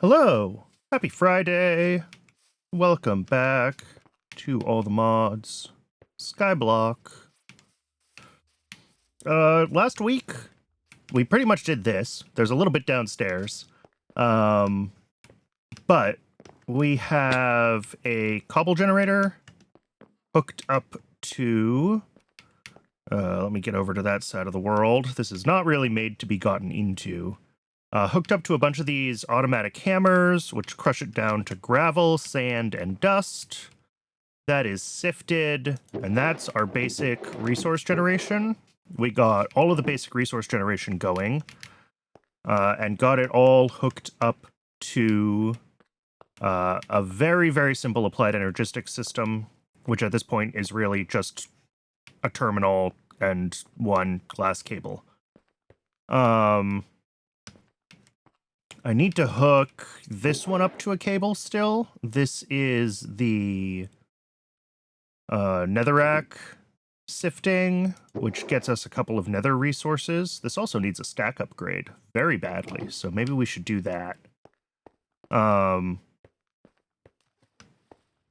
Hello! Happy Friday! Welcome back to all the mods. Skyblock. Last week, we pretty much did this. There's a little bit downstairs. But we have a cobble generator hooked up to... let me get over to that side of the world. This is not really made to be gotten into. Hooked up to a bunch of these automatic hammers, which crush it down to gravel, sand, and dust. That is sifted, and that's our basic resource generation. We got all of the basic resource generation going, and got it all hooked up to a very, very simple applied energistic system, which at this point is really just a terminal and one glass cable. I need to hook this one up to a cable still. This is the netherrack sifting, which gets us a couple of nether resources. This also needs a stack upgrade very badly, so maybe we should do that.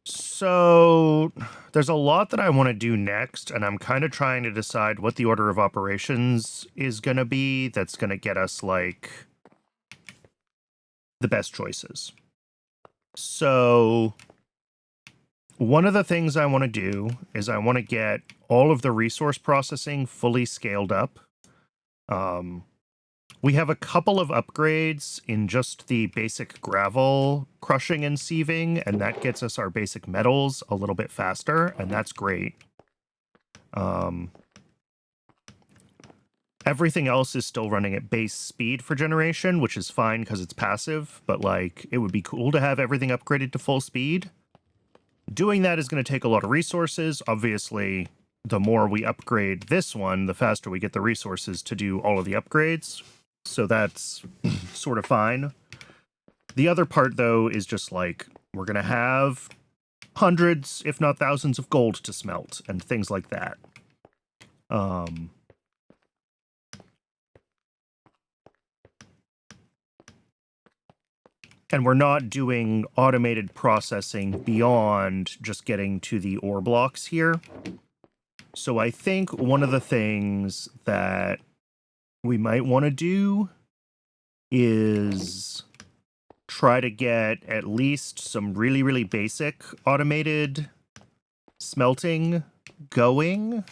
So there's a lot that I want to do next, and I'm kind of trying to decide what the order of operations is going to be that's going to get us, like, the best choices. So one of the things I want to do is I want to get all of the resource processing fully scaled up. We have a couple of upgrades in just the basic gravel crushing and sieving, and that gets us our basic metals a little bit faster, and that's great. Everything else is still running at base speed for generation, which is fine because it's passive, but, like, it would be cool to have everything upgraded to full speed. Doing that is going to take a lot of resources. Obviously, the more we upgrade this one, the faster we get the resources to do all of the upgrades. So that's sort of fine. The other part, though, is just, like, we're going to have hundreds, if not thousands, of gold to smelt and things like that. And we're not doing automated processing beyond just getting to the ore blocks here. So I think one of the things that we might want to do is try to get at least some really, really basic automated smelting going.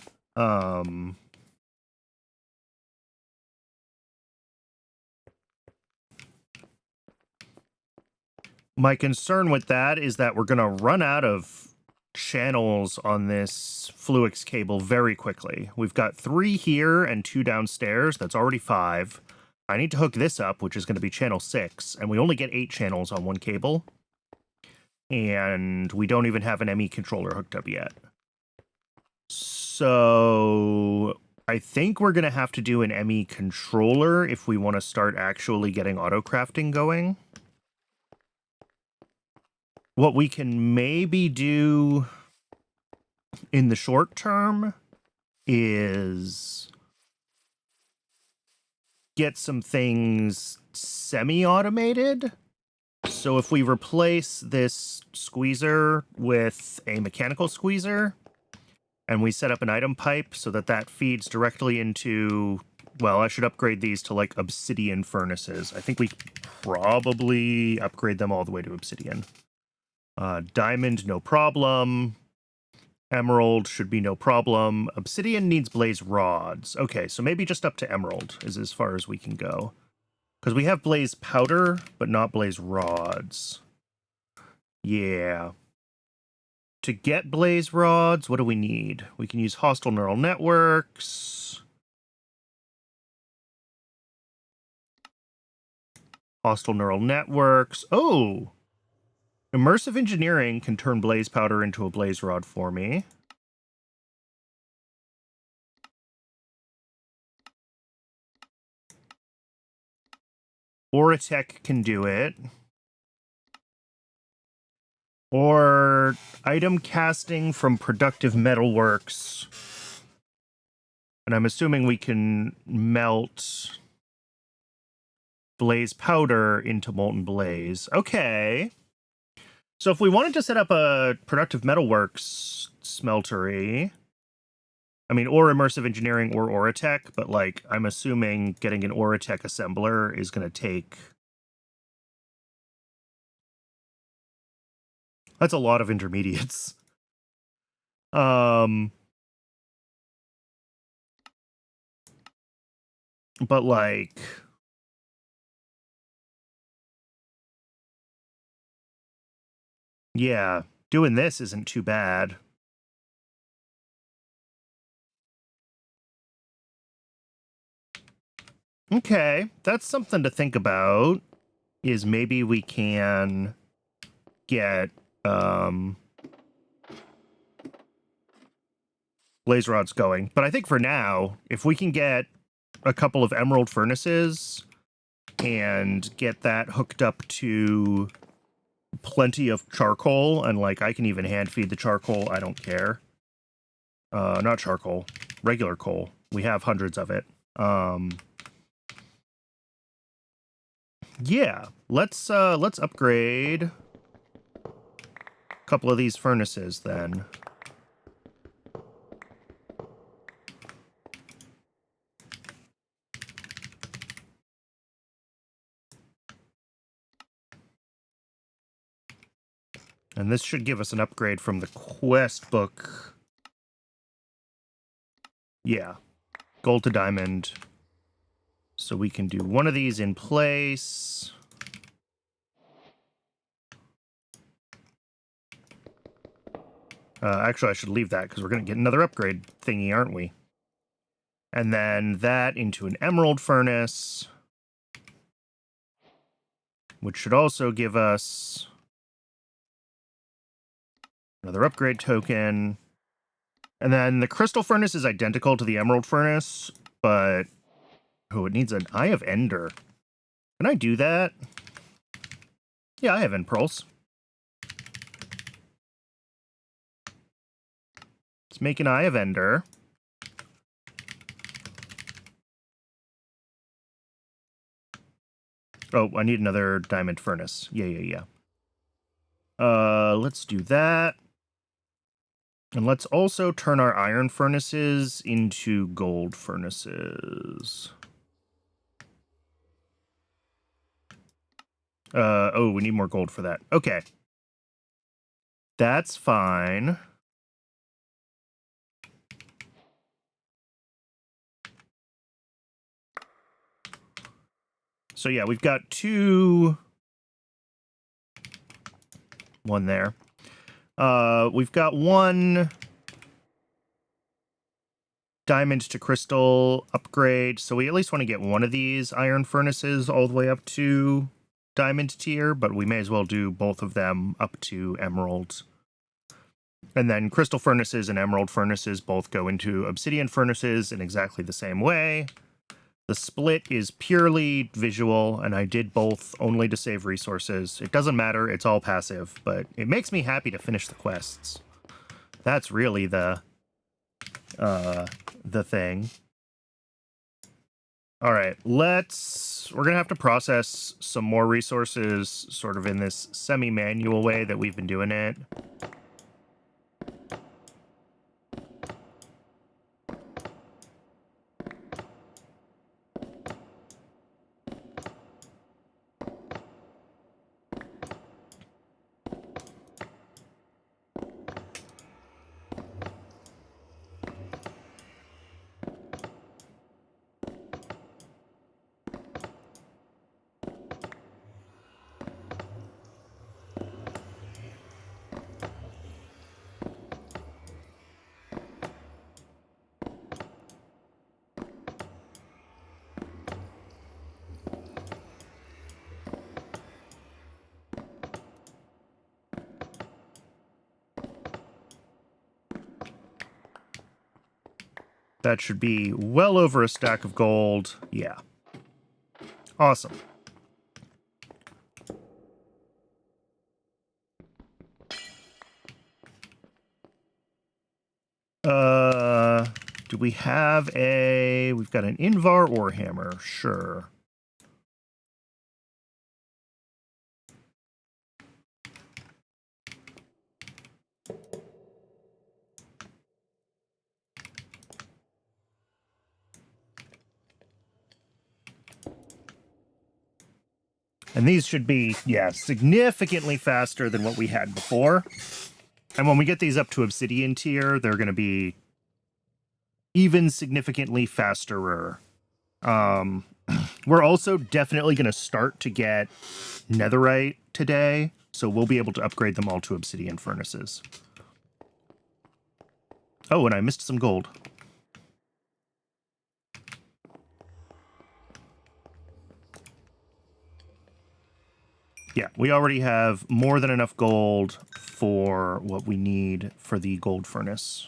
My concern with that is that we're going to run out of channels on this Fluix cable very quickly. We've got 3 here and 2 downstairs. That's already 5. I need to hook this up, which is going to be channel 6, and we only get 8 channels on one cable. And we don't even have an ME controller hooked up yet. So I think we're going to have to do an ME controller if we want to start actually getting auto crafting going. What we can maybe do in the short term is get some things semi-automated. So if we replace this squeezer with a mechanical squeezer, and we set up an item pipe so that that feeds directly into... Well, I should upgrade these to, like, obsidian furnaces. I think we probably upgrade them all the way to obsidian. Diamond, no problem. Emerald should be no problem. Obsidian needs blaze rods. Okay, so maybe just up to emerald is as far as we can go. Because we have blaze powder, but not blaze rods. Yeah. To get blaze rods, what do we need? We can use hostile neural networks. Hostile neural networks. Oh! Immersive engineering can turn blaze powder into a blaze rod for me. Oratech can do it. Or item casting from productive metalworks. And I'm assuming we can melt blaze powder into molten blaze. Okay. So if we wanted to set up a productive metalworks smeltery, I mean, or immersive engineering or Oratech, but like, I'm assuming getting an Oratech assembler is going to take... That's a lot of intermediates. But like... Yeah, doing this isn't too bad. Okay, that's something to think about, is maybe we can get blaze rods going. But I think for now, if we can get a couple of emerald furnaces and get that hooked up to plenty of charcoal, and like I can even hand feed the charcoal, I don't care. Not charcoal, regular coal. We have hundreds of it. Yeah, let's upgrade a couple of these furnaces then. And this should give us an upgrade from the quest book. Yeah, gold to diamond. So we can do one of these in place. Actually, I should leave that because we're going to get another upgrade thingy, aren't we? And then that into an emerald furnace, which should also give us another upgrade token. And then the crystal furnace is identical to the emerald furnace, but... Oh, it needs an Eye of Ender. Can I do that? Yeah, I have end pearls. Let's make an Eye of Ender. Oh, I need another diamond furnace. Yeah. Let's do that. And let's also turn our iron furnaces into gold furnaces. Oh, we need more gold for that. Okay. That's fine. So yeah, we've got one there. We've got one diamond to crystal upgrade, so we at least want to get one of these iron furnaces all the way up to diamond tier, but we may as well do both of them up to emeralds. And then crystal furnaces and emerald furnaces both go into obsidian furnaces in exactly the same way. The split is purely visual, and I did both only to save resources. It doesn't matter, it's all passive, but it makes me happy to finish the quests. That's really the thing. All right, we're gonna have to process some more resources sort of in this semi-manual way that we've been doing it. That should be well over a stack of gold. Yeah. Awesome. Do we have we've got an Invar ore hammer, sure. And these should be, yeah, significantly faster than what we had before. And when we get these up to obsidian tier, they're going to be even significantly faster. We're also definitely going to start to get netherite today, so we'll be able to upgrade them all to obsidian furnaces. Oh, and I missed some gold. Yeah, we already have more than enough gold for what we need for the gold furnace.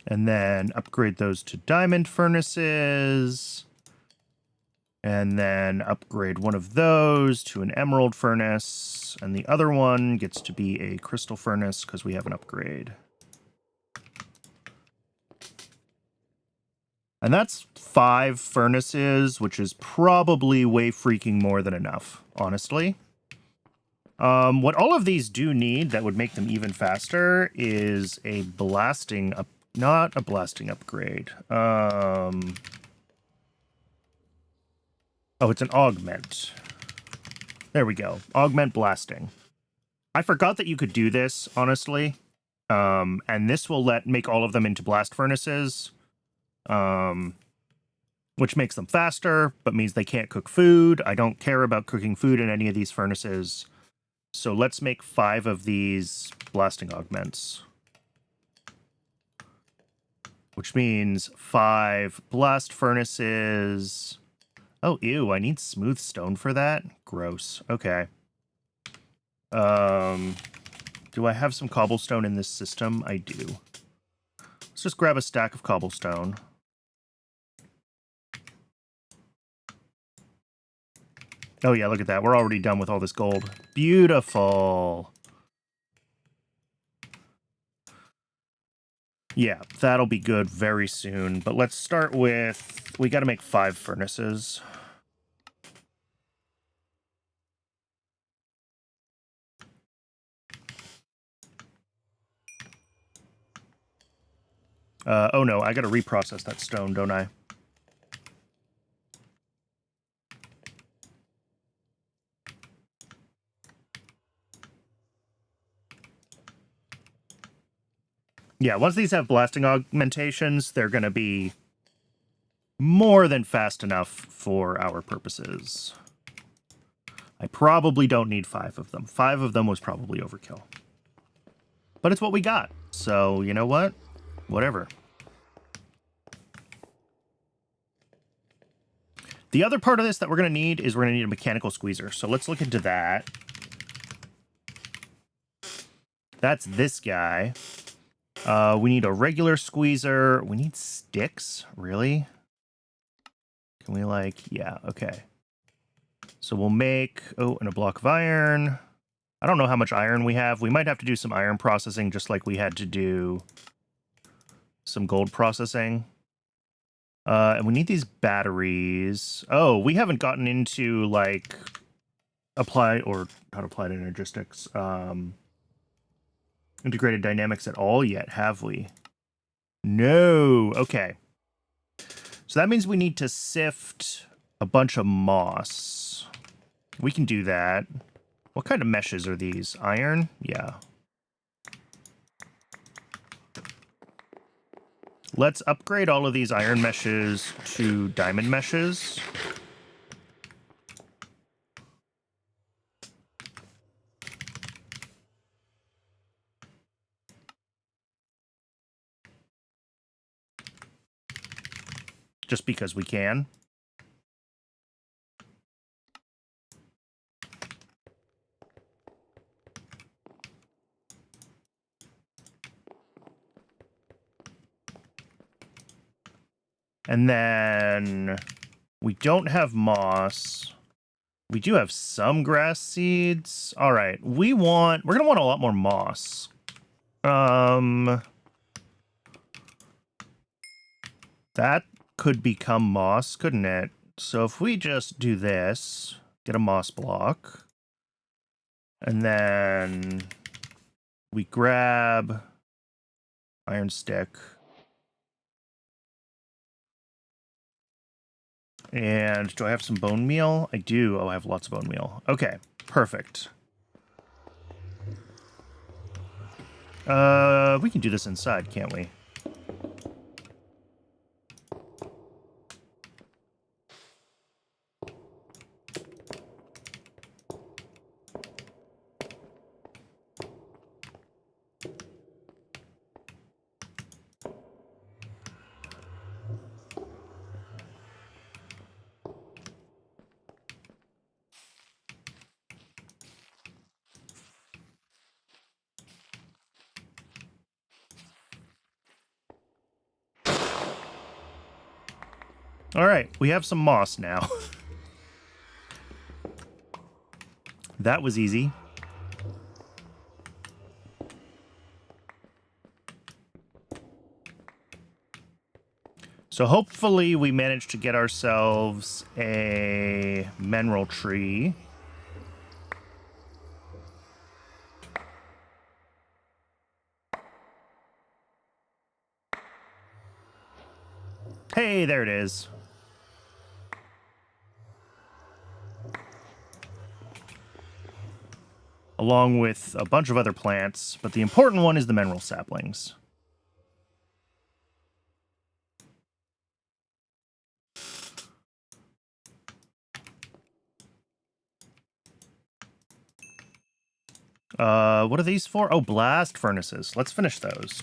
And then upgrade those to diamond furnaces. And then upgrade one of those to an emerald furnace. And the other one gets to be a crystal furnace because we have an upgrade. And that's 5 furnaces, which is probably way freaking more than enough, honestly. What all of these do need that would make them even faster is a blasting up. Not a blasting upgrade. Oh, it's an augment. There we go. Augment blasting. I forgot that you could do this, honestly. And this will make all of them into blast furnaces. Which makes them faster, but means they can't cook food. I don't care about cooking food in any of these furnaces. So let's make 5 of these blasting augments. Which means 5 blast furnaces. Oh, ew, I need smooth stone for that? Gross. Okay. Do I have some cobblestone in this system? I do. Let's just grab a stack of cobblestone. Oh yeah, look at that. We're already done with all this gold. Beautiful. Yeah, that'll be good very soon. But let's start with... We got to make 5 furnaces. Oh no, I got to reprocess that stone, don't I? Yeah, once these have blasting augmentations, they're going to be more than fast enough for our purposes. I probably don't need 5 of them. 5 of them was probably overkill. But it's what we got. So, you know what? Whatever. The other part of this that we're going to need is we're going to need a mechanical squeezer. So let's look into that. That's this guy. We need a regular squeezer. We need sticks? Really? Can we like... Yeah, okay. So we'll make... Oh, and a block of iron. I don't know how much iron we have. We might have to do some iron processing just like we had to do some gold processing. And we need these batteries. Oh, we haven't gotten into, like, applied or not applied energistics, integrated dynamics at all yet, have we? No. Okay. So that means we need to sift a bunch of moss. We can do that. What kind of meshes are these? Iron? Yeah. Let's upgrade all of these iron meshes to diamond meshes. Just because we can. And then we don't have moss. We do have some grass seeds. All right, we're gonna want a lot more moss. That could become moss, couldn't it? So if we just do this, get a moss block, and then we grab iron stick, and do I have some bone meal? I do. Oh, I have lots of bone meal. Okay, perfect. We can do this inside, can't we? All right, we have some moss now. That was easy. So hopefully we managed to get ourselves a mineral tree. Hey, there it is. Along with a bunch of other plants, but the important one is the mineral saplings. What are these for? Oh, blast furnaces. Let's finish those.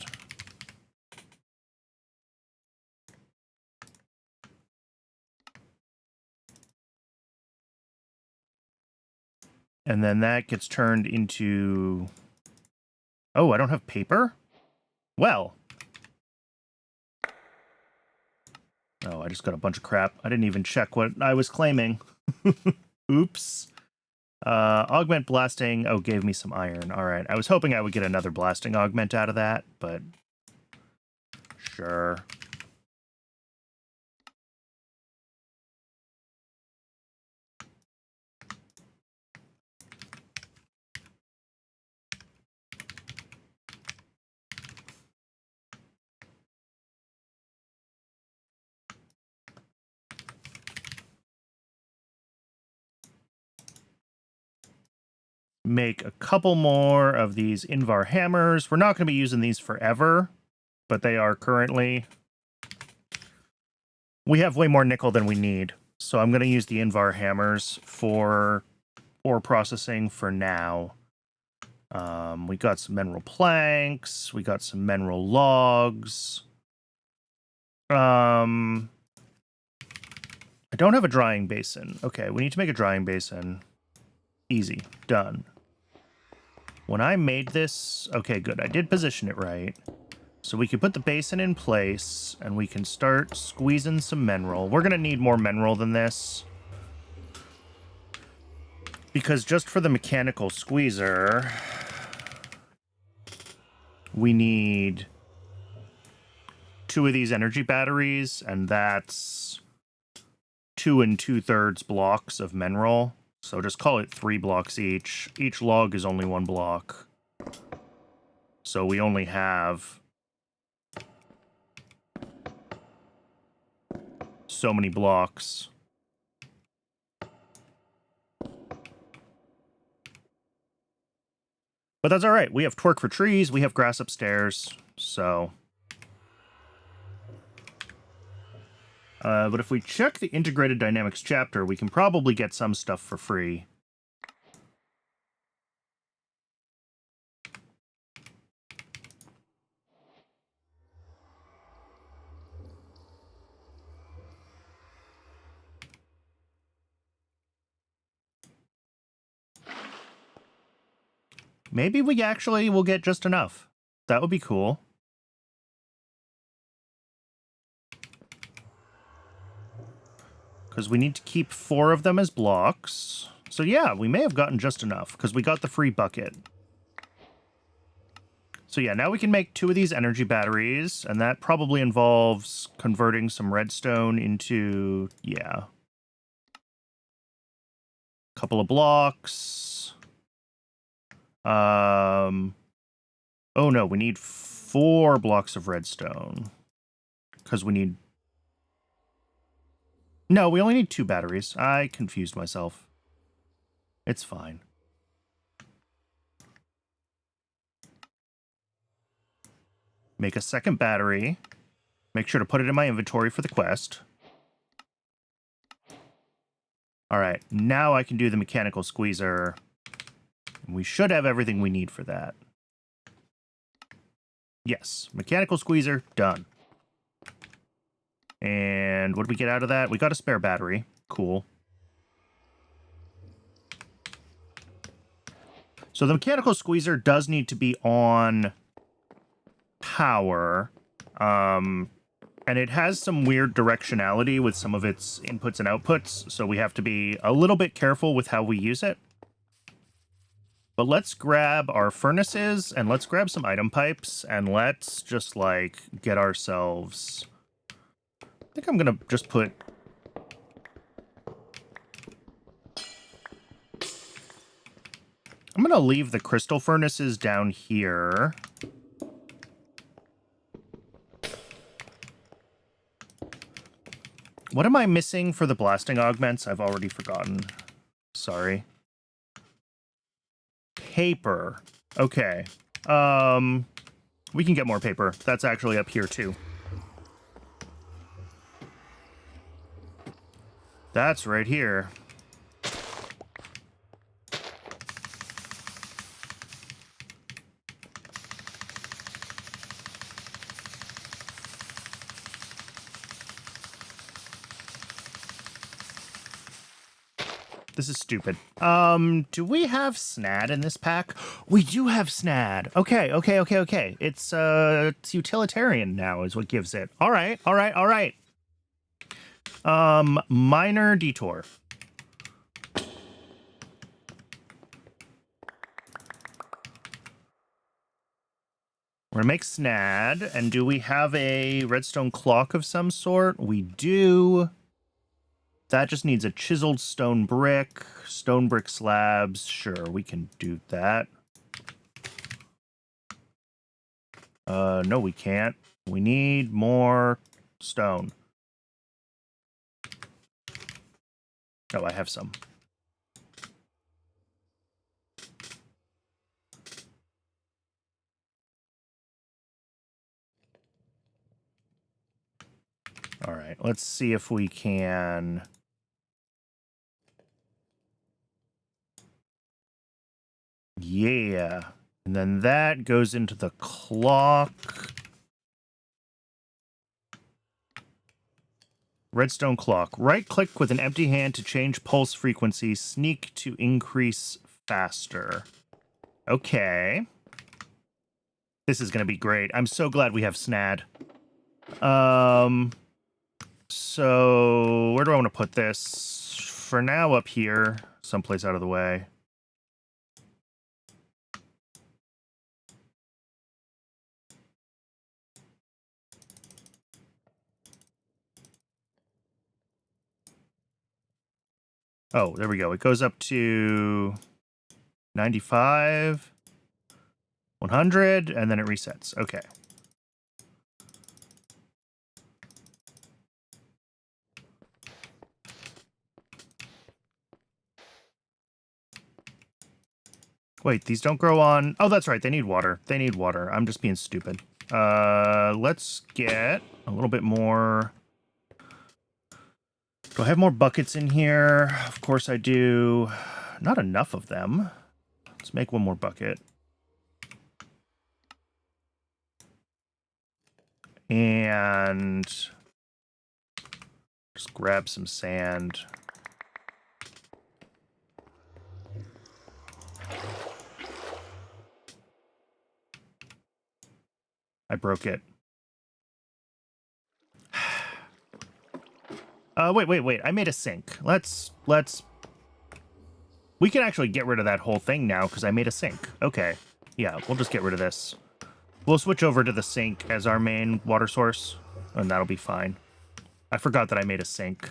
And then that gets turned into... Oh, I don't have paper? Well. Oh, I just got a bunch of crap. I didn't even check what I was claiming. Oops. Augment blasting. Oh, gave me some iron. All right. I was hoping I would get another blasting augment out of that, but sure. Make a couple more of these Invar hammers. We're not going to be using these forever, but they are currently... We have way more nickel than we need, so I'm going to use the Invar hammers for ore processing for now. We got some mineral planks. We got some mineral logs. I don't have a drying basin. Okay, we need to make a drying basin. Easy. Done. When I made this... Okay, good. I did position it right. So we can put the basin in place, and we can start squeezing some mineral. We're going to need more mineral than this. Because just for the mechanical squeezer, we need 2 of these energy batteries, and that's 2 2/3 blocks of mineral. So just call it 3 blocks each. Each log is only 1 block. So we only have so many blocks. But that's all right. We have twerk for trees. We have grass upstairs. So... but if we check the integrated dynamics chapter, we can probably get some stuff for free. Maybe we actually will get just enough. That would be cool. Because we need to keep 4 of them as blocks. So yeah, we may have gotten just enough, because we got the free bucket. So yeah, now we can make 2 of these energy batteries, and that probably involves converting some redstone into... yeah. Couple of blocks. Oh no, we need 4 blocks of redstone. Because we need... No, we only need 2 batteries. I confused myself. It's fine. Make a second battery. Make sure to put it in my inventory for the quest. All right, now I can do the mechanical squeezer. We should have everything we need for that. Yes, mechanical squeezer, done. And what did we get out of that? We got a spare battery. Cool. So the mechanical squeezer does need to be on power. And it has some weird directionality with some of its inputs and outputs, so we have to be a little bit careful with how we use it. But let's grab our furnaces, and let's grab some item pipes, and let's just, like, get ourselves... I think I'm gonna just put... I'm gonna leave the crystal furnaces down here. What am I missing for the blasting augments? I've already forgotten. Sorry. Paper. Okay. We can get more paper. That's actually up here too. That's right here. This is stupid. Do we have SNAD in this pack? We do have SNAD. Okay. It's utilitarian now is what gives it. All right. Minor detour. We're gonna make SNAD, and do we have a redstone clock of some sort? We do. That just needs a chiseled stone brick slabs. Sure, we can do that. No, we can't. We need more stone. Oh, I have some. All right, let's see if we can... Yeah. And then that goes into the clock. Redstone clock. Right-click with an empty hand to change pulse frequency. Sneak to increase faster. Okay. This is going to be great. I'm so glad we have SNAD. So where do I want to put this? For now, up here, someplace out of the way. Oh, there we go. It goes up to 95, 100, and then it resets. Okay. Wait, these don't grow on... Oh, that's right. They need water. I'm just being stupid. Let's get a little bit more... Do I have more buckets in here? Of course I do. Not enough of them. Let's make one more bucket. And just grab some sand. I broke it. Wait. I made a sink. Let's... We can actually get rid of that whole thing now because I made a sink. Okay. Yeah, we'll just get rid of this. We'll switch over to the sink as our main water source, and that'll be fine. I forgot that I made a sink.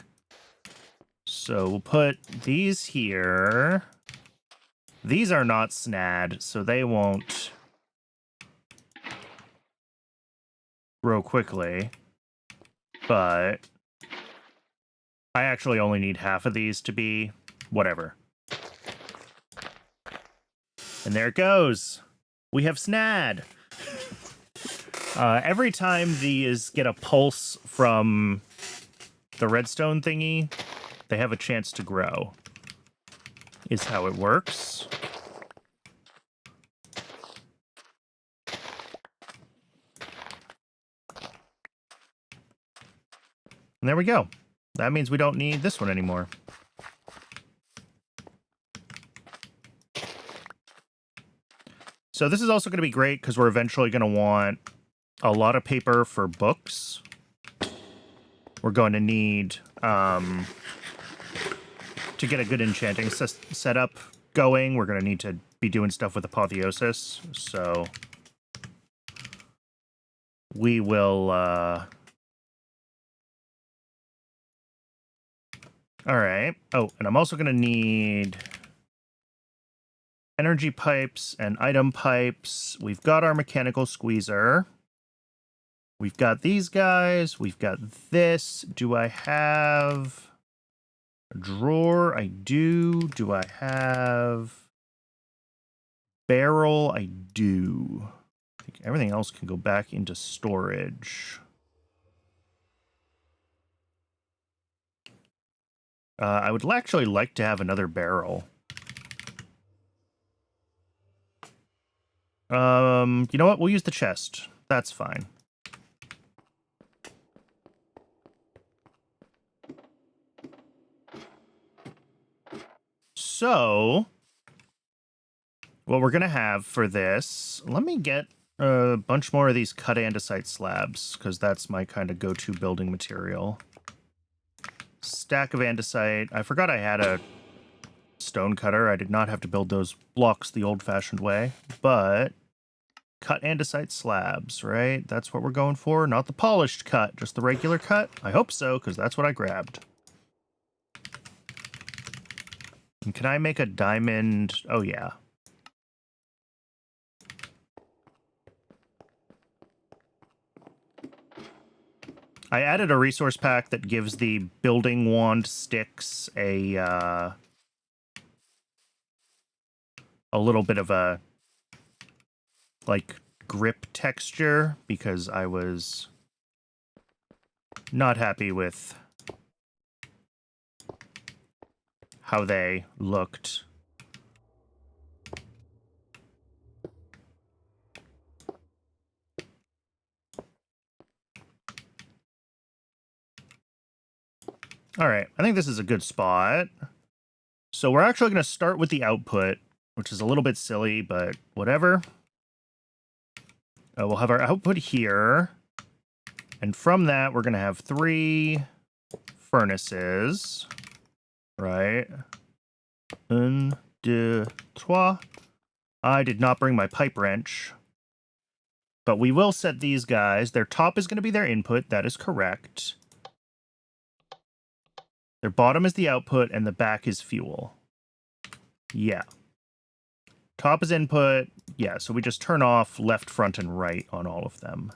So we'll put these here. These are not snad, so they won't grow quickly. But I actually only need half of these to be whatever. And there it goes. We have snad. Every time these get a pulse from the redstone thingy, they have a chance to grow, is how it works. And there we go. That means we don't need this one anymore. So this is also going to be great because we're eventually going to want a lot of paper for books. We're going to need, to get a good enchanting setup going, we're going to need to be doing stuff with Apotheosis. So we will, all right. Oh, and I'm also going to need energy pipes and item pipes. We've got our mechanical squeezer. We've got these guys. We've got this. Do I have a drawer? I do. Do I have barrel? I do. I think everything else can go back into storage. I would actually like to have another barrel. You know what? We'll use the chest. That's fine. So, what we're going to have for this, let me get a bunch more of these cut andesite slabs, because that's my kind of go-to building material. Stack of andesite. I forgot I had a stone cutter. I did not have to build those blocks the old-fashioned way, but cut andesite slabs, right? That's what we're going for. Not the polished cut, just the regular cut. I hope so, because that's what I grabbed. And can I make a diamond? Oh, yeah. I added a resource pack that gives the building wand sticks a little bit of a, like, grip texture, because I was not happy with how they looked. All right, I think this is a good spot. So we're actually going to start with the output, which is a little bit silly, but whatever. We'll have our output here. And from that, we're going to have 3 furnaces. Right? 1, 2, 3. I did not bring my pipe wrench. But we will set these guys. Their top is going to be their input. That is correct. Their bottom is the output, and the back is fuel. Yeah. Top is input. Yeah, so we just turn off left, front, and right on all of them.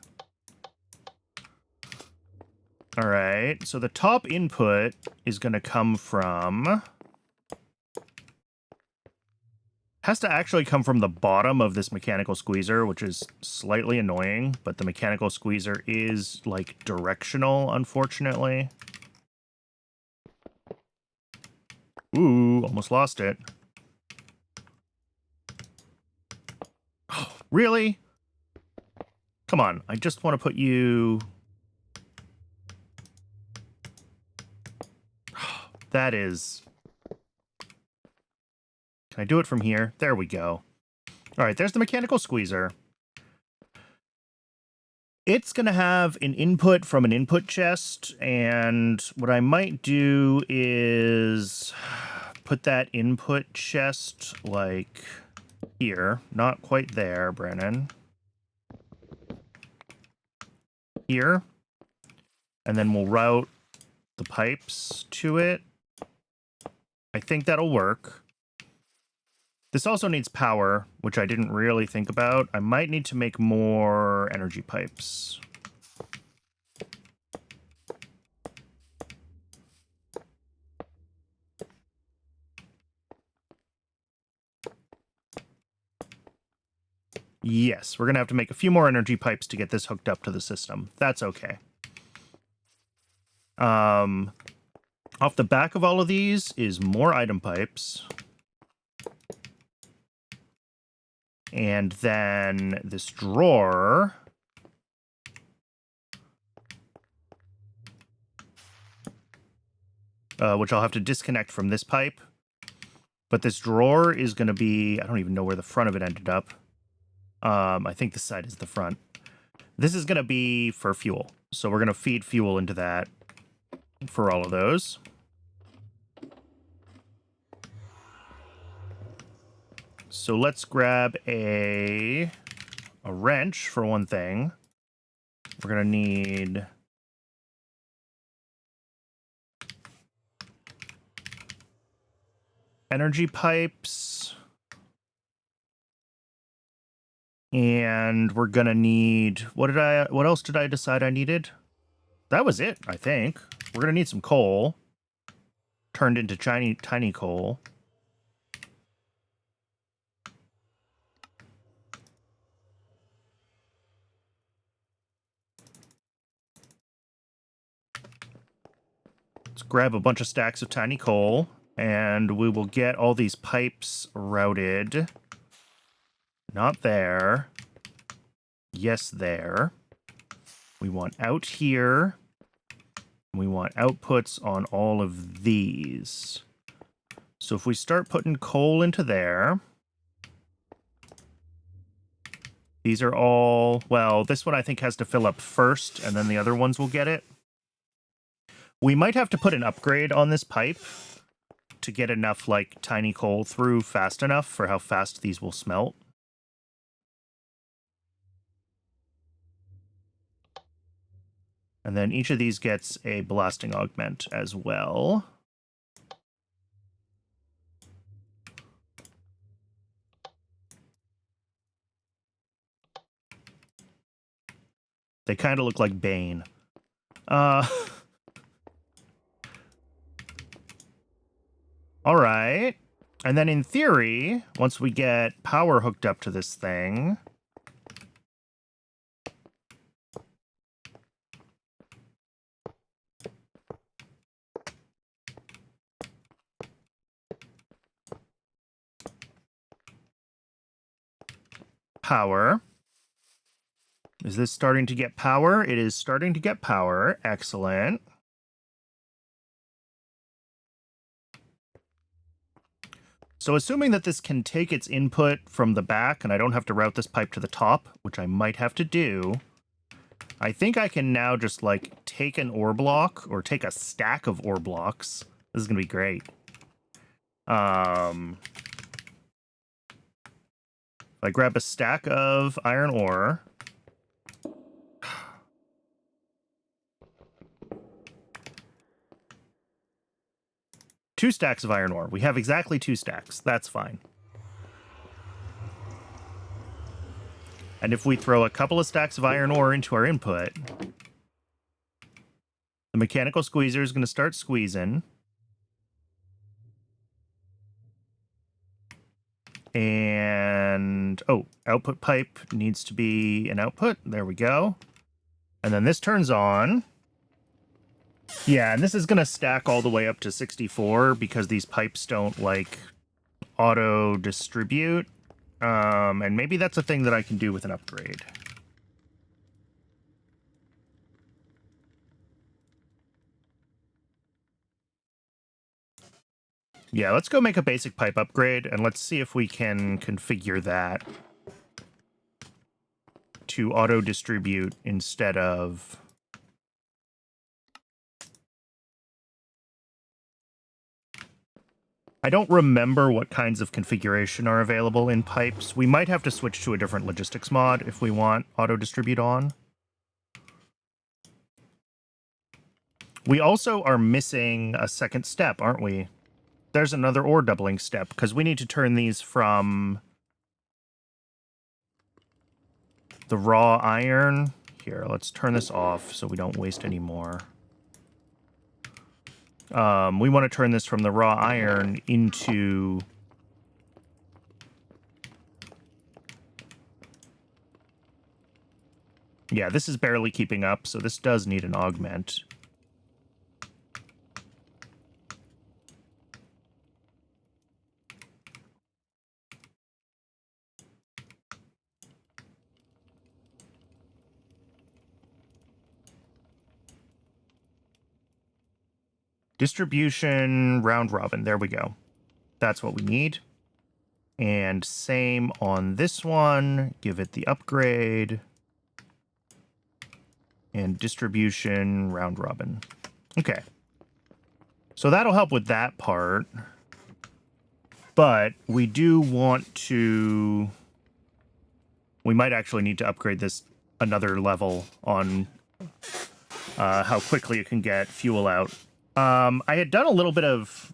All right, so the top input is going to come from... has to actually come from the bottom of this mechanical squeezer, which is slightly annoying, but the mechanical squeezer is, like, directional, unfortunately. Ooh, almost lost it. Oh, really? Come on, I just want to put you... That is... Can I do it from here? There we go. All right, there's the mechanical squeezer. It's going to have an input from an input chest, and what I might do is put that input chest, like, here. Not quite there, Brennan. Here. And then we'll route the pipes to it. I think that'll work. This also needs power, which I didn't really think about. I might need to make more energy pipes. Yes, we're going to have to make a few more energy pipes to get this hooked up to the system. That's okay. Off the back of all of these is more item pipes. And then this drawer. Which I'll have to disconnect from this pipe. But this drawer is going to be... I don't even know where the front of it ended up. I think this side is the front. This is going to be for fuel. So we're going to feed fuel into that for all of those. So let's grab a wrench for one thing. We're going to need... energy pipes. And we're going to need... What else did I decide I needed? That was it, I think. We're going to need some coal. Turned into tiny coal. Let's grab a bunch of stacks of tiny coal, and we will get all these pipes routed. Not there. Yes, there. We want out here. We want outputs on all of these. So if we start putting coal into there, these are all, well, this one I think has to fill up first, and then the other ones will get it. We might have to put an upgrade on this pipe to get enough, like, tiny coal through fast enough for how fast these will smelt. And then each of these gets a blasting augment as well. They kind of look like Bane. All right. And then in theory, once we get power hooked up to this thing... Power. Is this starting to get power? It is starting to get power. Excellent. So assuming that this can take its input from the back and I don't have to route this pipe to the top, which I might have to do, I think I can now just, like, take an ore block or take a stack of ore blocks. This is going to be great. If I grab a stack of iron ore. Two stacks of iron ore. We have exactly 2 stacks. That's fine. And if we throw a couple of stacks of iron ore into our input, the mechanical squeezer is going to start squeezing. And, oh, output pipe needs to be an output. There we go. And then this turns on. Yeah, and this is going to stack all the way up to 64 because these pipes don't, like, auto-distribute. And maybe that's a thing that I can do with an upgrade. Yeah, let's go make a basic pipe upgrade, and let's see if we can configure that to auto-distribute instead of... I don't remember what kinds of configuration are available in pipes. We might have to switch to a different logistics mod if we want auto-distribute on. We also are missing a second step, aren't we? there's another ore doubling step, because we need to turn these from the raw iron. Here, let's turn this off so we don't waste any more. We want to turn this from the raw iron into... Yeah, this is barely keeping up, so this does need an augment. Distribution, round robin. There we go. That's what we need. And same on this one. Give it the upgrade. And distribution, round robin. Okay. So that'll help with that part. But we do want to... We might actually need to upgrade this another level on how quickly it can get fuel out. I had done a little bit of...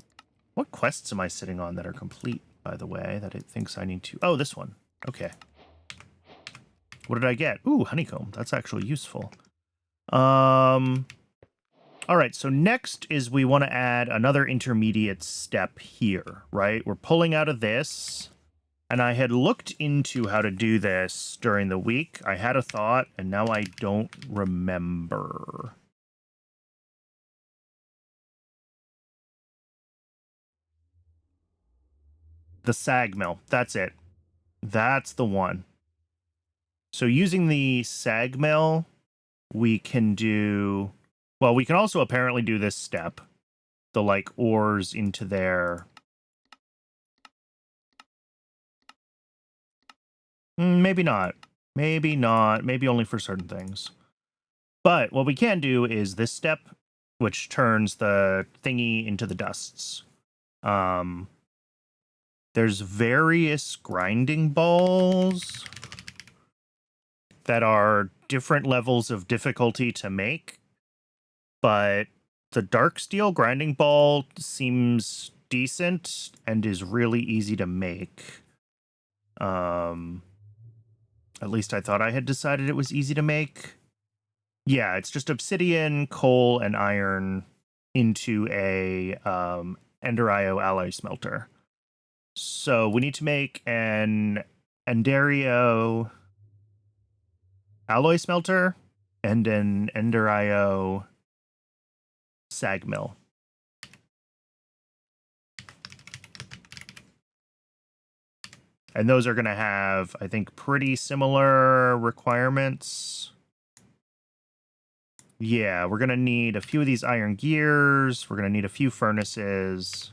What quests am I sitting on that are complete, by the way, that it thinks I need to... Oh, this one. Okay. What did I get? Ooh, honeycomb. That's actually useful. All right, so next is we want to add another intermediate step here, right? We're pulling out of this, and I had looked into how to do this during the week. I had a thought, and now I don't remember. The sag mill. That's it. That's the one. So using the sag mill, we can do... Well, we can also apparently do this step. The, like, ores into there. Maybe not. Maybe not. Maybe only for certain things. But what we can do is this step, which turns the thingy into the dusts. There's various grinding balls that are different levels of difficulty to make. But the dark steel grinding ball seems decent and is really easy to make. At least I thought I had decided it was easy to make. Yeah, it's just obsidian, coal, and iron into a Ender IO alloy smelter. So we need to make an Enderio alloy smelter and an Ender IO sag mill. And those are going to have, I think, pretty similar requirements. Yeah, we're going to need a few of these iron gears. We're going to need a few furnaces.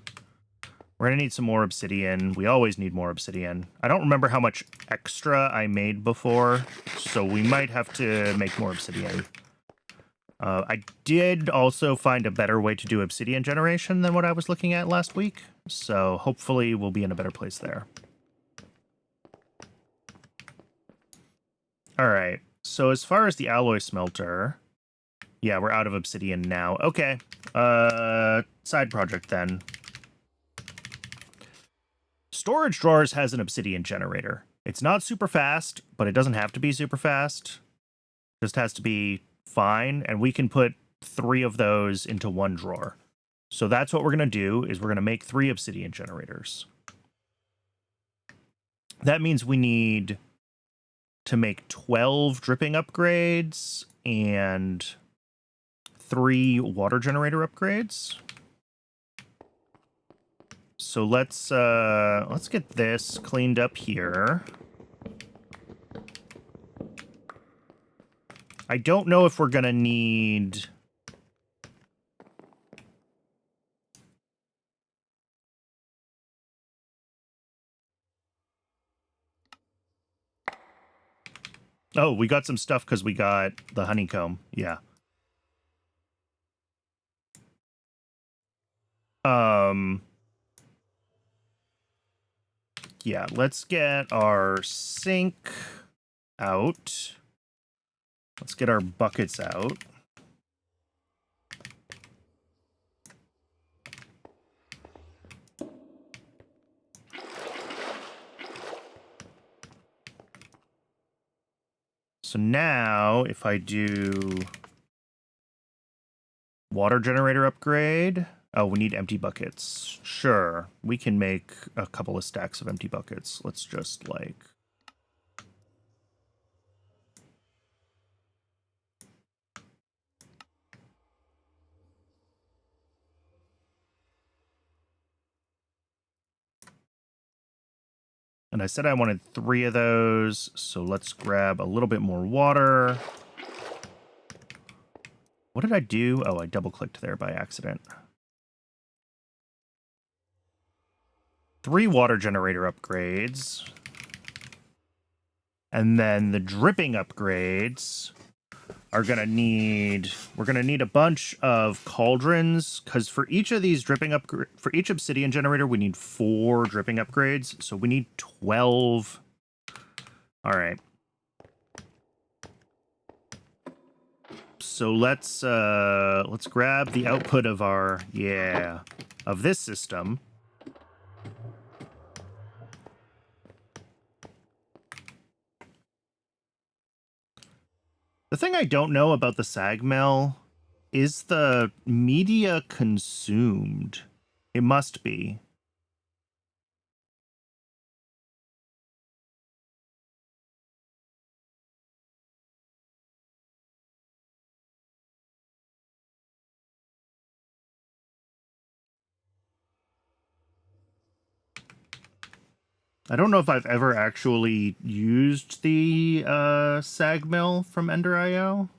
We're going to need some more obsidian. We always need more obsidian. I don't remember how much extra I made before, so we might have to make more obsidian. I did also find a better way to do obsidian generation than what I was looking at last week, so hopefully we'll be in a better place there. All right, so as far as the alloy smelter, yeah, we're out of obsidian now. Okay, side project then. Storage Drawers has an obsidian generator. It's not super fast, but it doesn't have to be super fast. It just has to be fine, and we can put 3 of those into one drawer. So that's what we're going to do, is we're going to make 3 obsidian generators. That means we need to make 12 dripping upgrades and 3 water generator upgrades. So let's get this cleaned up here. I don't know if we're gonna need... Oh, we got some stuff because we got the honeycomb. Yeah. Yeah, let's get our sink out. Let's get our buckets out. So now if I do water generator upgrade, oh, we need empty buckets. Sure, we can make a couple of stacks of empty buckets. Let's just like... And I said I wanted 3 of those, so let's grab a little bit more water. What did I do? Oh, I double-clicked there by accident. 3 water generator upgrades. And then the dripping upgrades are gonna need... We're gonna need a bunch of cauldrons, because for each of these for each obsidian generator, we need 4 dripping upgrades. So we need 12. All right. So let's grab the output of our of this system. The thing I don't know about the sag mill is the media consumed. It must be. I don't know if I've ever actually used the sag mill from Ender.io.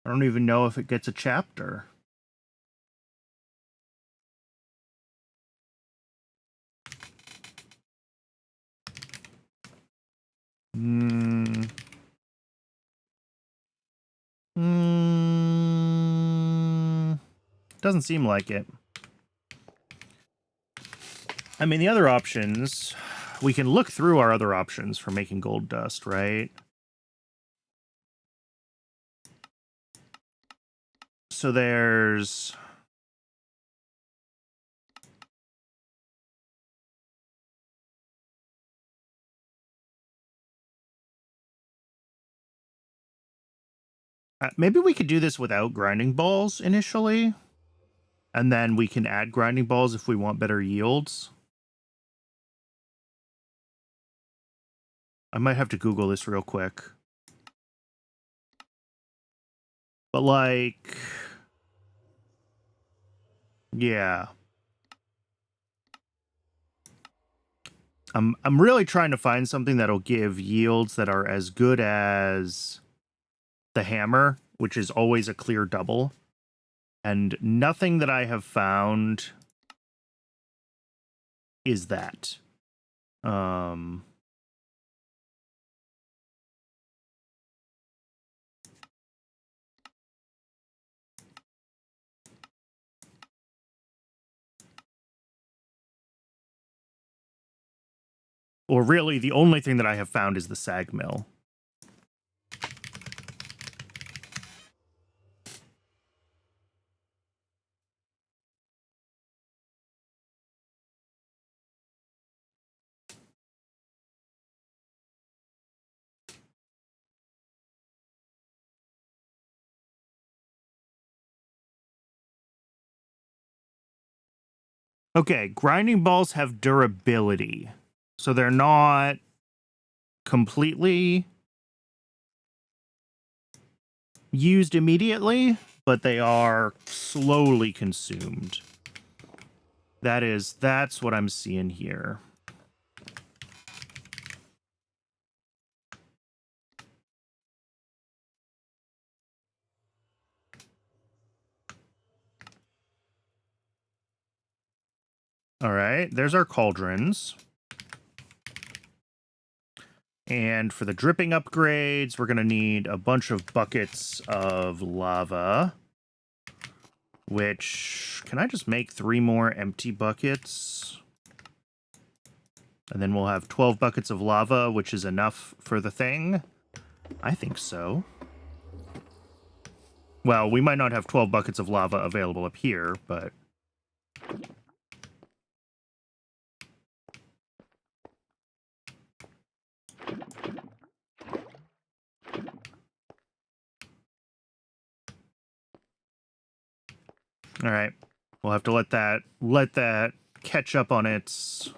I don't even know if it gets a chapter. Doesn't seem like it. I mean, the other options, we can look through our other options for making gold dust, right? So there's... maybe we could do this without grinding balls initially, and then we can add grinding balls if we want better yields. I might have to Google this real quick. But like... yeah. I'm really trying to find something that'll give yields that are as good as the hammer, which is always a clear double. And nothing that I have found is that. Or really, the only thing that I have found is the sag mill. Okay, grinding balls have durability. So they're not completely used immediately, but they are slowly consumed. That's what I'm seeing here. All right, there's our cauldrons. And for the dripping upgrades, we're going to need a bunch of buckets of lava. Which, can I just make 3 more empty buckets? And then we'll have 12 buckets of lava, which is enough for the thing. I think so. Well, we might not have 12 buckets of lava available up here, but... All right. We'll have to let that catch up on its...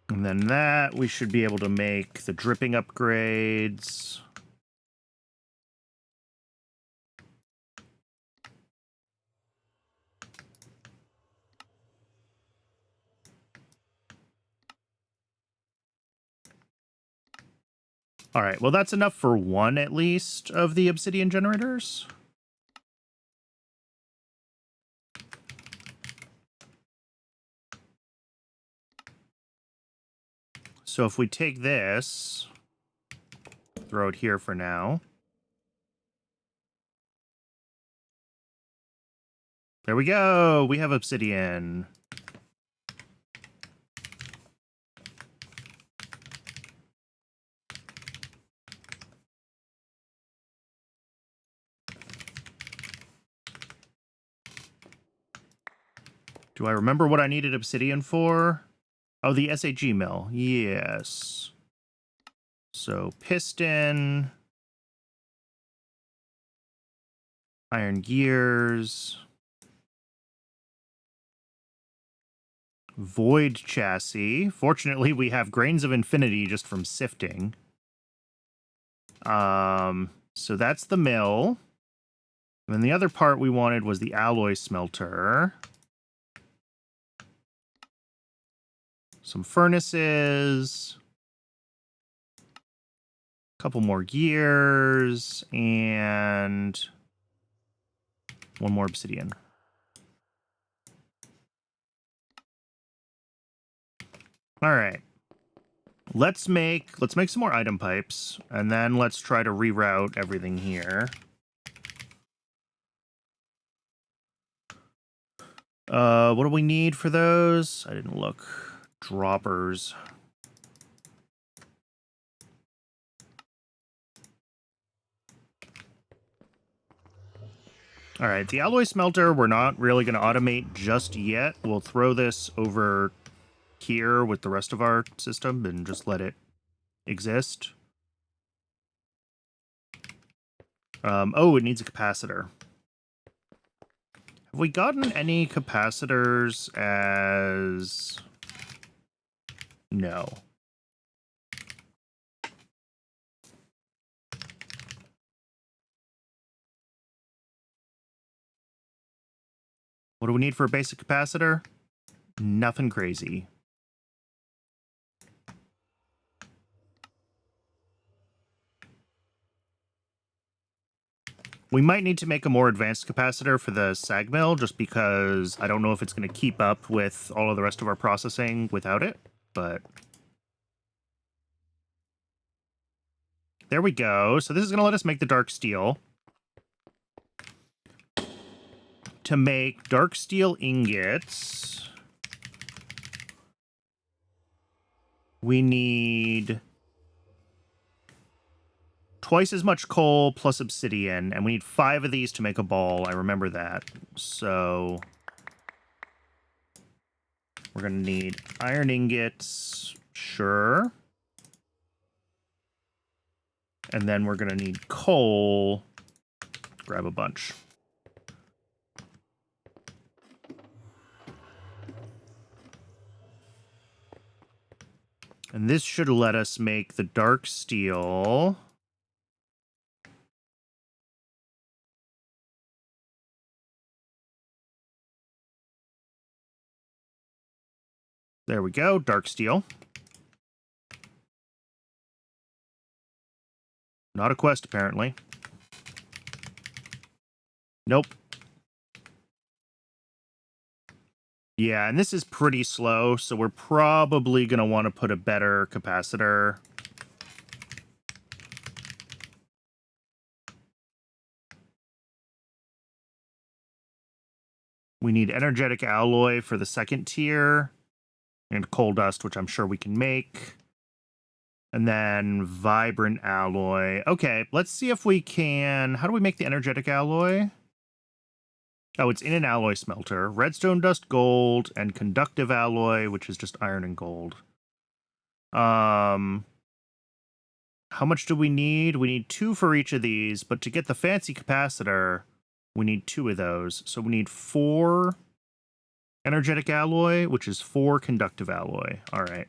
And then that, we should be able to make the dripping upgrades. All right, well, that's enough for one, at least, of the obsidian generators. So if we take this, throw it here for now. There we go. We have obsidian. Do I remember what I needed obsidian for? Oh, the SAG mill. Yes. So piston, iron gears, void chassis. Fortunately, we have grains of infinity just from sifting. So that's the mill. And then the other part we wanted was the alloy smelter. Some furnaces. A couple more gears. And one more obsidian. All right. Let's make some more item pipes, and then let's try to reroute everything here. What do we need for those? I didn't look. Droppers. All right, the alloy smelter, we're not really going to automate just yet. We'll throw this over here with the rest of our system and just let it exist. Oh, it needs a capacitor. Have we gotten any capacitors as... No. What do we need for a basic capacitor? Nothing crazy. We might need to make a more advanced capacitor for the sag mill, just because I don't know if it's going to keep up with all of the rest of our processing without it, but... There we go. So this is going to let us make the dark steel. To make dark steel ingots, we need twice as much coal plus obsidian, and we need 5 of these to make a ball. I remember that. So we're going to need iron ingots, sure. And then we're going to need coal. Grab a bunch. And this should let us make the dark steel. There we go, dark steel. Not a quest, apparently. Nope. Yeah, and this is pretty slow, so we're probably going to want to put a better capacitor. We need energetic alloy for the second tier, and coal dust, which I'm sure we can make. And then vibrant alloy. Okay, let's see if we can... How do we make the energetic alloy? Oh, it's in an alloy smelter. Redstone dust, gold, and conductive alloy, which is just iron and gold. How much do we need? We need 2 for each of these, but to get the fancy capacitor, we need 2 of those. So we need 4 energetic alloy, which is 4 conductive alloy. All right.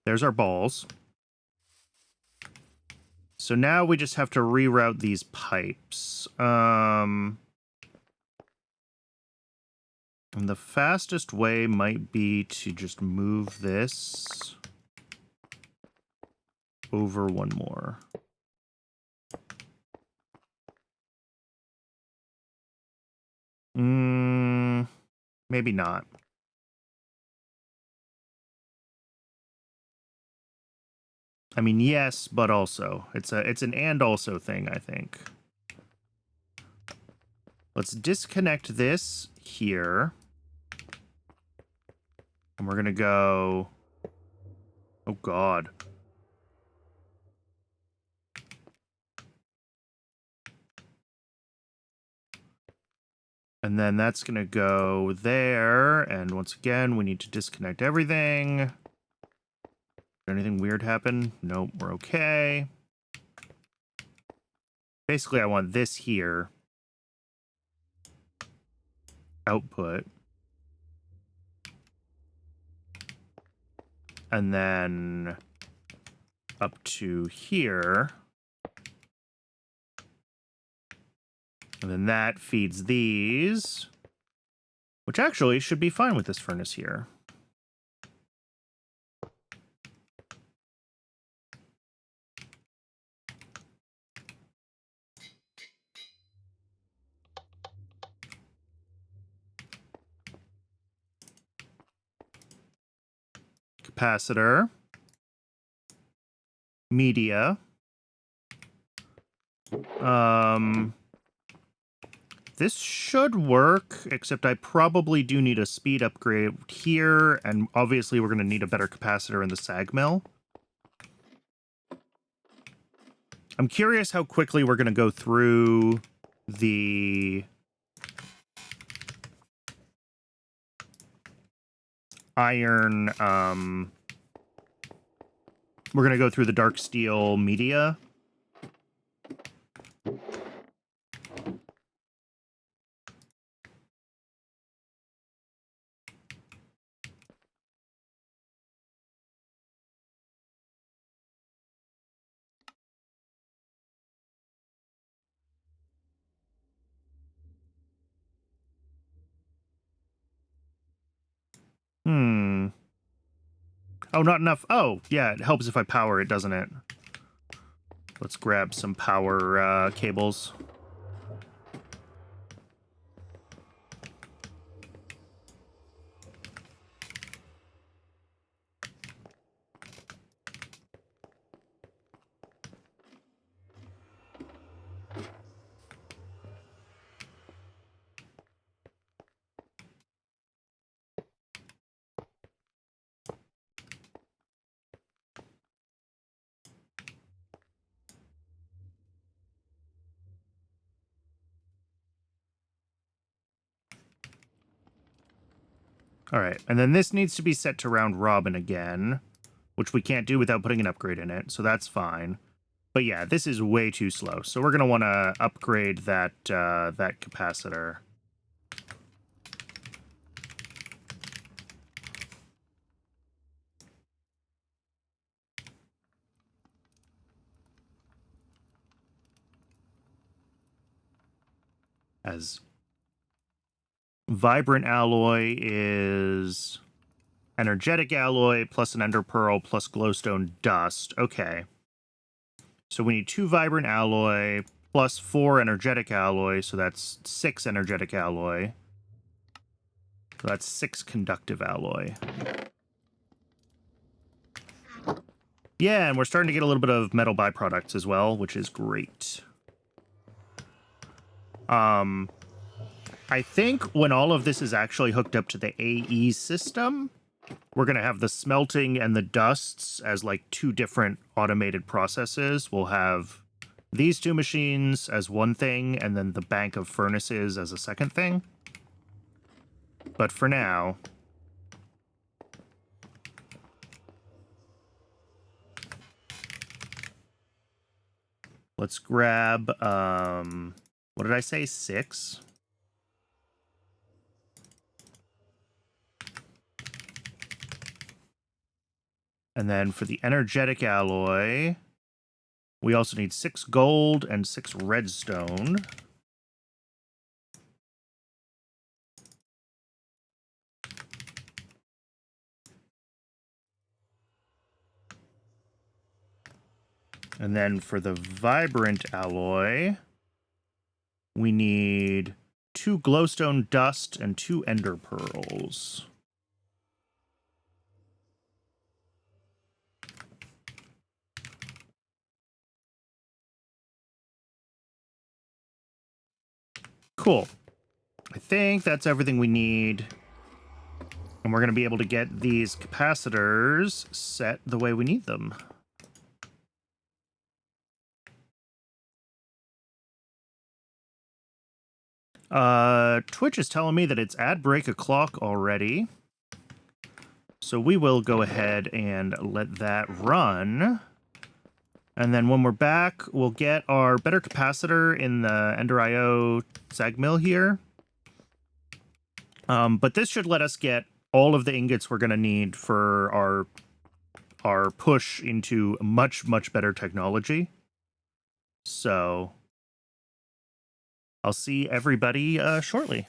There's our balls. So now we just have to reroute these pipes. And the fastest way might be to just move this over one more. Maybe not. I mean, yes, but also. It's an and also thing, I think. Let's disconnect this here. And we're going to go... Oh, God. And then that's going to go there. And once again, we need to disconnect everything. Did anything weird happen? Nope, we're okay. Basically, I want this here. Output. And then up to here. And then that feeds these, which actually should be fine with this furnace here. Capacitor. Media. This should work, except I probably do need a speed upgrade here, and obviously we're going to need a better capacitor in the sag mill. I'm curious how quickly we're going to go through the iron, we're going to go through the dark steel media. Oh, not enough. Oh, yeah, it helps if I power it, doesn't it? Let's grab some power cables. All right, and then this needs to be set to round robin again, which we can't do without putting an upgrade in it, so that's fine. But yeah, this is way too slow, so we're going to want to upgrade that, that capacitor. As vibrant alloy is energetic alloy plus an ender pearl plus glowstone dust. Okay. So we need 2 vibrant alloy plus 4 energetic alloy, so that's 6 energetic alloy. So that's 6 conductive alloy. Yeah, and we're starting to get a little bit of metal byproducts as well, which is great. I think when all of this is actually hooked up to the AE system, we're going to have the smelting and the dusts as like 2 different automated processes. We'll have these 2 machines as one thing, and then the bank of furnaces as a second thing. But for now, let's grab, what did I say? 6? And then for the energetic alloy, we also need 6 gold and 6 redstone. And then for the vibrant alloy, we need 2 glowstone dust and 2 ender pearls. Cool. I think that's everything we need. And we're going to be able to get these capacitors set the way we need them. Twitch is telling me that it's ad break o'clock already. So we will go ahead and let that run. And then when we're back, we'll get our better capacitor in the Ender IO sag mill here. But this should let us get all of the ingots we're going to need for our push into much, much better technology. So I'll see everybody shortly.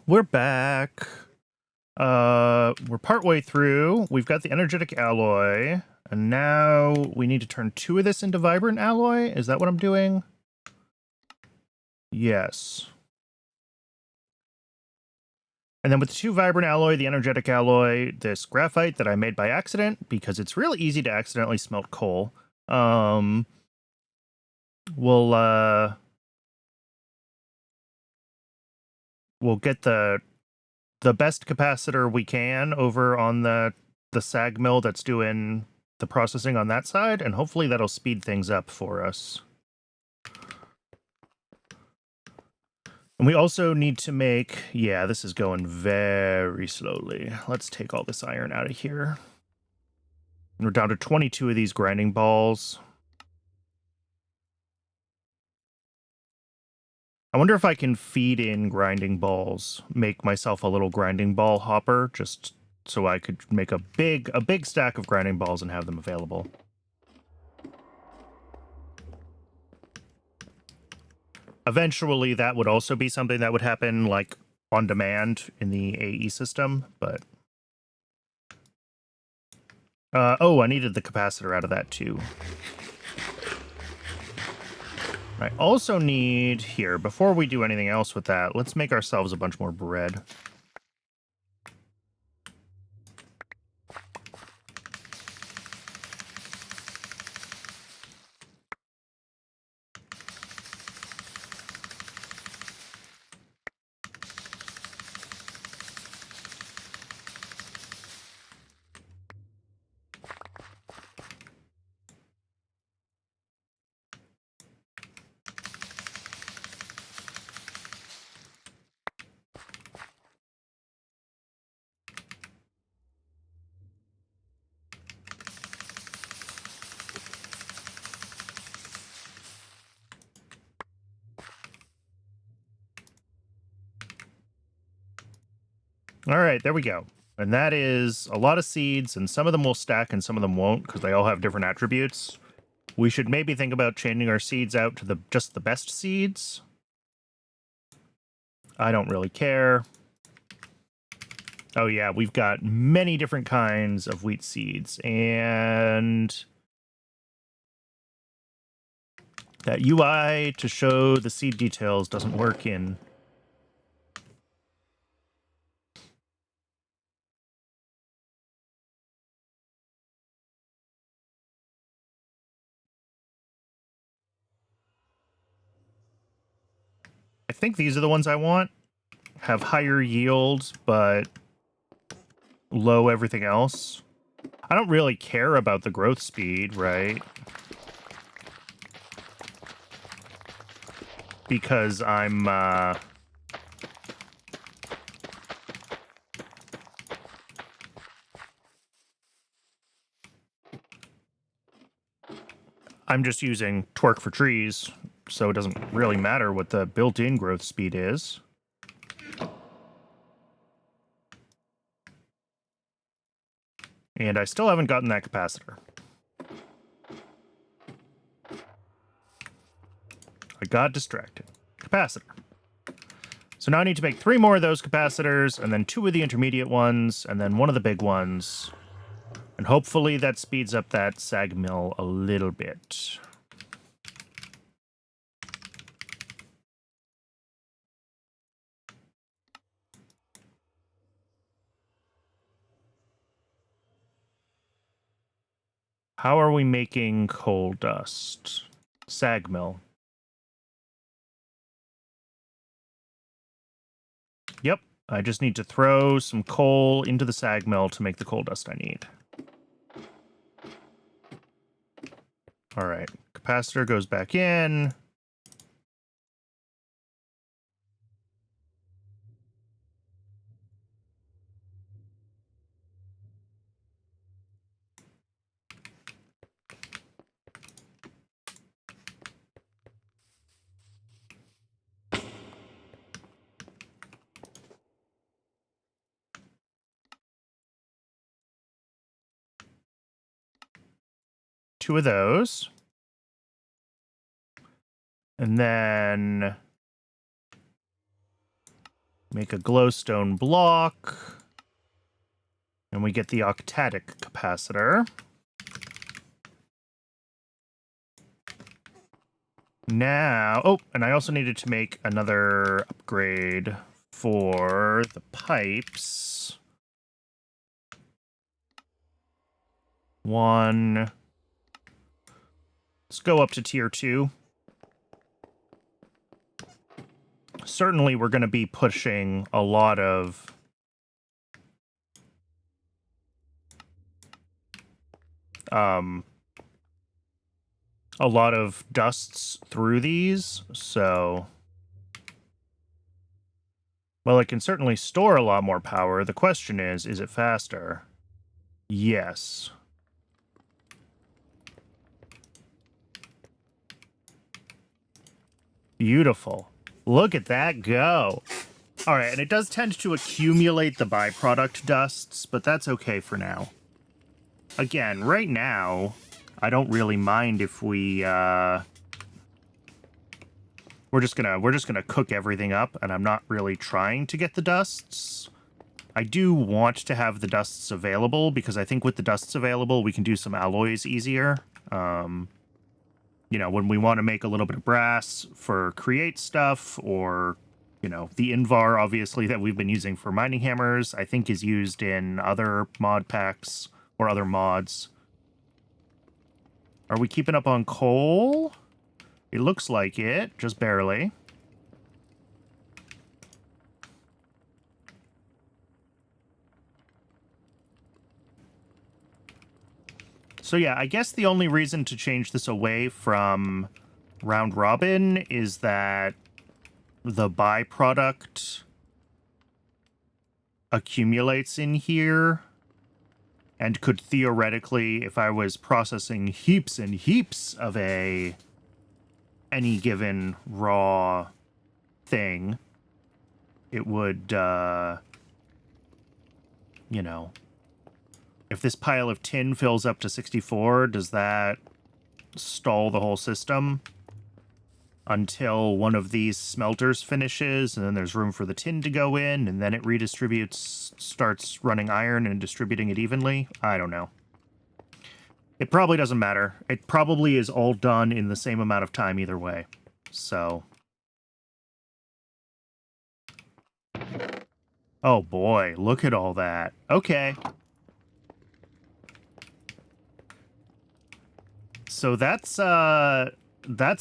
We're back. We're partway through. We've got the energetic alloy, and now we need to turn 2 of this into vibrant alloy. Is that what I'm doing? Yes. And then with the 2 vibrant alloy, the energetic alloy, this graphite that I made by accident, because it's really easy to accidentally smelt coal, we'll get the best capacitor we can over on the sag mill that's doing the processing on that side, and hopefully that'll speed things up for us. And we also need to make, yeah, this is going very slowly. Let's take all this iron out of here. And we're down to 22 of these grinding balls. I wonder if I can feed in grinding balls, make myself a little grinding ball hopper, just so I could make a big stack of grinding balls and have them available. Eventually, that would also be something that would happen, like, on demand in the AE system, but... oh, I needed the capacitor out of that, too. I also need... Here, before we do anything else with that, let's make ourselves a bunch more bread. All right, there we go. And that is a lot of seeds, and some of them will stack and some of them won't, because they all have different attributes. We should maybe think about changing our seeds out to just the best seeds. I don't really care. Oh yeah, we've got many different kinds of wheat seeds, and that UI to show the seed details doesn't work in... I think these are the ones I want. Have higher yields, but low everything else. I don't really care about the growth speed, right? Because I'm just using torque for trees, so it doesn't really matter what the built-in growth speed is. And I still haven't gotten that capacitor. I got distracted. Capacitor. So now I need to make 3 more of those capacitors, and then 2 of the intermediate ones, and then 1 of the big ones. And hopefully that speeds up that sag mill a little bit. How are we making coal dust? Sag mill. Yep, I just need to throw some coal into the sag mill to make the coal dust I need. All right, capacitor goes back in. Two of those. And then Make a glowstone block. And we get the octadic capacitor. Now, oh, and I also needed to make another upgrade for the pipes. One. Let's go up to tier 2. Certainly, we're going to be pushing a lot of dusts through these, so well, it can certainly store a lot more power. The question is it faster? Yes. Beautiful. Look at that go. All right, and it does tend to accumulate the byproduct dusts, but that's okay for now. Again, right now, I don't really mind if we we're just gonna cook everything up, and I'm not really trying to get the dusts. I do want to have the dusts available because I think with the dusts available, we can do some alloys easier. You know, when we want to make a little bit of brass for create stuff, or, you know, the Invar, obviously, that we've been using for mining hammers, I think is used in other mod packs or other mods. Are we keeping up on coal? It looks like it, just barely. So yeah, I guess the only reason to change this away from round robin is that the byproduct accumulates in here and could theoretically, if I was processing heaps and heaps of any given raw thing, it would, you know, if this pile of tin fills up to 64, does that stall the whole system until one of these smelters finishes, and then there's room for the tin to go in, and then it redistributes, starts running iron and distributing it evenly? I don't know. It probably doesn't matter. It probably is all done in the same amount of time either way. So. Oh boy, look at all that. Okay. So that's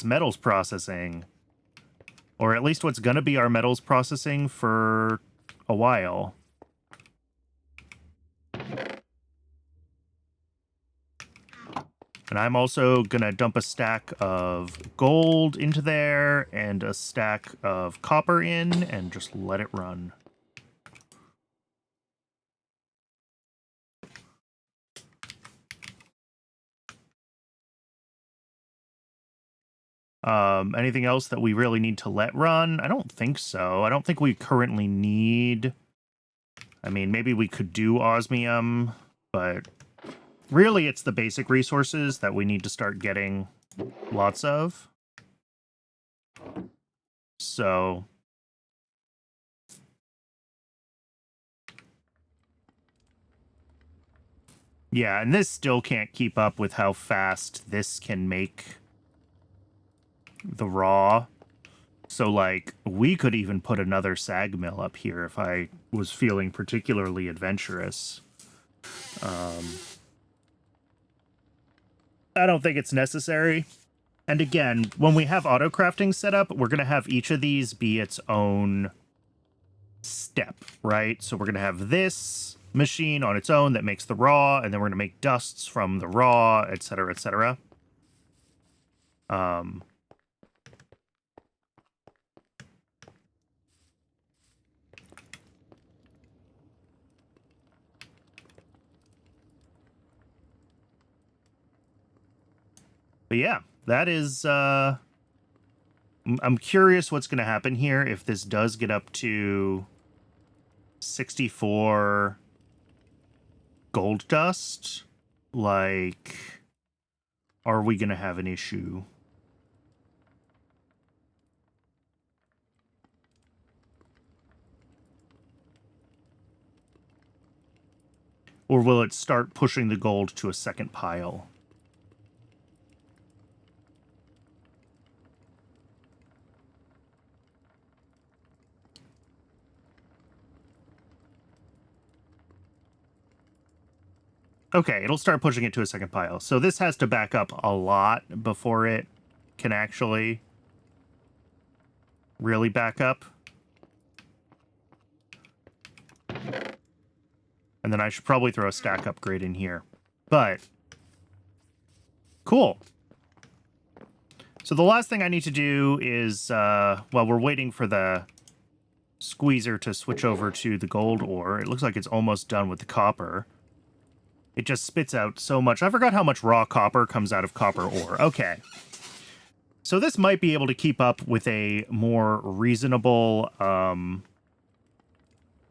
metals processing. Or at least what's gonna be our metals processing for a while. And I'm also gonna dump a stack of gold into there and a stack of copper in and just let it run. Anything else that we really need to let run? I don't think so. I don't think we currently need... I mean, maybe we could do osmium, but really it's the basic resources that we need to start getting lots of. So... yeah, and this still can't keep up with how fast this can make the raw. So, like, we could even put another sag mill up here if I was feeling particularly adventurous. I don't think it's necessary. And again, when we have auto crafting set up, we're going to have each of these be its own step, right? So we're going to have this machine on its own that makes the raw, and then we're going to make dusts from the raw, etc., etc. But yeah, that is, I'm curious what's going to happen here if this does get up to 64 gold dust. Like, are we going to have an issue? Or will it start pushing the gold to a second pile? Okay, it'll start pushing it to a second pile. So this has to back up a lot before it can actually really back up. And then I should probably throw a stack upgrade in here. But, cool. So the last thing I need to do is, well, we're waiting for the squeezer to switch over to the gold ore. It looks like it's almost done with the copper. It just spits out so much. I forgot how much raw copper comes out of copper ore. Okay. So this might be able to keep up with a more reasonable, not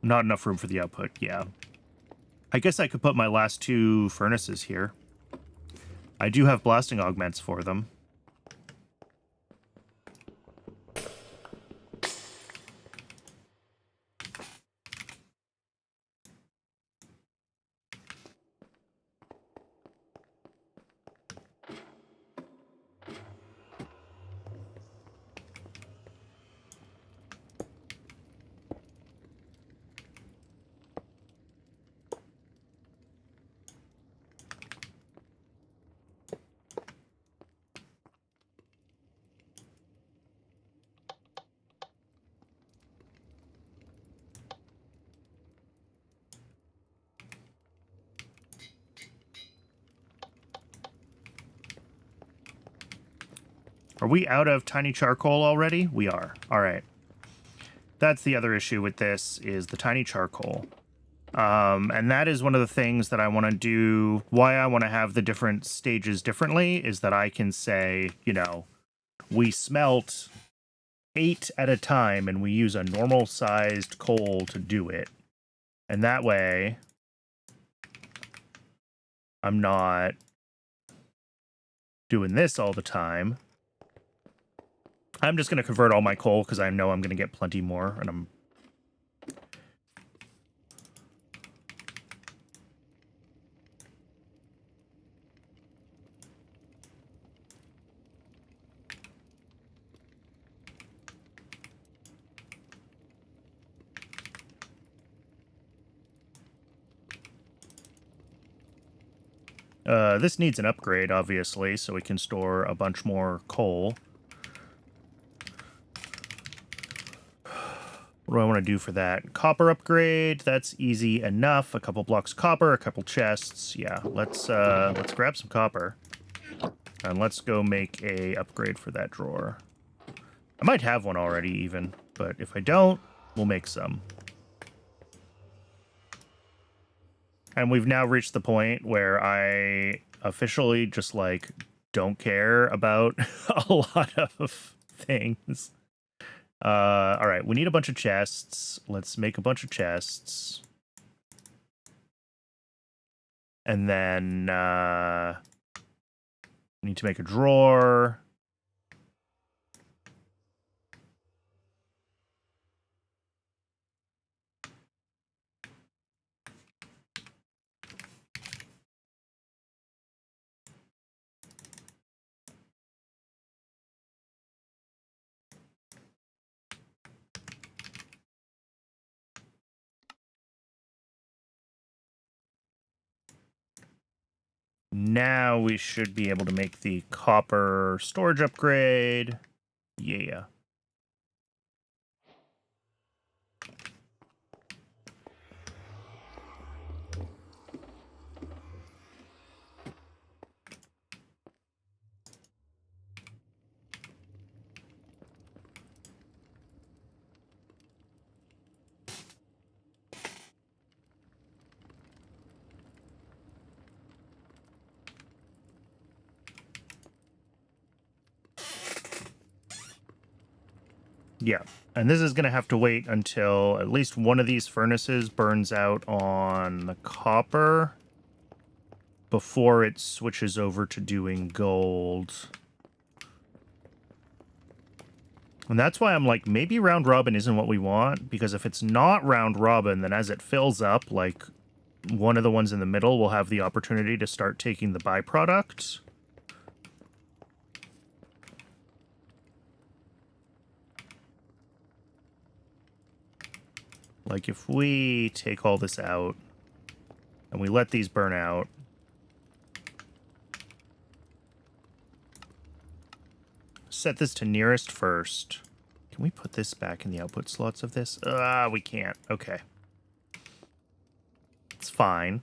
enough room for the output, yeah. I guess I could put my last 2 furnaces here. I do have blasting augments for them. Are we out of tiny charcoal already? We are. All right. That's the other issue with this, is the tiny charcoal. And that is one of the things that I want to do. Why I want to have the different stages differently is that I can say, you know, we smelt 8 at a time and we use a normal sized coal to do it. And that way I'm not doing this all the time. I'm just going to convert all my coal because I know I'm going to get plenty more, and I'm... This needs an upgrade, obviously, so we can store a bunch more coal. What do I want to do for that? Copper upgrade, that's easy enough. A couple blocks of copper, a couple chests. Yeah, let's grab some copper. And let's go make a upgrade for that drawer. I might have one already even, but if I don't, we'll make some. And we've now reached the point where I officially just, like, don't care about a lot of things. All right, we need a bunch of chests. Let's make a bunch of chests. And then, we need to make a drawer. Now we should be able to make the copper storage upgrade. Yeah. Yeah, and this is going to have to wait until at least one of these furnaces burns out on the copper before it switches over to doing gold. And that's why I'm like, maybe round robin isn't what we want, because if it's not round robin, then as it fills up, like, one of the ones in the middle will have the opportunity to start taking the byproduct. Like if we take all this out and we let these burn out, set this to nearest first. Can we put this back in the output slots of this? We can't. Okay. It's fine.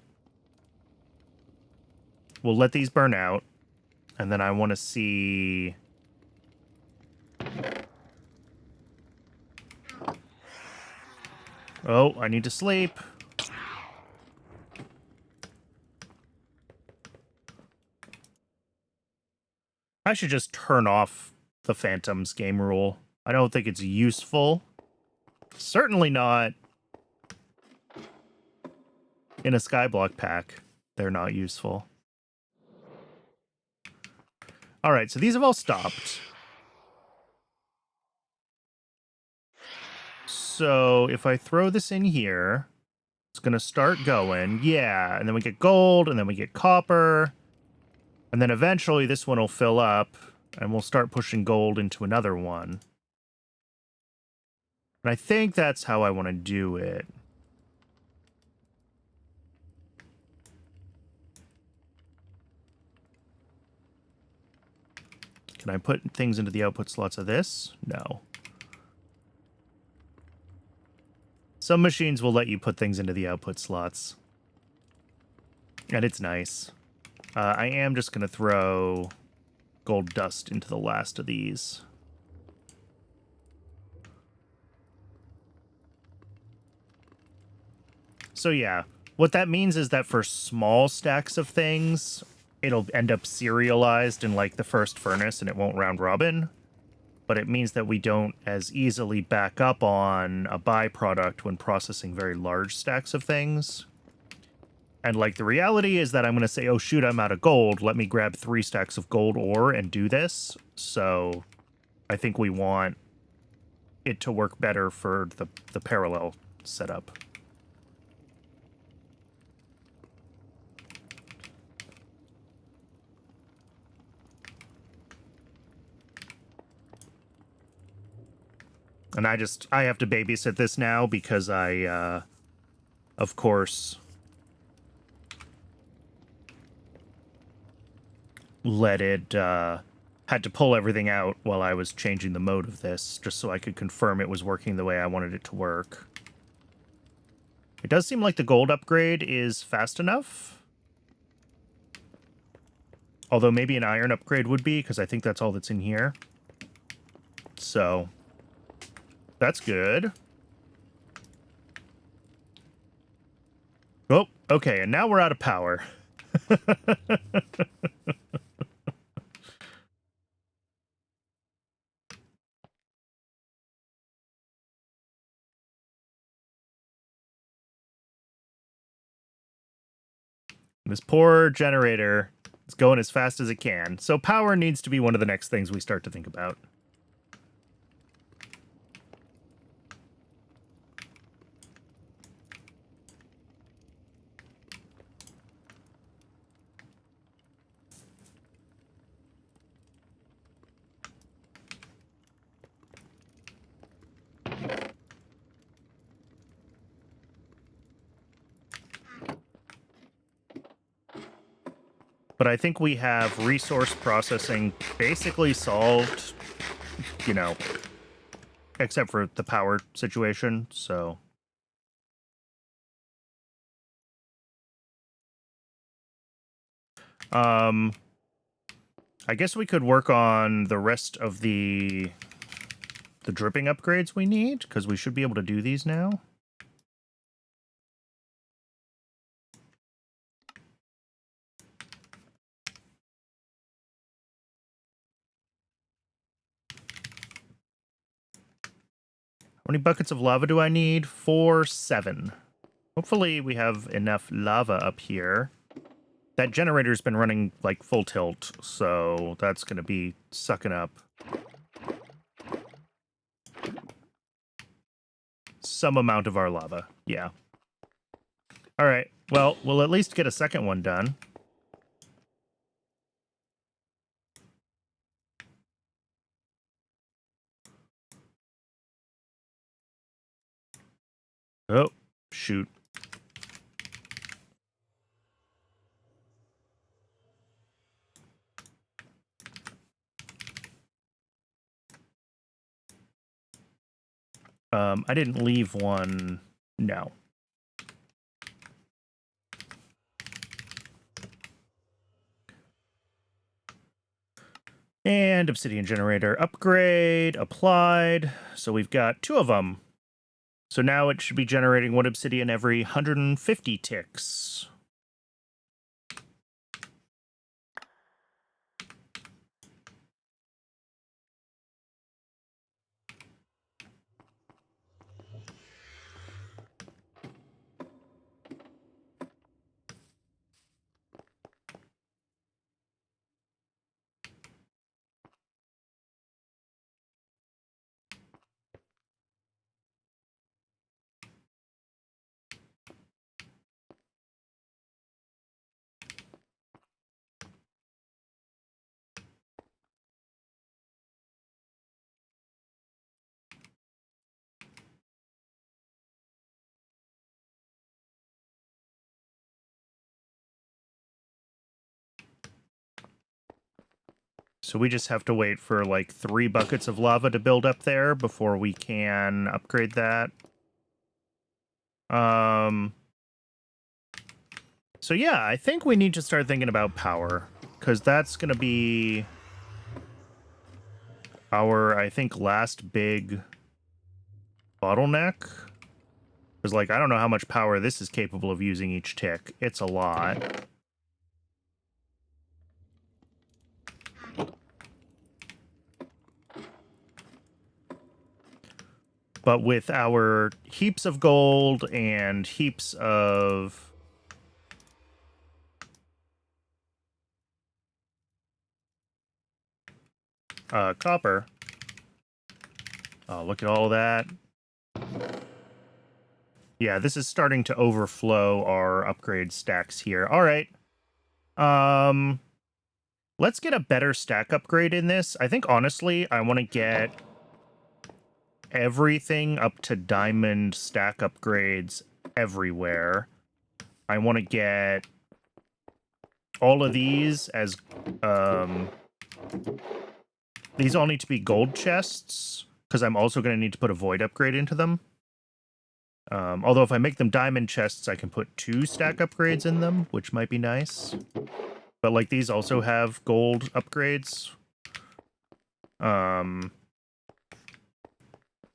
We'll let these burn out, and then I want to see... Oh, I need to sleep. I should just turn off the Phantoms game rule. I don't think it's useful. Certainly not in a Skyblock pack. They're not useful. All right, so these have all stopped. So if I throw this in here, it's going to start going. Yeah, and then we get gold, and then we get copper. And then eventually this one will fill up, and we'll start pushing gold into another one. And I think that's how I want to do it. Can I put things into the output slots of this? No. Some machines will let you put things into the output slots. And it's nice. I am just going to throw gold dust into the last of these. So yeah, what that means is that for small stacks of things, it'll end up serialized in like the first furnace and it won't round robin. But it means that we don't as easily back up on a byproduct when processing very large stacks of things. And like the reality is that I'm going to say, oh shoot, I'm out of gold. Let me grab 3 stacks of gold ore and do this. So I think we want it to work better for the parallel setup. And I have to babysit this now because I, of course, let it, had to pull everything out while I was changing the mode of this, just so I could confirm it was working the way I wanted it to work. It does seem like the gold upgrade is fast enough. Although maybe an iron upgrade would be, because I think that's all that's in here. So... that's good. Oh, okay, and now we're out of power. This poor generator is going as fast as it can. So power needs to be one of the next things we start to think about. But I think we have resource processing basically solved, you know, except for the power situation, so... I guess we could work on the rest of the dripping upgrades we need, because we should be able to do these now. How many buckets of lava do I need? 4, 7. Hopefully we have enough lava up here. That generator's been running like full tilt, so that's going to be sucking up some amount of our lava. Yeah. All right. Well, we'll at least get a second one done. Oh, shoot. I didn't leave one. No. And obsidian generator upgrade applied. So we've got 2 of them. So now it should be generating 1 obsidian every 150 ticks. So we just have to wait for like 3 buckets of lava to build up there before we can upgrade that. So yeah, I think we need to start thinking about power, because that's going to be our, I think, last big bottleneck. Because, like, I don't know how much power this is capable of using each tick. It's a lot. But with our heaps of gold and heaps of copper. Oh, look at all of that. Yeah, this is starting to overflow our upgrade stacks here. All right. Let's get a better stack upgrade in this. I think, honestly, I want to get everything up to diamond stack upgrades everywhere. I want to get all of these as, these all need to be gold chests, because I'm also going to need to put a void upgrade into them. Although if I make them diamond chests, I can put 2 stack upgrades in them, which might be nice. But, like, these also have gold upgrades.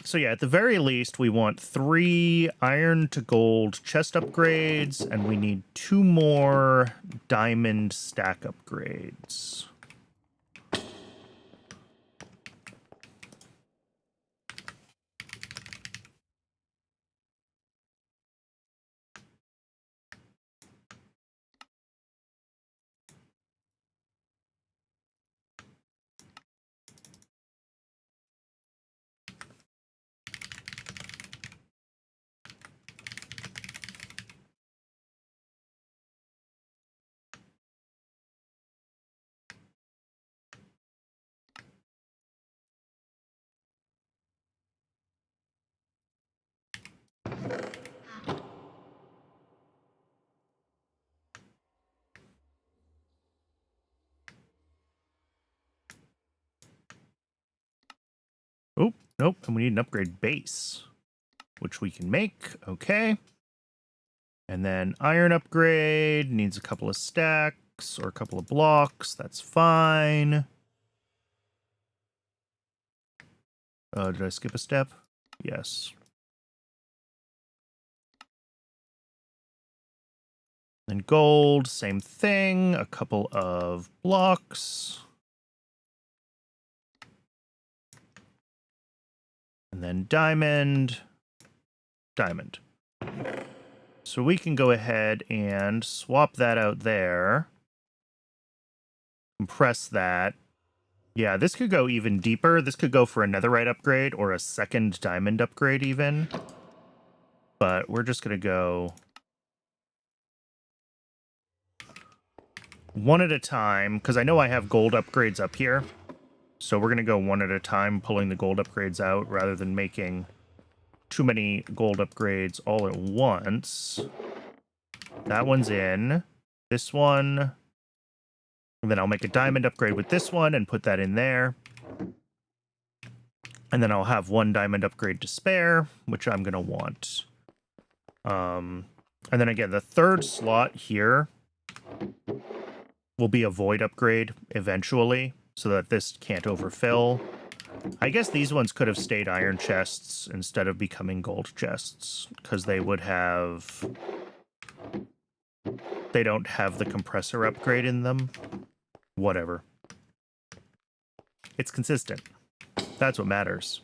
So yeah, at the very least, we want 3 iron to gold chest upgrades, and we need 2 more diamond stack upgrades. Oh, nope, and we need an upgrade base, which we can make. Okay. And then iron upgrade needs a couple of stacks or a couple of blocks. That's fine. Did I skip a step? Yes. Then gold, same thing. A couple of blocks. And then diamond. Diamond. So we can go ahead and swap that out there. Compress that. Yeah, this could go even deeper. This could go for a netherite upgrade or a second diamond upgrade even. But we're just going to go one at a time, because I know I have gold upgrades up here. So we're going to go one at a time, pulling the gold upgrades out rather than making too many gold upgrades all at once. That one's in. This one. And then I'll make a diamond upgrade with this one and put that in there. And then I'll have one diamond upgrade to spare, which I'm going to want. And then again, the third slot here will be a void upgrade eventually, so that this can't overfill. I guess these ones could have stayed iron chests instead of becoming gold chests, because they would have... They don't have the compressor upgrade in them. Whatever. It's consistent. That's what matters.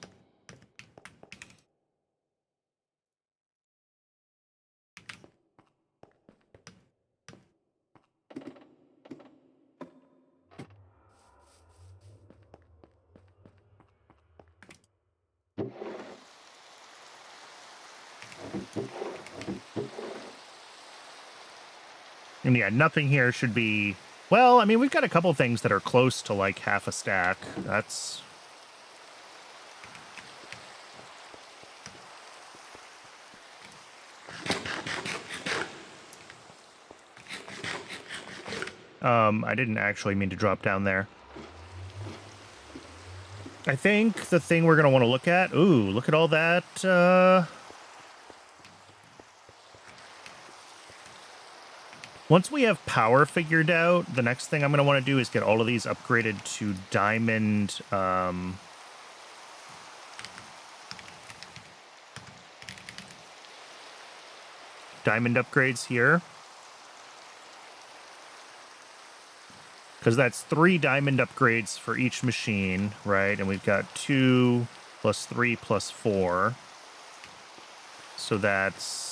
And yeah, nothing here should be... Well, I mean, we've got a couple things that are close to, like, half a stack. That's... I didn't actually mean to drop down there. I think the thing we're going to want to look at... Ooh, look at all that, Once we have power figured out, the next thing I'm going to want to do is get all of these upgraded to diamond, diamond upgrades here. Because that's 3 diamond upgrades for each machine, right? And we've got 2 plus 3 plus 4. So that's...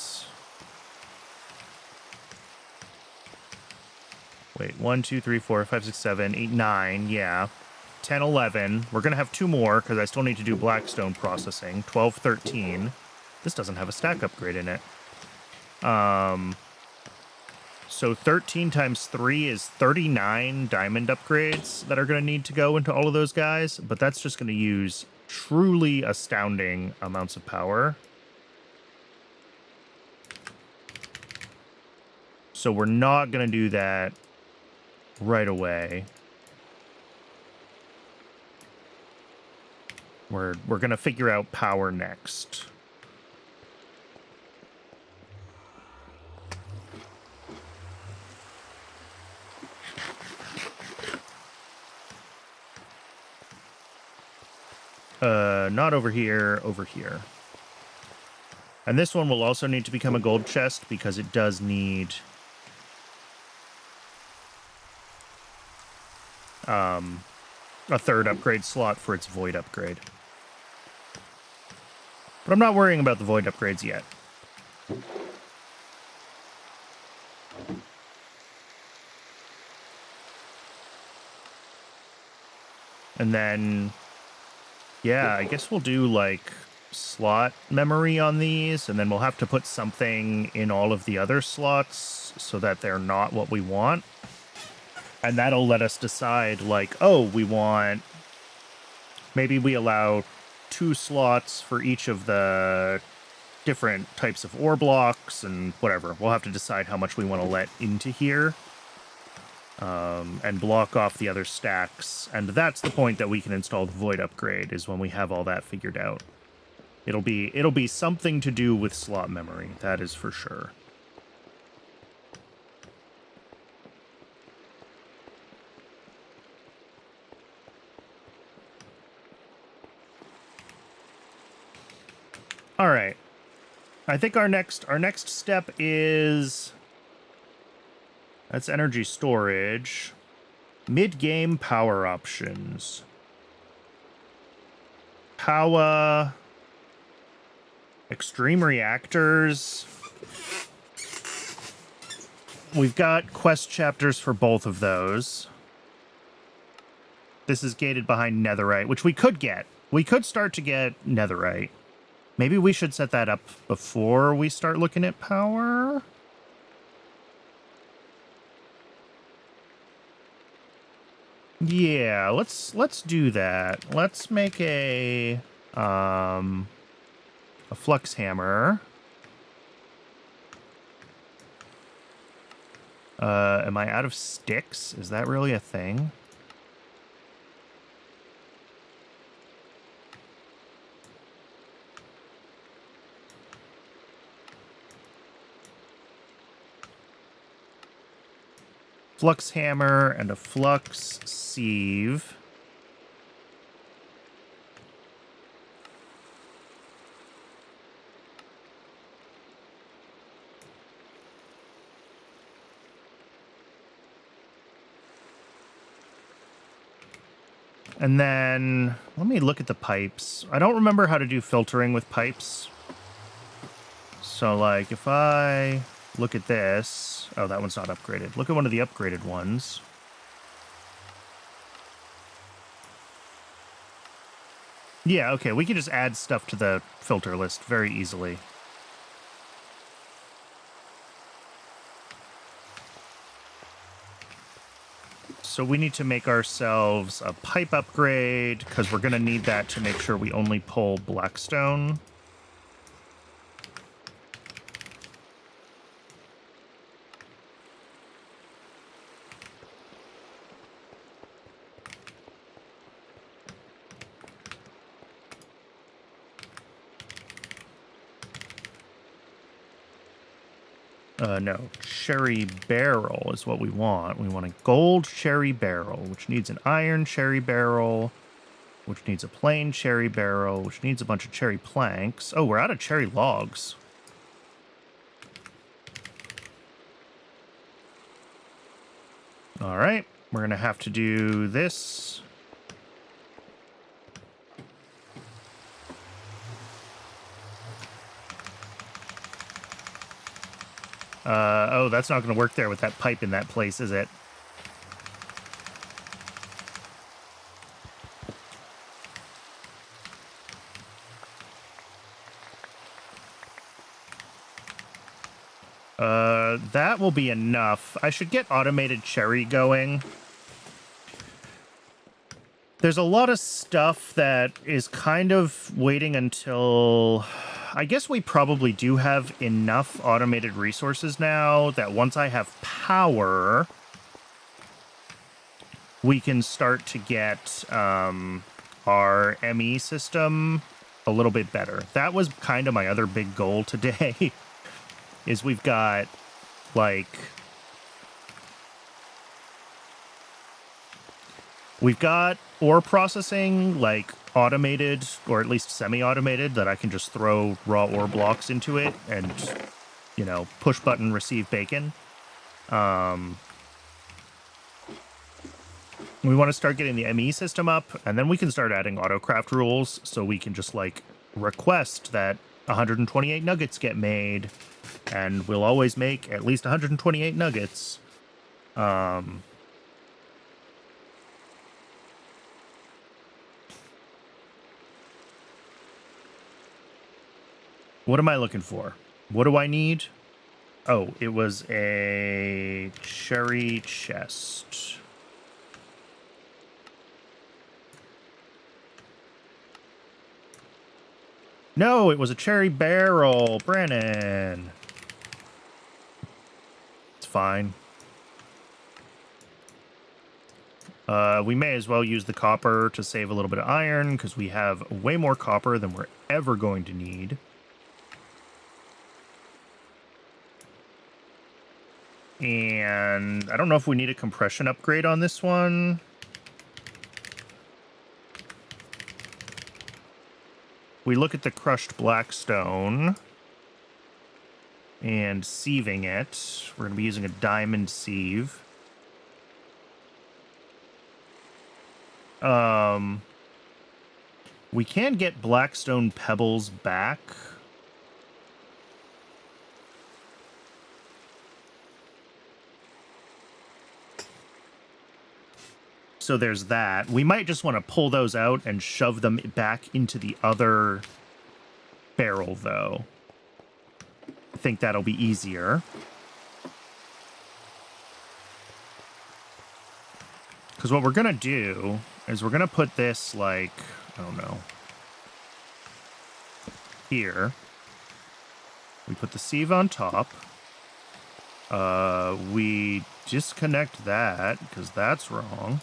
Wait, 1, 2, 3, 4, 5, 6, 7, 8, 9, yeah. 10, 11. We're going to have 2 more, because I still need to do blackstone processing. 12, 13. This doesn't have a stack upgrade in it. So 13 times 3 is 39 diamond upgrades that are going to need to go into all of those guys, but that's just going to use truly astounding amounts of power. So we're not going to do that right away. We're going to figure out power next. Not over here, over here. And this one will also need to become a gold chest because it does need a 3rd upgrade slot for its void upgrade. But I'm not worrying about the void upgrades yet. And then, yeah, I guess we'll do, like, slot memory on these, and then we'll have to put something in all of the other slots so that they're not what we want. And that'll let us decide, like, oh, we want... Maybe we allow 2 slots for each of the different types of ore blocks and whatever. We'll have to decide how much we want to let into here. And block off the other stacks. And that's the point that we can install the void upgrade, is when we have all that figured out. It'll be something to do with slot memory, that is for sure. All right. I think our next step is... That's energy storage. Mid-game power options. Powah. Extreme reactors. We've got quest chapters for both of those. This is gated behind netherite, which we could get. We could start to get netherite. Maybe we should set that up before we start looking at power. Yeah, let's do that. Let's make a flux hammer. Am I out of sticks? Is that really a thing? Flux hammer and a flux sieve. And then, let me look at the pipes. I don't remember how to do filtering with pipes. So, like, if I look at this... Oh, that one's not upgraded. Look at one of the upgraded ones. Yeah, okay, we can just add stuff to the filter list very easily. So we need to make ourselves a pipe upgrade, because we're going to need that to make sure we only pull blackstone. No, cherry barrel is what we want. We want a gold cherry barrel, which needs an iron cherry barrel, which needs a plain cherry barrel, which needs a bunch of cherry planks. Oh, we're out of cherry logs. All right, we're going to have to do this. Oh, that's not going to work there with that pipe in that place, is it? That will be enough. I should get automated cherry going. There's a lot of stuff that is kind of waiting until... I guess we probably do have enough automated resources now that once I have power, we can start to get our ME system a little bit better. That was kind of my other big goal today, is we've got, like... We've got ore processing, like, automated, or at least semi-automated, that I can just throw raw ore blocks into it and, you know, push button, receive bacon. We want to start getting the ME system up, and then we can start adding autocraft rules, so we can just, like, request that 128 nuggets get made, and we'll always make at least 128 nuggets. What am I looking for? What do I need? Oh, it was a cherry chest. No, it was a cherry barrel, Brennan. It's fine. We may as well use the copper to save a little bit of iron, because we have way more copper than we're ever going to need. And I don't know if we need a compression upgrade on this one. We look at the crushed blackstone and sieving it. We're going to be using a diamond sieve. We can get blackstone pebbles back. So there's that. We might just want to pull those out and shove them back into the other barrel, though. I think that'll be easier. Because what we're going to do is we're going to put this, like, I don't know, here. We put the sieve on top. We disconnect that, because that's wrong.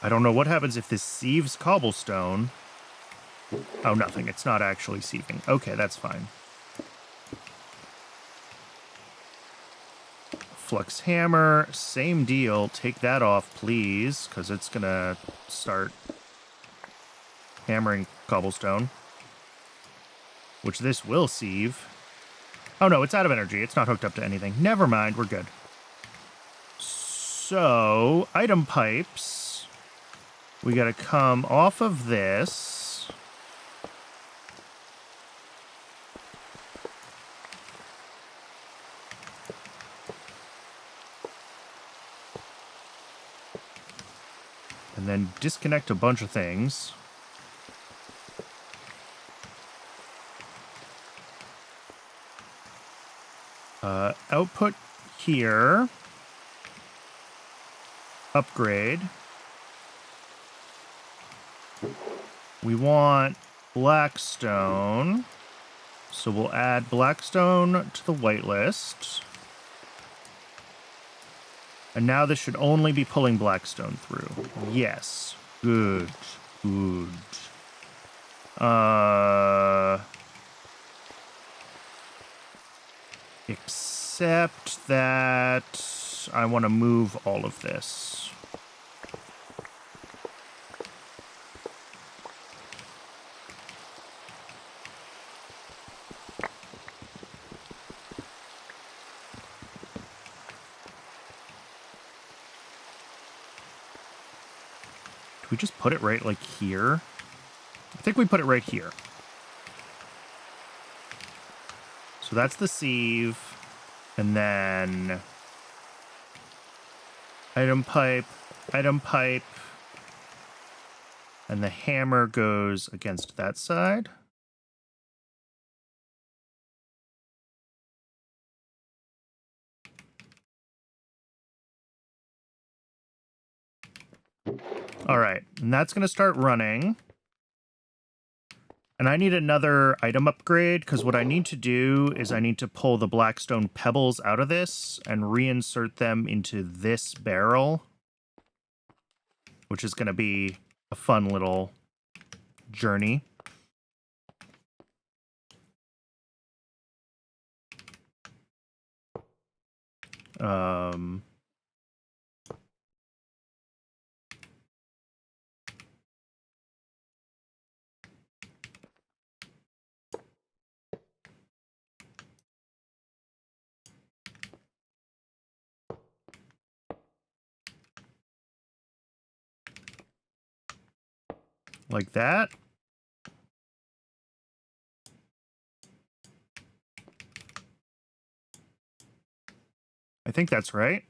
I don't know what happens if this sieves cobblestone. Oh, nothing. It's not actually sieving. Okay, that's fine. Flux hammer, same deal. Take that off, please, because it's going to start hammering cobblestone, which this will sieve. Oh, no, it's out of energy. It's not hooked up to anything. Never mind. We're good. So, item pipes. We got to come off of this. And then disconnect a bunch of things. Output here. Upgrade. We want blackstone. So we'll add blackstone to the whitelist. And now this should only be pulling blackstone through. Yes. Good. Good. Except that I want to move all of this. Do we just put it right, like, here? I think we put it right here. So that's the sieve. And then item pipe, item pipe. And the hammer goes against that side. All right, and that's going to start running. And I need another item upgrade, because what I need to do is I need to pull the blackstone pebbles out of this and reinsert them into this barrel, which is going to be a fun little journey. Like that. I think that's right.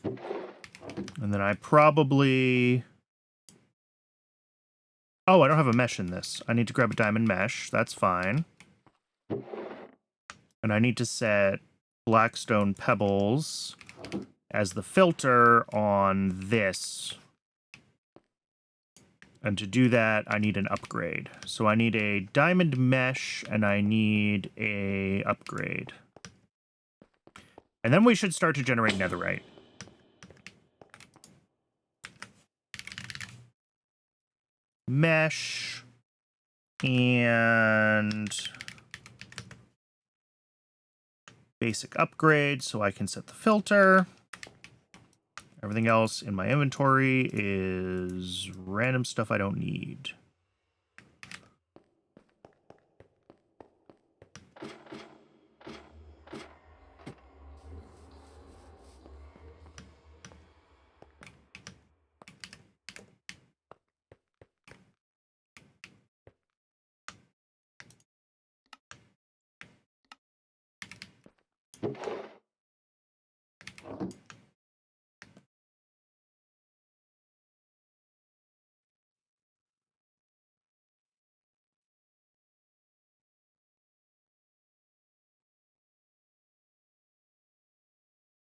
And then I probably... Oh, I don't have a mesh in this. I need to grab a diamond mesh. That's fine. And I need to set blackstone pebbles as the filter on this. And to do that, I need an upgrade. So I need a diamond mesh and I need a upgrade. And then we should start to generate netherite. Mesh and basic upgrade so I can set the filter. Everything else in my inventory is random stuff I don't need.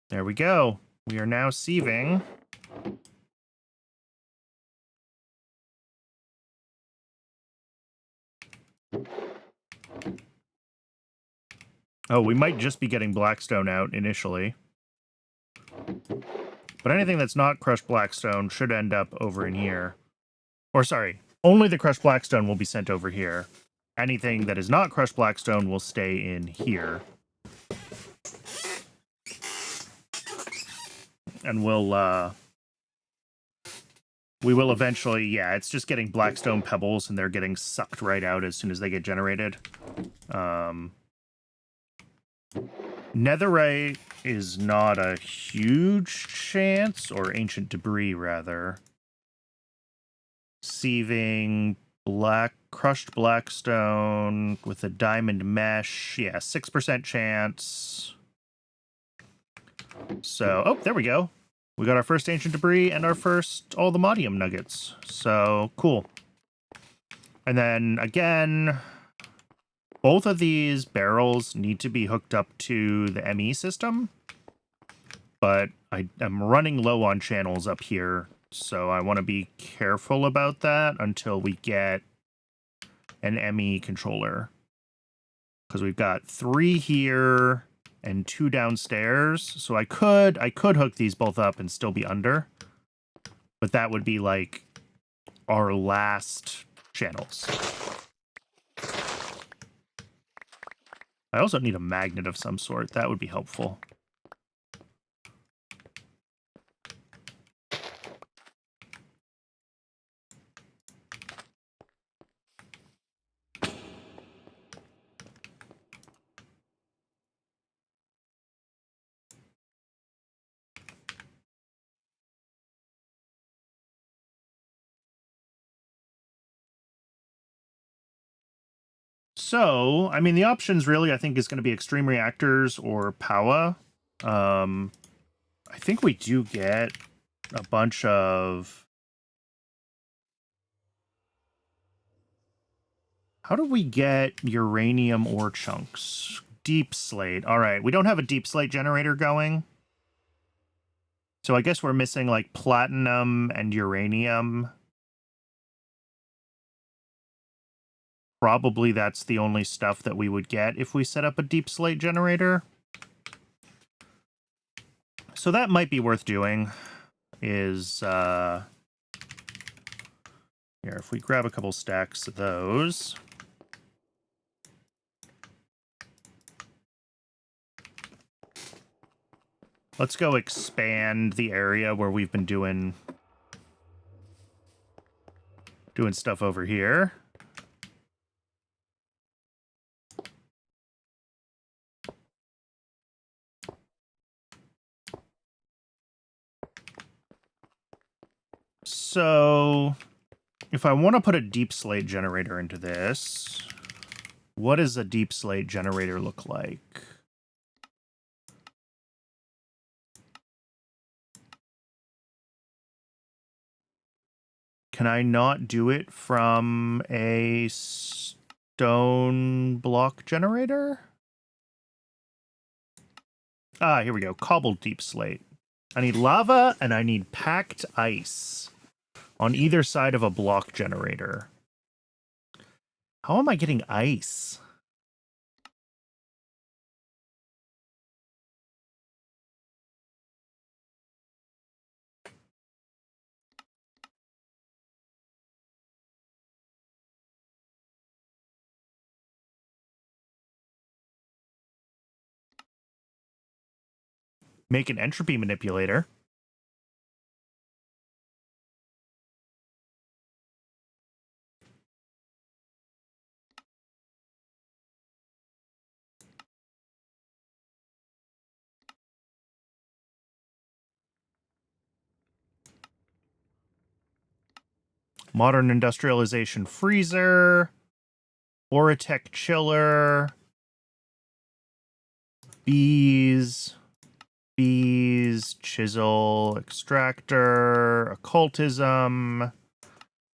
There we go. We are now sieving. Oh, we might just be getting Blackstone out initially. But anything that's not crushed Blackstone should end up over in here. Or sorry, only the crushed Blackstone will be sent over here. Anything that is not crushed Blackstone will stay in here. And we will eventually, yeah, it's just getting Blackstone pebbles and they're getting sucked right out as soon as they get generated. Netherite is not a huge chance, or ancient debris, rather. Sieving, crushed Blackstone with a diamond mesh. Yeah, 6% chance. So, oh, there we go. We got our first ancient debris and our first all the modium nuggets. So, cool. And then, again, both of these barrels need to be hooked up to the ME system. But I am running low on channels up here, so I want to be careful about that until we get an ME controller. Because we've got 3 here and 2 downstairs, so I could hook these both up and still be under. But that would be like our last channels. I also need a magnet of some sort. That would be helpful. So, I mean, the options really, I think, is going to be Extreme Reactors or Powah. I think we do get a bunch of... How do we get uranium ore chunks? Deep slate. All right, we don't have a deep slate generator going. So I guess we're missing, like, platinum and uranium. Probably that's the only stuff that we would get if we set up a deep slate generator. So that might be worth doing, is, here, if we grab a couple stacks of those. Let's go expand the area where we've been doing stuff over here. So, if I want to put a deep slate generator into this, what does a deep slate generator look like? Can I not do it from a stone block generator? Ah, here we go. Cobbled deep slate. I need lava and I need packed ice on either side of a block generator. How am I getting ice? Make an entropy manipulator. Modern industrialization freezer. Oratech chiller. Bees, chisel, extractor, occultism,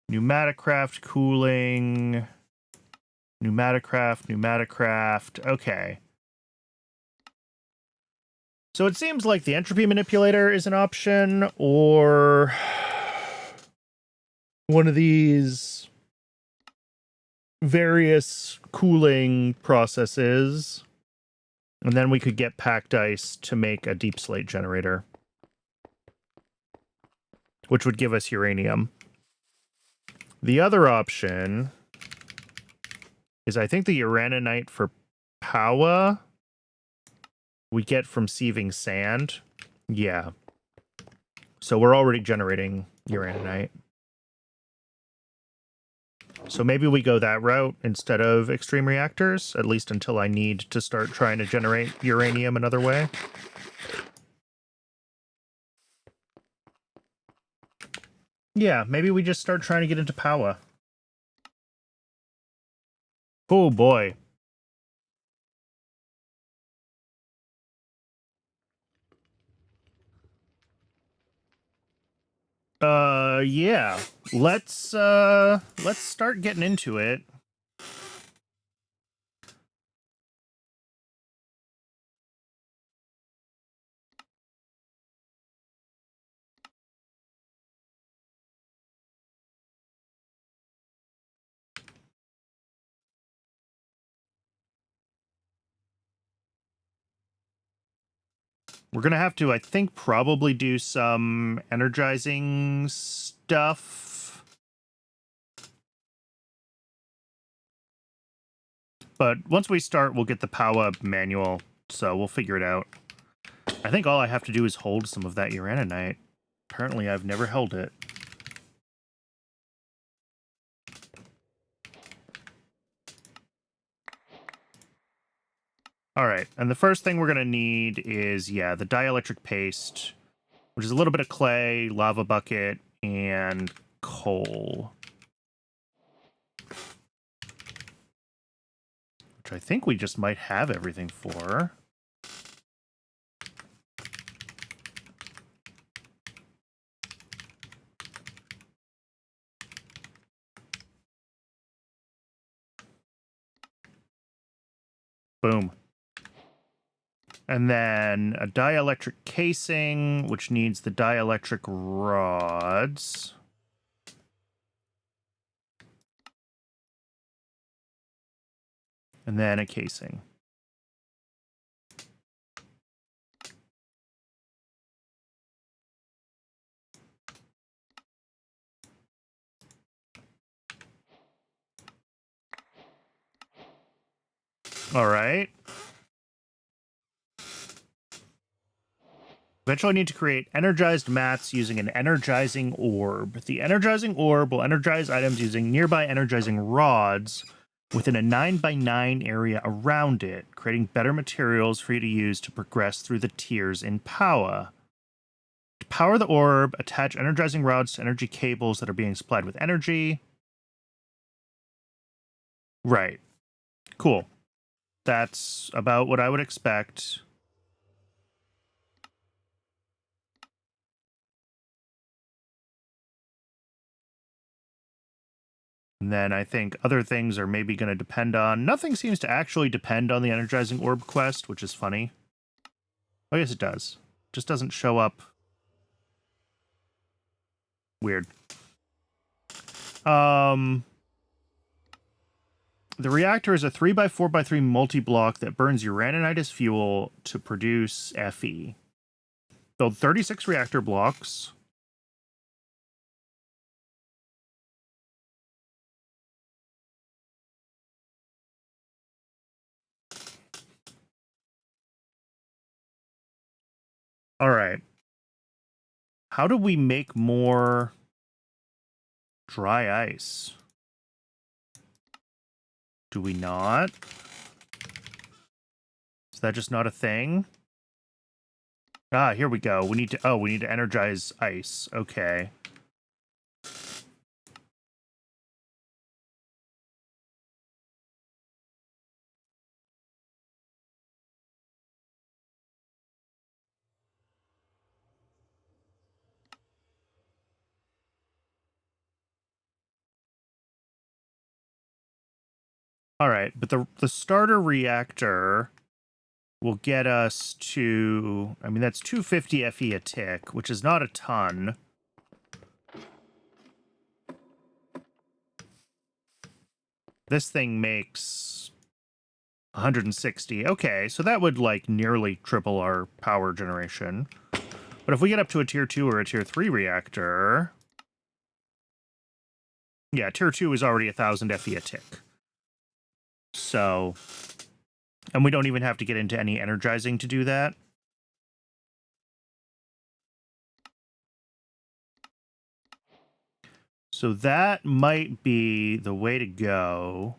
pneumaticraft cooling, pneumaticraft. Okay. So it seems like the entropy manipulator is an option, or one of these various cooling processes. And then we could get packed ice to make a deep slate generator, which would give us uranium. The other option is, I think, the uraninite for Powah we get from sieving sand. Yeah. So we're already generating uraninite. So maybe we go that route instead of extreme reactors, at least until I need to start trying to generate uranium another way. Yeah, maybe we just start trying to get into Powah. Oh boy. Yeah. Let's start getting into it. We're gonna have to, I think, probably do some energizing stuff. But once we start, we'll get the Powah manual, so we'll figure it out. I think all I have to do is hold some of that uraninite. Apparently, I've never held it. All right, and the first thing we're going to need is, yeah, the dielectric paste, which is a little bit of clay, lava bucket, and coal. Which I think we just might have everything for. Boom. And then a dielectric casing, which needs the dielectric rods. And then a casing. All right. Eventually, I need to create energized mats using an energizing orb. The energizing orb will energize items using nearby energizing rods within a 9x9 area around it, creating better materials for you to use to progress through the tiers in Powah. To power the orb, attach energizing rods to energy cables that are being supplied with energy. Right. Cool. That's about what I would expect. And then I think other things are maybe going to depend on... Nothing seems to actually depend on the Energizing Orb quest, which is funny. Oh, yes, it does. Just doesn't show up. Weird. The reactor is a 3x4x3 multi-block that burns uraninite as fuel to produce Fe. Build 36 reactor blocks. All right. How do we make more dry ice? Do we not? Is that just not a thing? Ah, here we go. We need to energize ice. Okay. All right, but the starter reactor will get us to, I mean, that's 250 FE a tick, which is not a ton. This thing makes 160. Okay, so that would, like, nearly triple our power generation. But if we get up to a tier 2 or a tier 3 reactor... Yeah, tier 2 is already 1,000 FE a tick. So... And we don't even have to get into any energizing to do that. So that might be the way to go.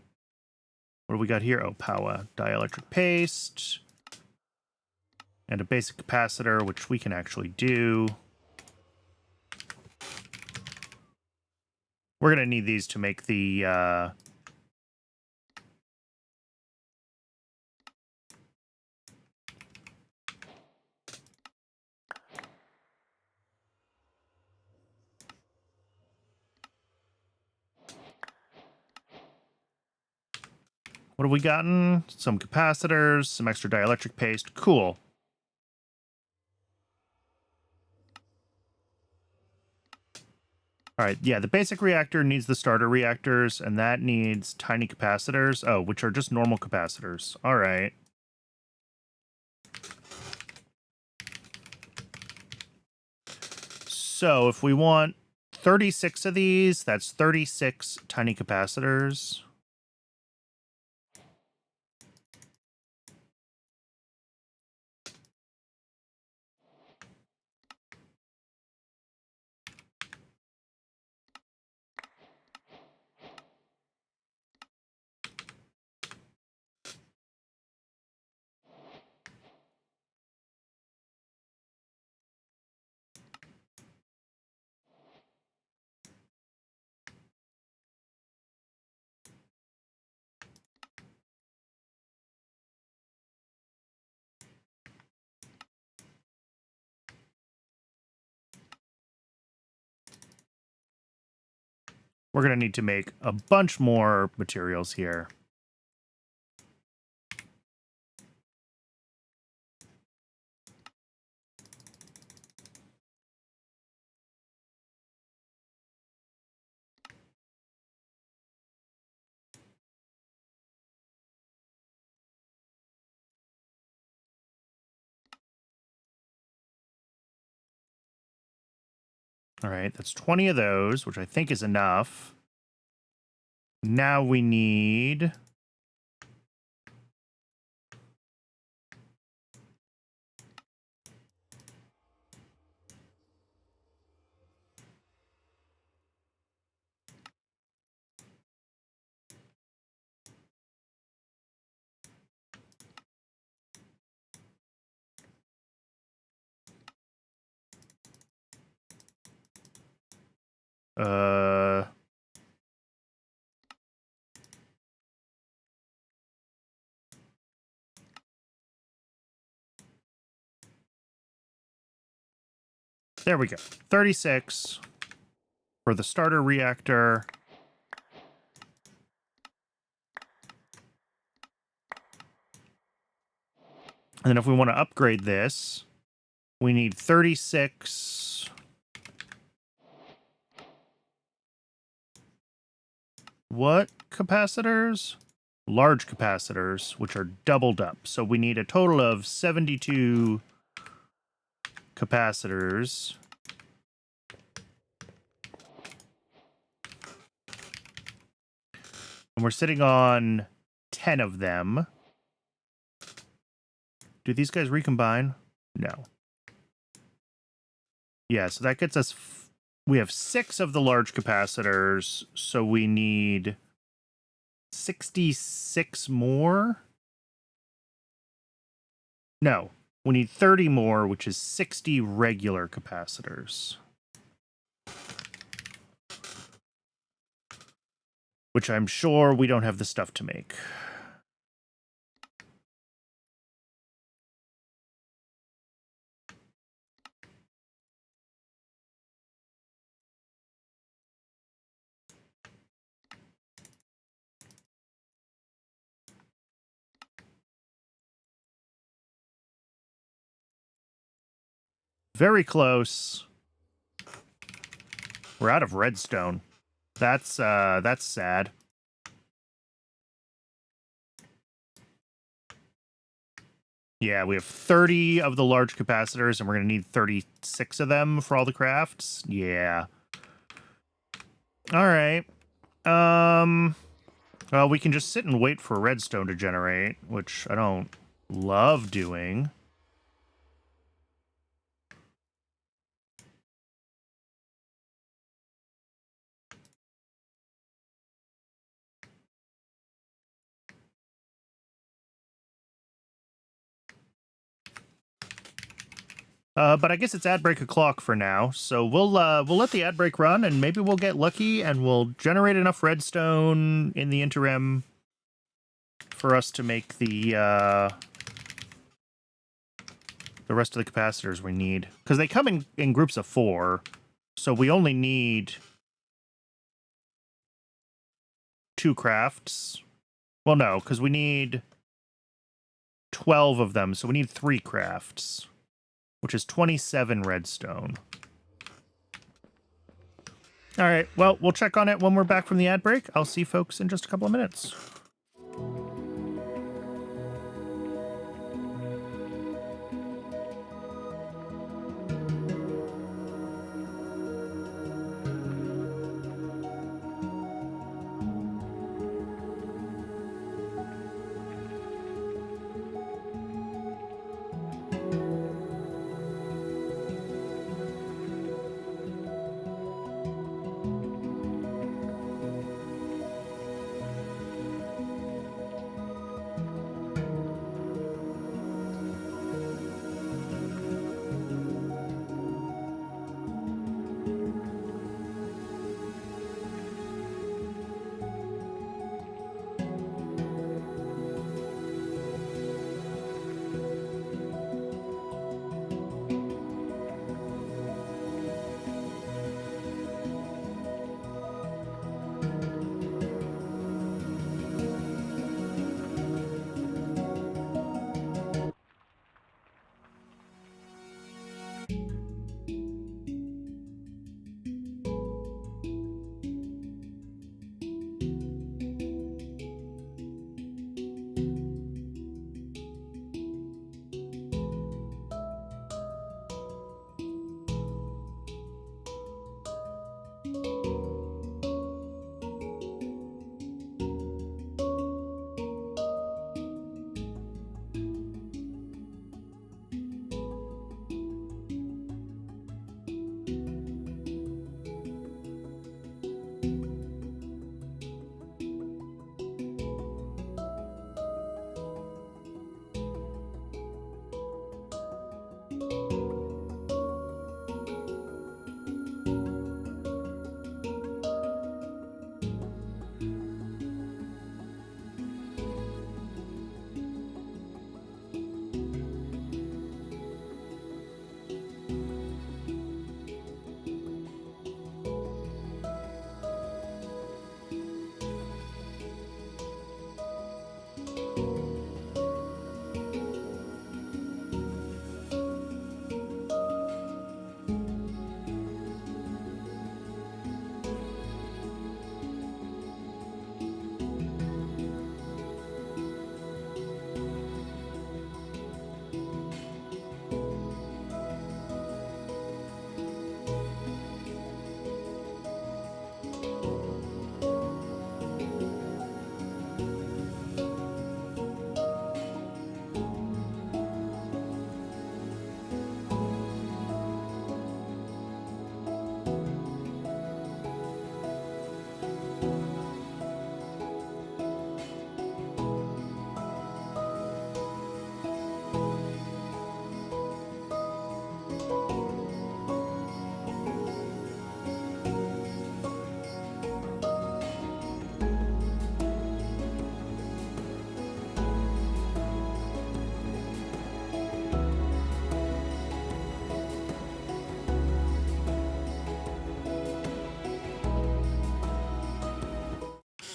What do we got here? Oh, Powah. Dielectric paste. And a basic capacitor, which we can actually do. We're going to need these to make the... What have we gotten? Some capacitors, some extra dielectric paste. Cool. All right, yeah, the basic reactor needs the starter reactors, and that needs tiny capacitors. Oh, which are just normal capacitors. All right. So if we want 36 of these, that's 36 tiny capacitors. We're going to need to make a bunch more materials here. All right, that's 20 of those, which I think is enough. Now we need... There we go. 36 for the starter reactor. And then if we want to upgrade this, we need 36. What capacitors? Large capacitors, which are doubled up. So we need a total of 72 capacitors. And we're sitting on 10 of them. Do these guys recombine? No. Yeah, so that gets us... We have 6 of the large capacitors, so we need 66 more? No, we need 30 more, which is 60 regular capacitors. Which I'm sure we don't have the stuff to make. Very close. We're out of redstone. That's sad. Yeah, we have 30 of the large capacitors, and we're going to need 36 of them for all the crafts. Yeah. All right. Well, we can just sit and wait for redstone to generate, which I don't love doing. But I guess it's ad break o'clock for now, so we'll let the ad break run, and maybe we'll get lucky and we'll generate enough redstone in the interim for us to make the rest of the capacitors we need, because they come in groups of 4, so we only need 2 crafts. Well, no, because we need 12 of them, so we need 3 crafts, which is 27 redstone. All right, well, we'll check on it when we're back from the ad break. I'll see folks in just a couple of minutes.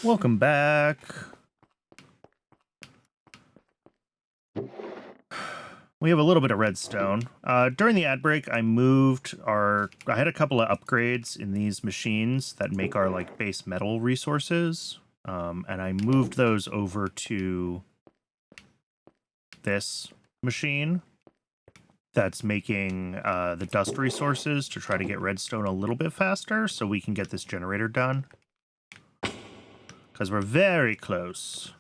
Welcome back. We have a little bit of redstone. During the ad break, I had a couple of upgrades in these machines that make our like base metal resources. And I moved those over to this machine that's making the dust resources to try to get redstone a little bit faster so we can get this generator done. Because we're very close.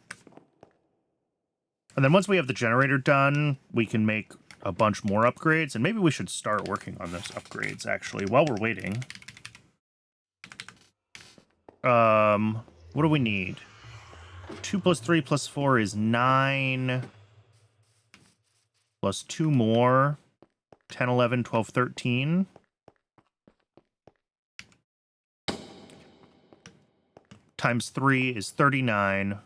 And then once we have the generator done, we can make a bunch more upgrades. And maybe we should start working on those upgrades, actually, while we're waiting. What do we need? 2 plus 3 plus 4 is 9. Plus 2 more. 10, 11, 12, 13. Times 3 is 39.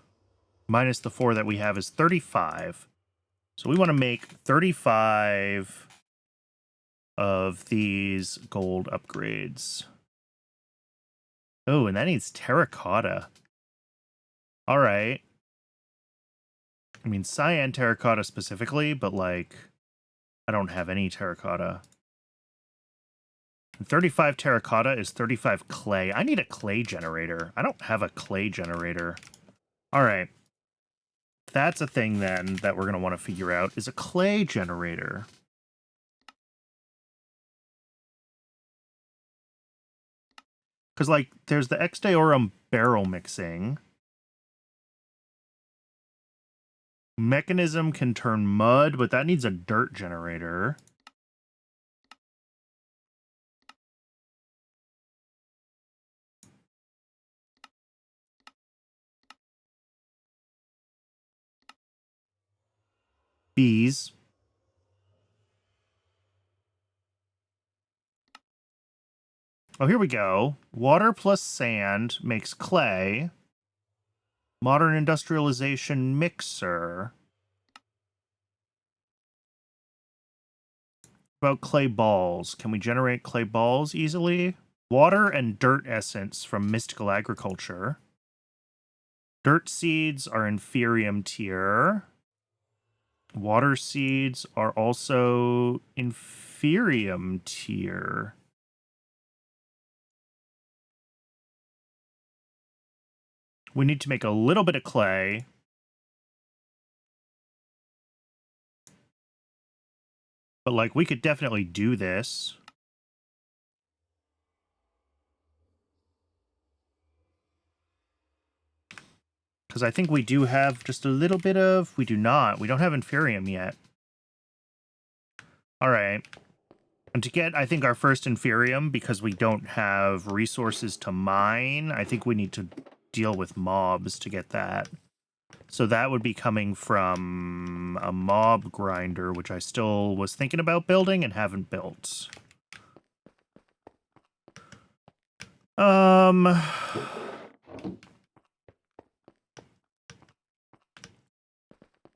Minus the 4 that we have is 35. So we want to make 35 of these gold upgrades. Oh, and that needs terracotta. All right. I mean, cyan terracotta specifically, but like, I don't have any terracotta. And 35 terracotta is 35 clay. I need a clay generator. I don't have a clay generator. All right. That's a thing then that we're going to want to figure out is a clay generator. Because, like, there's the Exdeorum barrel mixing. Mechanism can turn mud, but that needs a dirt generator. Bees. Oh, here we go. Water plus sand makes clay. Modern industrialization mixer. About clay balls. Can we generate clay balls easily? Water and dirt essence from mystical agriculture. Dirt seeds are inferium tier. Water seeds are also inferium tier. We need to make a little bit of clay. But, like, we could definitely do this. Because I think we do have just a little bit of... We do not. We don't have inferium yet. All right. And to get, I think, our first inferium, because we don't have resources to mine, I think we need to deal with mobs to get that. So that would be coming from a mob grinder, which I still was thinking about building and haven't built.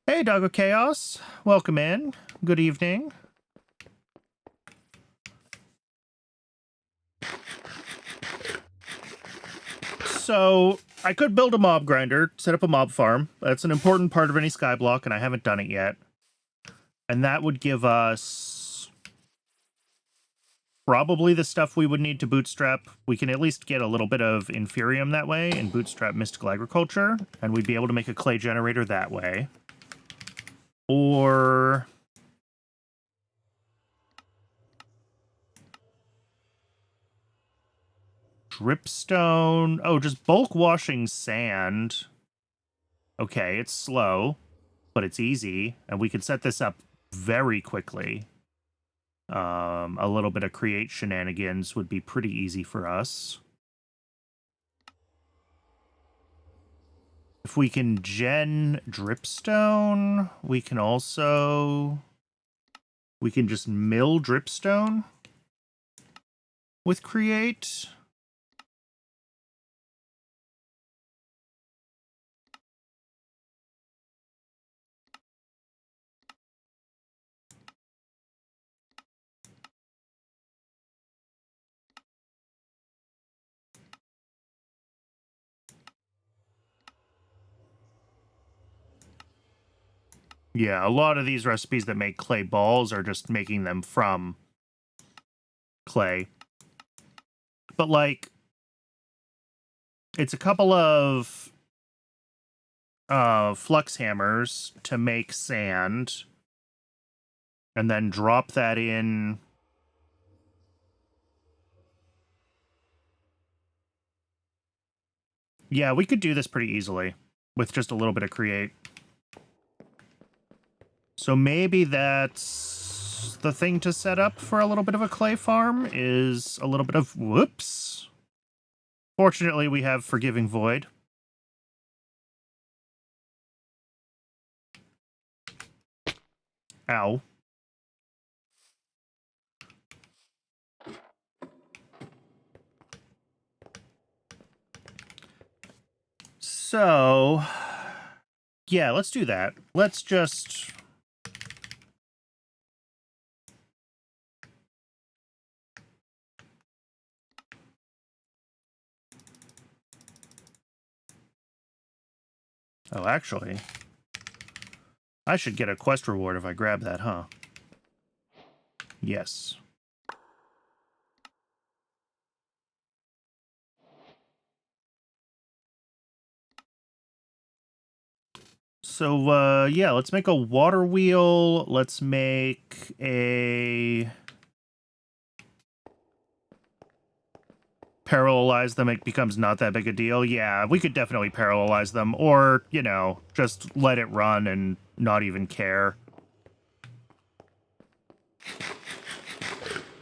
Hey, Doggo Chaos. Welcome in. Good evening. So I could build a mob grinder, set up a mob farm. That's an important part of any Skyblock, and I haven't done it yet. And that would give us probably the stuff we would need to bootstrap. We can at least get a little bit of inferium that way and bootstrap mystical agriculture, and we'd be able to make a clay generator that way. Or... dripstone. Oh, just bulk washing sand. Okay, it's slow, but it's easy, and we could set this up very quickly. A little bit of create shenanigans would be pretty easy for us. If we can gen dripstone, we can also... We can just mill dripstone with create. Yeah, a lot of these recipes that make clay balls are just making them from clay. But, like, it's a couple of flux hammers to make sand, and then drop that in. Yeah, we could do this pretty easily with just a little bit of create. So maybe that's the thing to set up for a little bit of a clay farm, is a little bit of... Whoops. Fortunately, we have Forgiving Void. Ow. So, yeah, let's do that. Let's just... Oh, actually, I should get a quest reward if I grab that, huh? Yes. So, yeah, let's make a water wheel. Let's make a... Parallelize them, it becomes not that big a deal. Yeah, we could definitely parallelize them, or, you know, just let it run and not even care.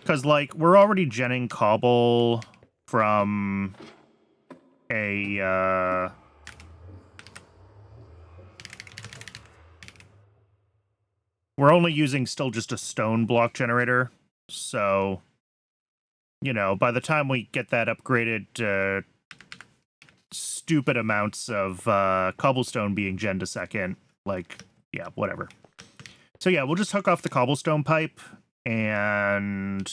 Because, like, we're already genning cobble from a, we're only using still just a stone block generator, so, you know, by the time we get that upgraded, stupid amounts of cobblestone being genned a second, like, yeah, whatever. So yeah, we'll just hook off the cobblestone pipe and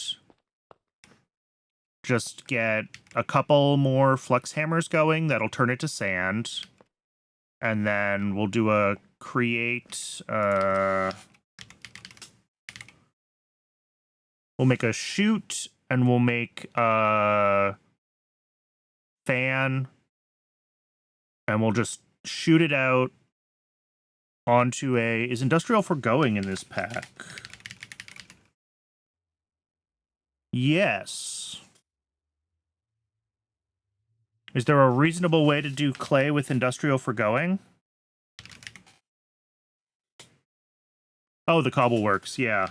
just get a couple more flux hammers going. That'll turn it to sand. And then we'll do a create... we'll make a chute, and we'll make a fan. And we'll just shoot it out onto a... Is industrial foregoing in this pack? Yes. Is there a reasonable way to do clay with industrial foregoing? Oh, the cobble works, yeah.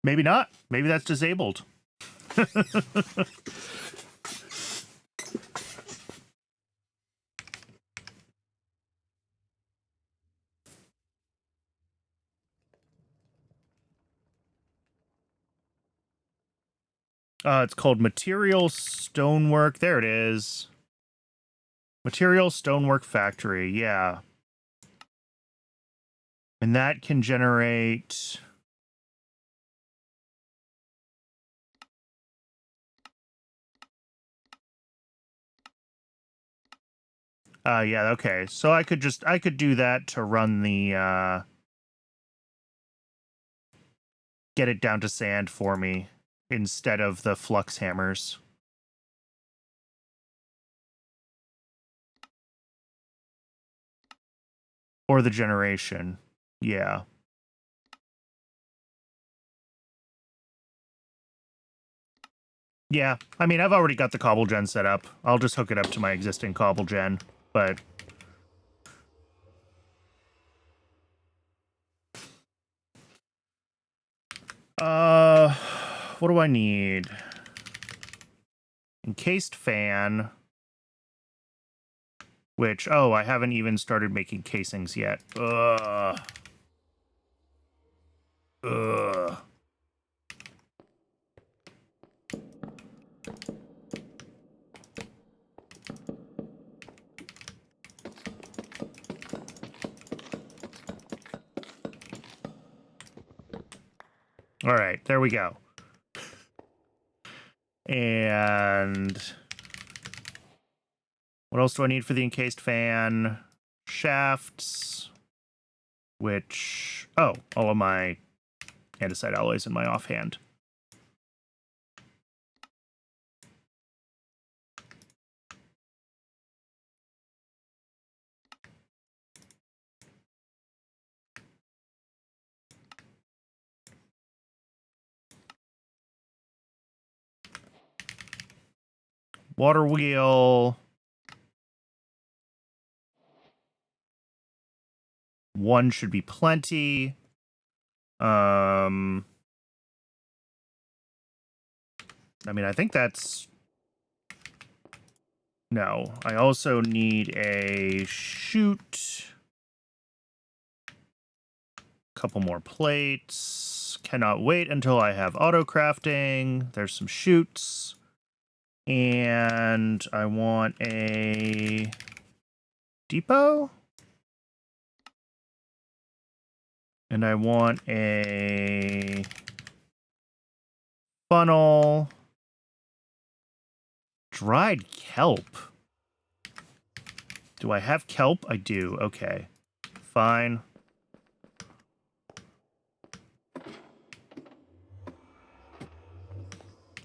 Maybe not. Maybe that's disabled. It's called Material Stonework. There it is. Material Stonework Factory, yeah. And that can generate... yeah, okay. So I could do that to run the, get it down to sand for me instead of the flux hammers. Or the generation. Yeah. Yeah, I mean, I've already got the cobble gen set up. I'll just hook it up to my existing cobble gen, but... what do I need? Encased fan. Which, oh, I haven't even started making casings yet. Ugh. All right, there we go. And what else do I need for the encased fan? Shafts, which... Oh, all of my andesite alloys in my offhand. Water wheel. One should be plenty. I mean, I think that's... No, I also need a chute. Couple more plates. Cannot wait until I have auto crafting. There's some chutes. And I want a depot. And I want a funnel. Dried kelp. Do I have kelp? I do. Okay. Fine.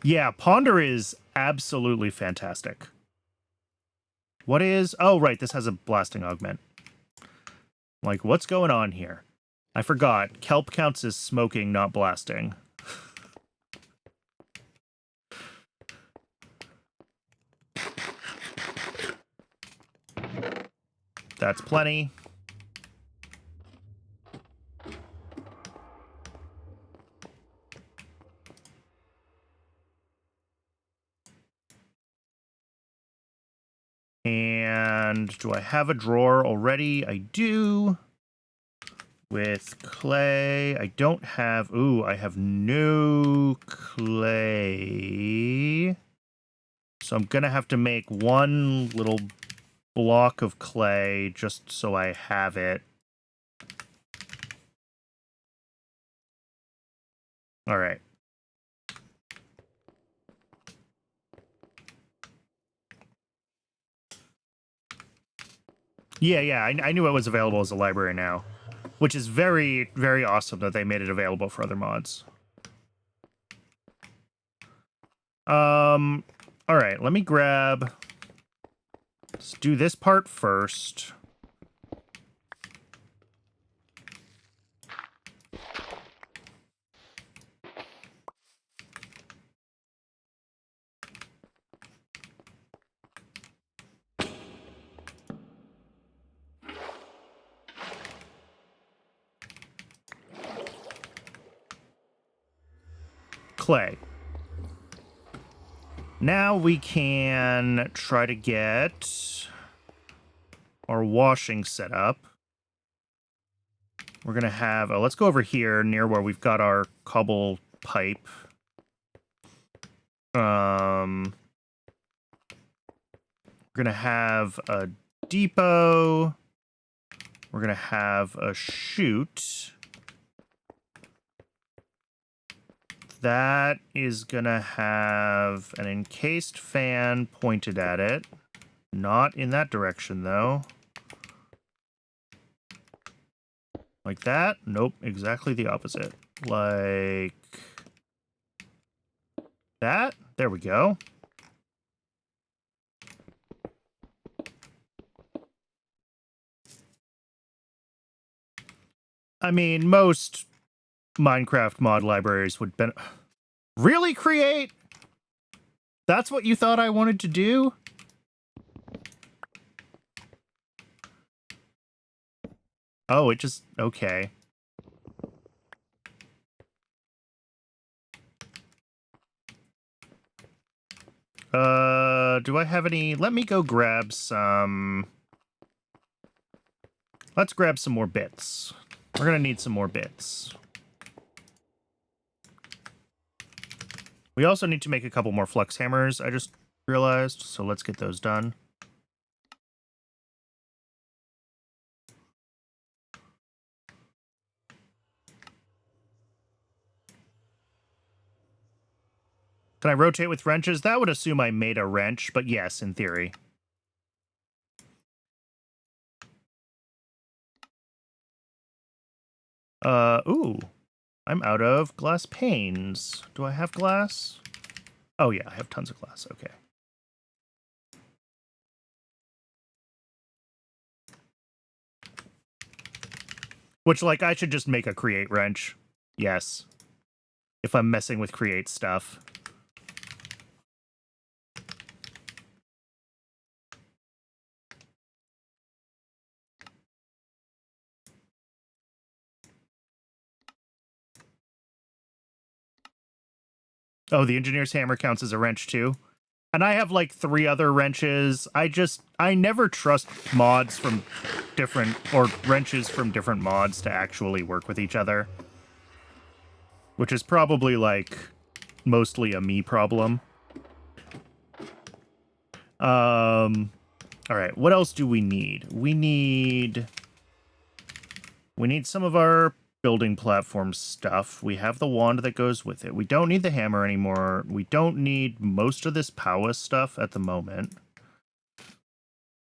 Yeah, Ponder is absolutely fantastic. What is... Oh, right, this has a blasting augment. Like, what's going on here? I forgot. Kelp counts as smoking, not blasting. That's plenty. And do I have a drawer already? I do. With clay. I don't have... Ooh, I have no clay. So I'm going to have to make one little block of clay just so I have it. All right. Yeah, I knew it was available as a library now, which is very, very awesome that they made it available for other mods. All right, let me grab... Let's do this part first. Clay. Now we can try to get our washing set up. We're going to have... let's go over here near where we've got our cobble pipe. We're going to have a depot. We're going to have a chute. That is going to have an encased fan pointed at it. Not in that direction, though. Like that? Nope, exactly the opposite. Like that? There we go. I mean, most Minecraft mod libraries would really create? That's what you thought I wanted to do? Oh, it just... Okay. Do I have any... Let me go grab some... Let's grab some more bits. We're gonna need some more bits. We also need to make a couple more flux hammers, I just realized, so let's get those done. Can I rotate with wrenches? That would assume I made a wrench, but yes, in theory. Ooh. I'm out of glass panes. Do I have glass? Oh, yeah, I have tons of glass. Okay. Which, like, I should just make a create wrench. Yes. If I'm messing with create stuff. Oh, the engineer's hammer counts as a wrench, too. And I have, like, 3 other wrenches. I never trust mods from different, or wrenches from different mods to actually work with each other. Which is probably, like, mostly a me problem. Alright, what else do we need? We need some of our building platform stuff. We have the wand that goes with it. We don't need the hammer anymore. We don't need most of this Powah stuff at the moment.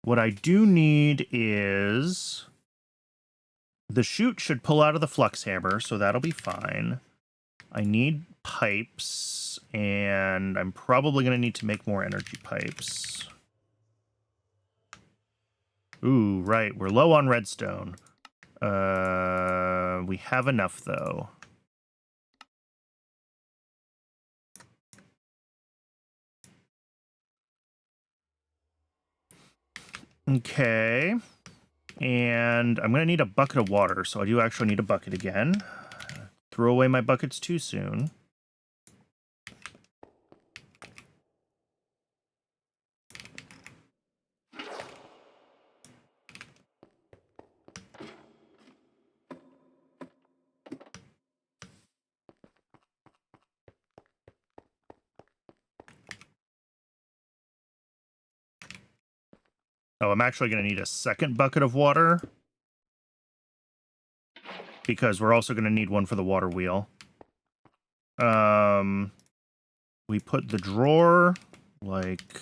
What I do need is... the chute should pull out of the flux hammer, so that'll be fine. I need pipes, and I'm probably going to need to make more energy pipes. Ooh, right, we're low on redstone. We have enough, though. Okay. And I'm going to need a bucket of water, so I do actually need a bucket again. Throw away my buckets too soon. Oh, I'm actually going to need a second bucket of water, because we're also going to need one for the water wheel. We put the drawer, like,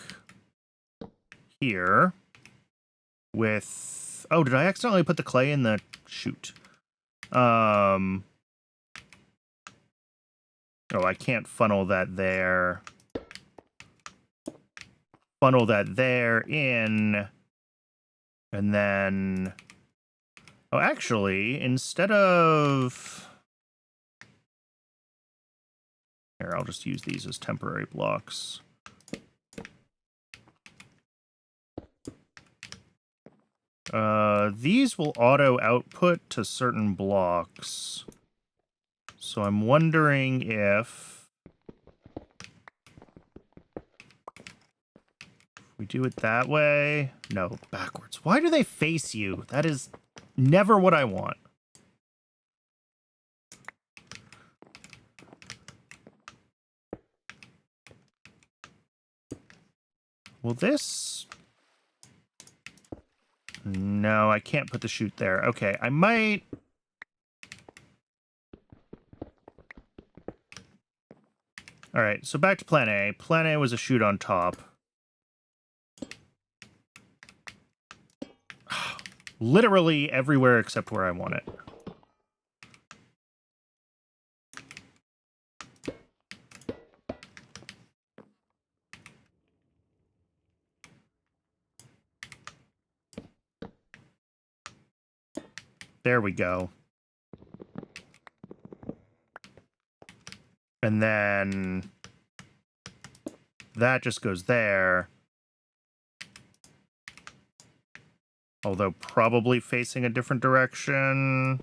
here, with... oh, did I accidentally put the clay in the... shoot. Oh, I can't funnel that there. Funnel that there in... and then... oh, actually, instead of... here, I'll just use these as temporary blocks. These will auto-output to certain blocks. So I'm wondering if... we do it that way? No, backwards. Why do they face you? That is never what I want. Will this... no, I can't put the chute there. Okay, I might... alright, so back to plan A. Plan A was a chute on top. Literally everywhere except where I want it. There we go. And then that just goes there. Although probably facing a different direction.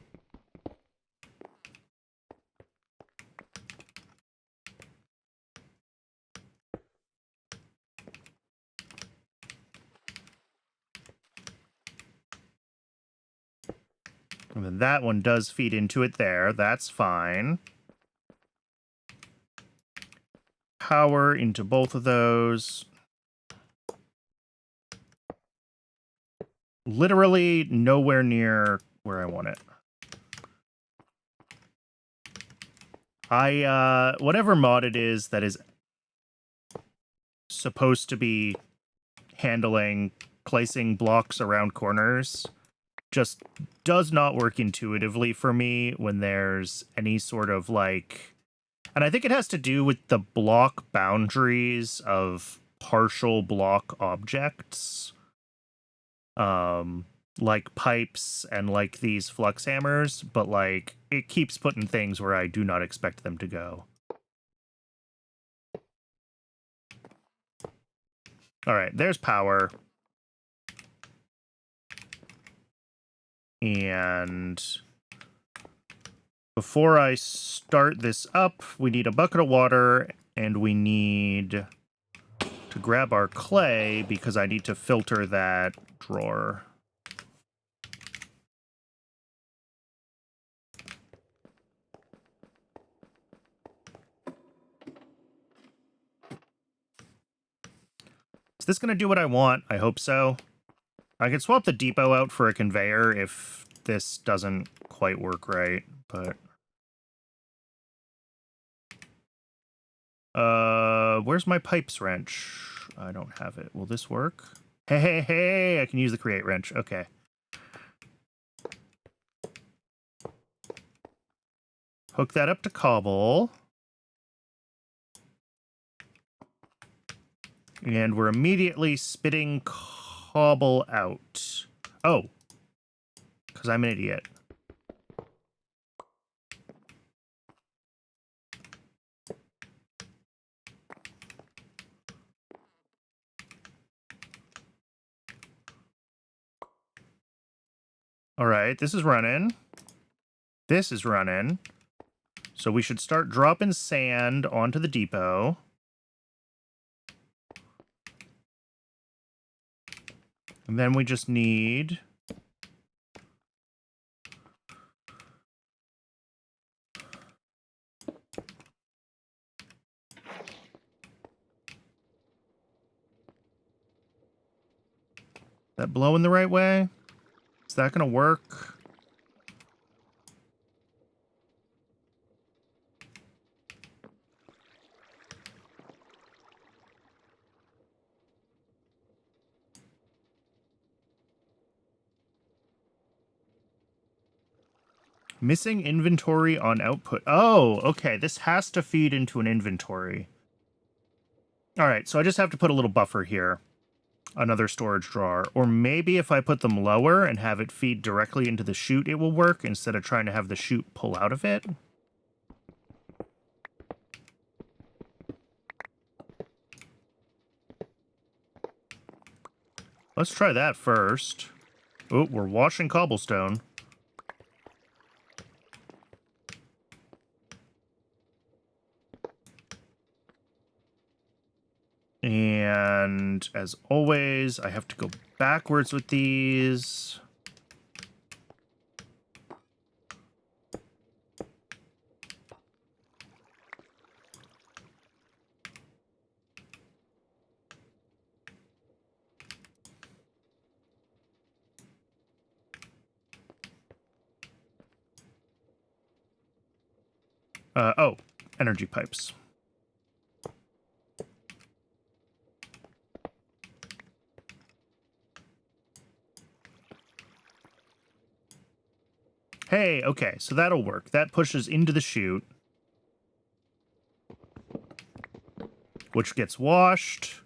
And then that one does feed into it there. That's fine. Power into both of those. Literally nowhere near where I want it. Whatever mod it is that is supposed to be handling placing blocks around corners just does not work intuitively for me when there's any sort of like, and I think it has to do with the block boundaries of partial block objects, like pipes and like these flux hammers, but like it keeps putting things where I do not expect them to go. All right, there's power. And before I start this up, we need a bucket of water, and we need to grab our clay because I need to filter that drawer. Is this going to do what I want? I hope so. I could swap the depot out for a conveyor if this doesn't quite work right, but... where's my pipes wrench? I don't have it. Will this work? Hey, hey, hey! I can use the create wrench. Okay. Hook that up to cobble. And we're immediately spitting cobble out. Oh. Because I'm an idiot. All right, this is running. This is running. So we should start dropping sand onto the depot. And then we just need... that blowing the right way? Is that going to work? Missing inventory on output. Oh, okay. This has to feed into an inventory. All right, so I just have to put a little buffer here. Another storage drawer. Or maybe if I put them lower and have it feed directly into the chute, it will work instead of trying to have the chute pull out of it. Let's try that first. Oh, we're washing cobblestone. And as always, I have to go backwards with these. Oh, energy pipes. Hey, okay, so that'll work. That pushes into the chute, which gets washed.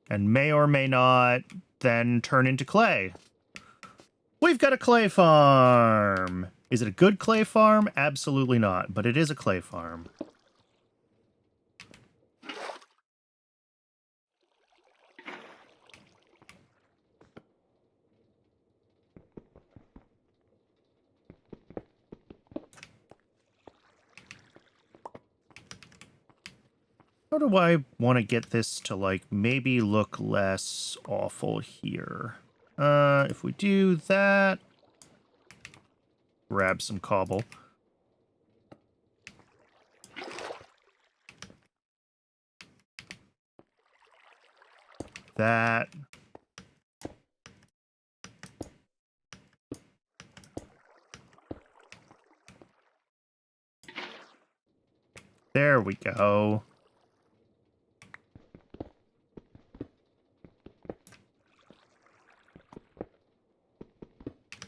And may or may not then turn into clay. We've got a clay farm! Is it a good clay farm? Absolutely not, but it is a clay farm. How do I want to get this to, like, maybe look less awful here? If we do that... grab some cobble. That... There we go.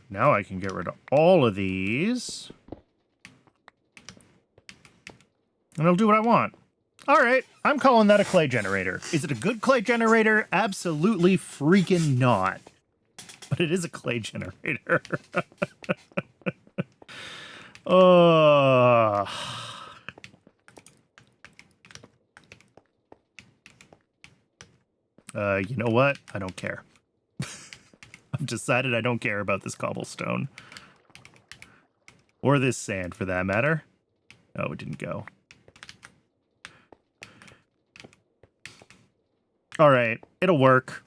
Now I can get rid of all of these. And it'll do what I want. All right, I'm calling that a clay generator. Is it a good clay generator? Absolutely freaking not. But it is a clay generator. Oh. You know what? I don't care. I've decided I don't care about this cobblestone. Or this sand, for that matter. Oh, it didn't go. All right, it'll work.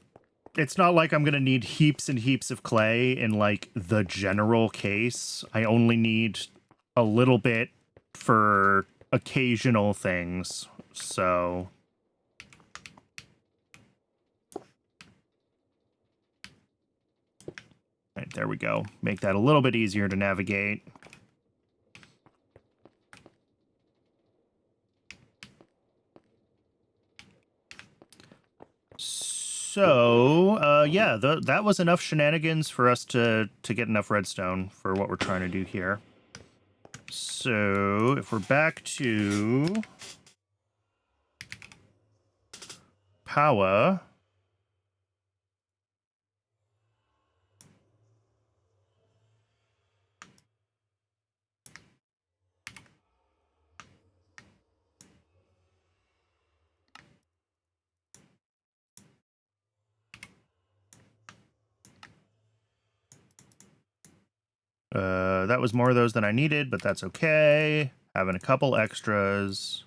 It's not like I'm going to need heaps and heaps of clay in, like, the general case. I only need a little bit for occasional things, so... Right, there we go. Make that a little bit easier to navigate. So, yeah, that was enough shenanigans for us to get enough redstone for what we're trying to do here. So, if we're back to Powah, that was more of those than I needed, but that's okay. Having a couple extras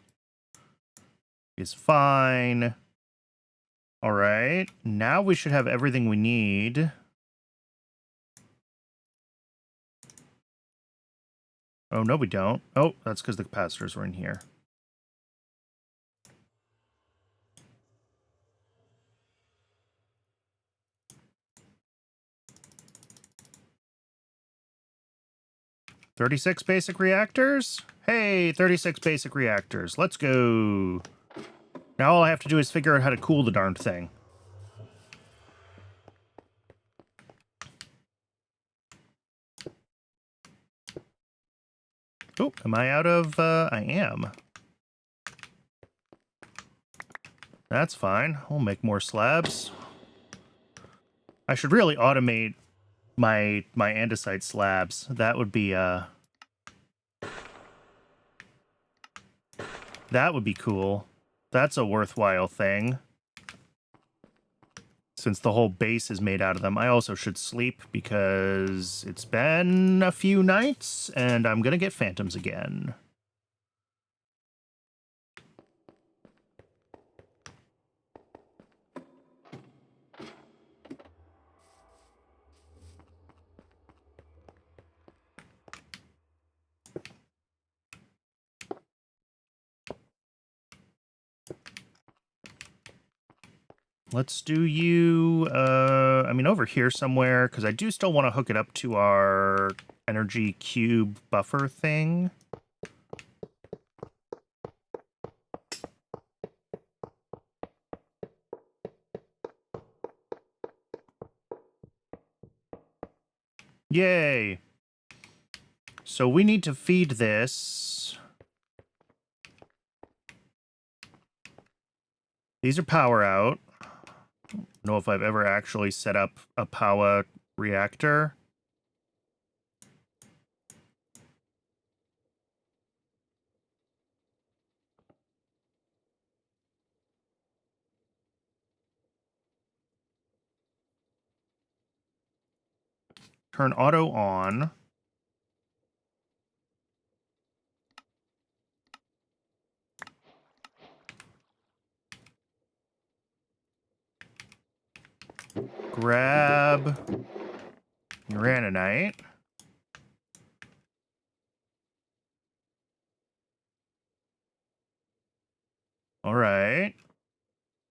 is fine. All right, now we should have everything we need. Oh, no, we don't. Oh, that's because the capacitors were in here. "36 basic reactors? Hey, 36 basic reactors. Let's go. Now all I have to do is figure out how to cool the darned thing. Oh, am I out of... I am. That's fine. We'll make more slabs. I should really automate my andesite slabs. That would be, that would be cool. That's a worthwhile thing. Since the whole base is made out of them. I also should sleep because it's been a few nights and I'm gonna get phantoms again. Let's do you, I mean, over here somewhere, because I do still want to hook it up to our energy cube buffer thing. Yay! So we need to feed this. These are power out. I don't know if I've ever actually set up a Powah reactor. Turn auto on. Grab uraninite. All right.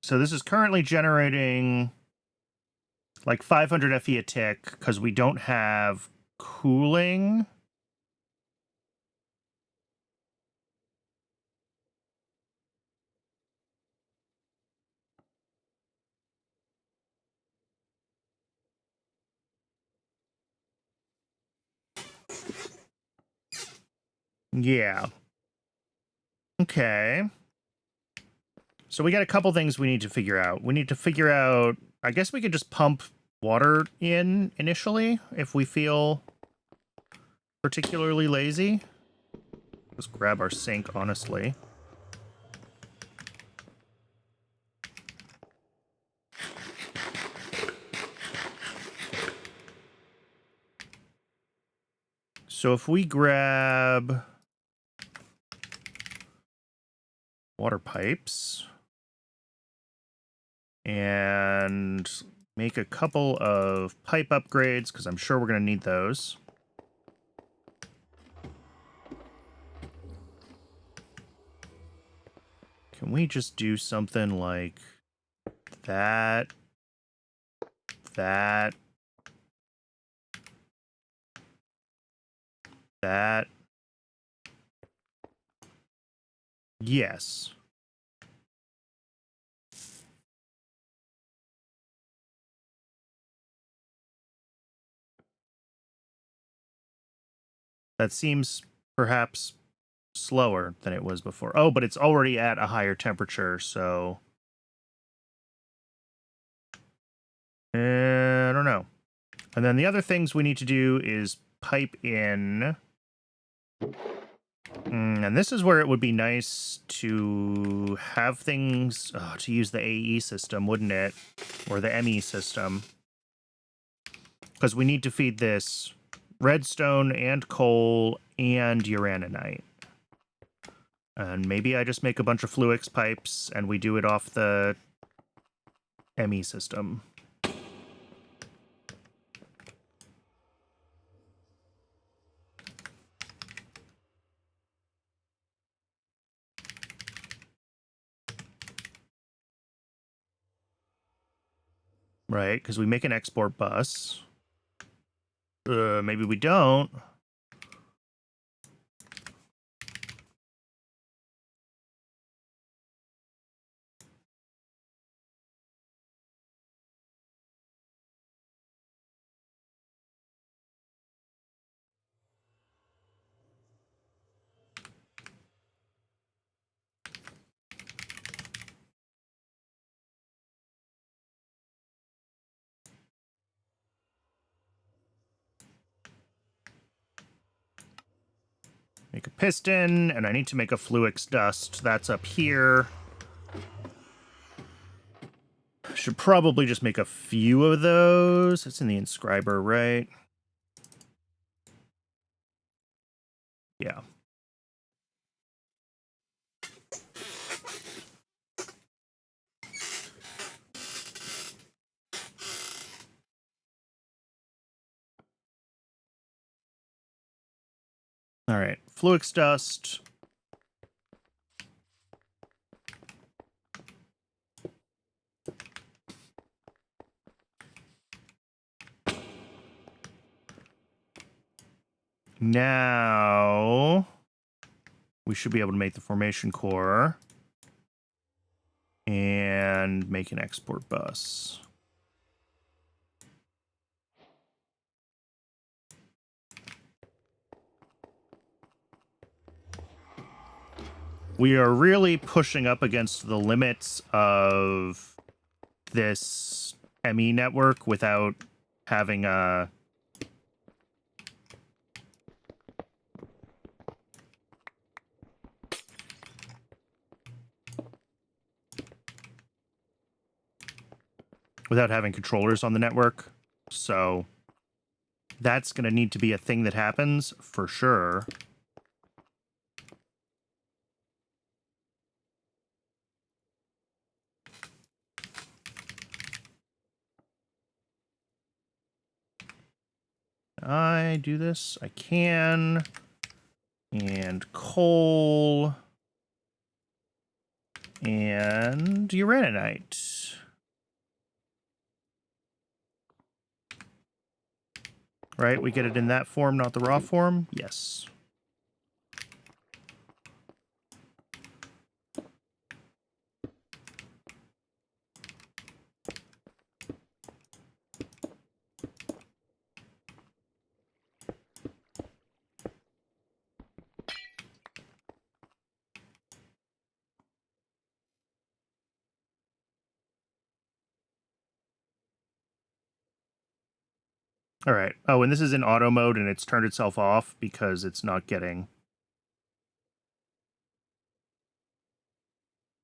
So this is currently generating like 500 FE a tick because we don't have cooling. Yeah. Okay. So we got a couple things we need to figure out. We need to figure out, I guess we could just pump water in initially if we feel particularly lazy. Let's grab our sink, honestly. So if we grab water pipes and make a couple of pipe upgrades, because I'm sure we're going to need those. Can we just do something like that, that, that? Yes. That seems perhaps slower than it was before. Oh, but it's already at a higher temperature, so... I don't know. And then the other things we need to do is pipe in... and this is where it would be nice to have things... to use the AE system, wouldn't it? Or the ME system. Because we need to feed this redstone and coal and uraninite. And maybe I just make a bunch of Fluix pipes and we do it off the ME system. Right, because we make an export bus. Maybe we don't. Make a piston, and I need to make a Fluix dust. That's up here. Should probably just make a few of those. It's in the inscriber, right? Yeah. All right, Fluix dust. Now we should be able to make the formation core and make an export bus. We are really pushing up against the limits of this ME network without having a... without having controllers on the network. So that's going to need to be a thing that happens for sure. I do this? I can. And coal. And uraninite. Right? We get it in that form, not the raw form? Yes. All right. Oh, and this is in auto mode, and it's turned itself off because it's not getting...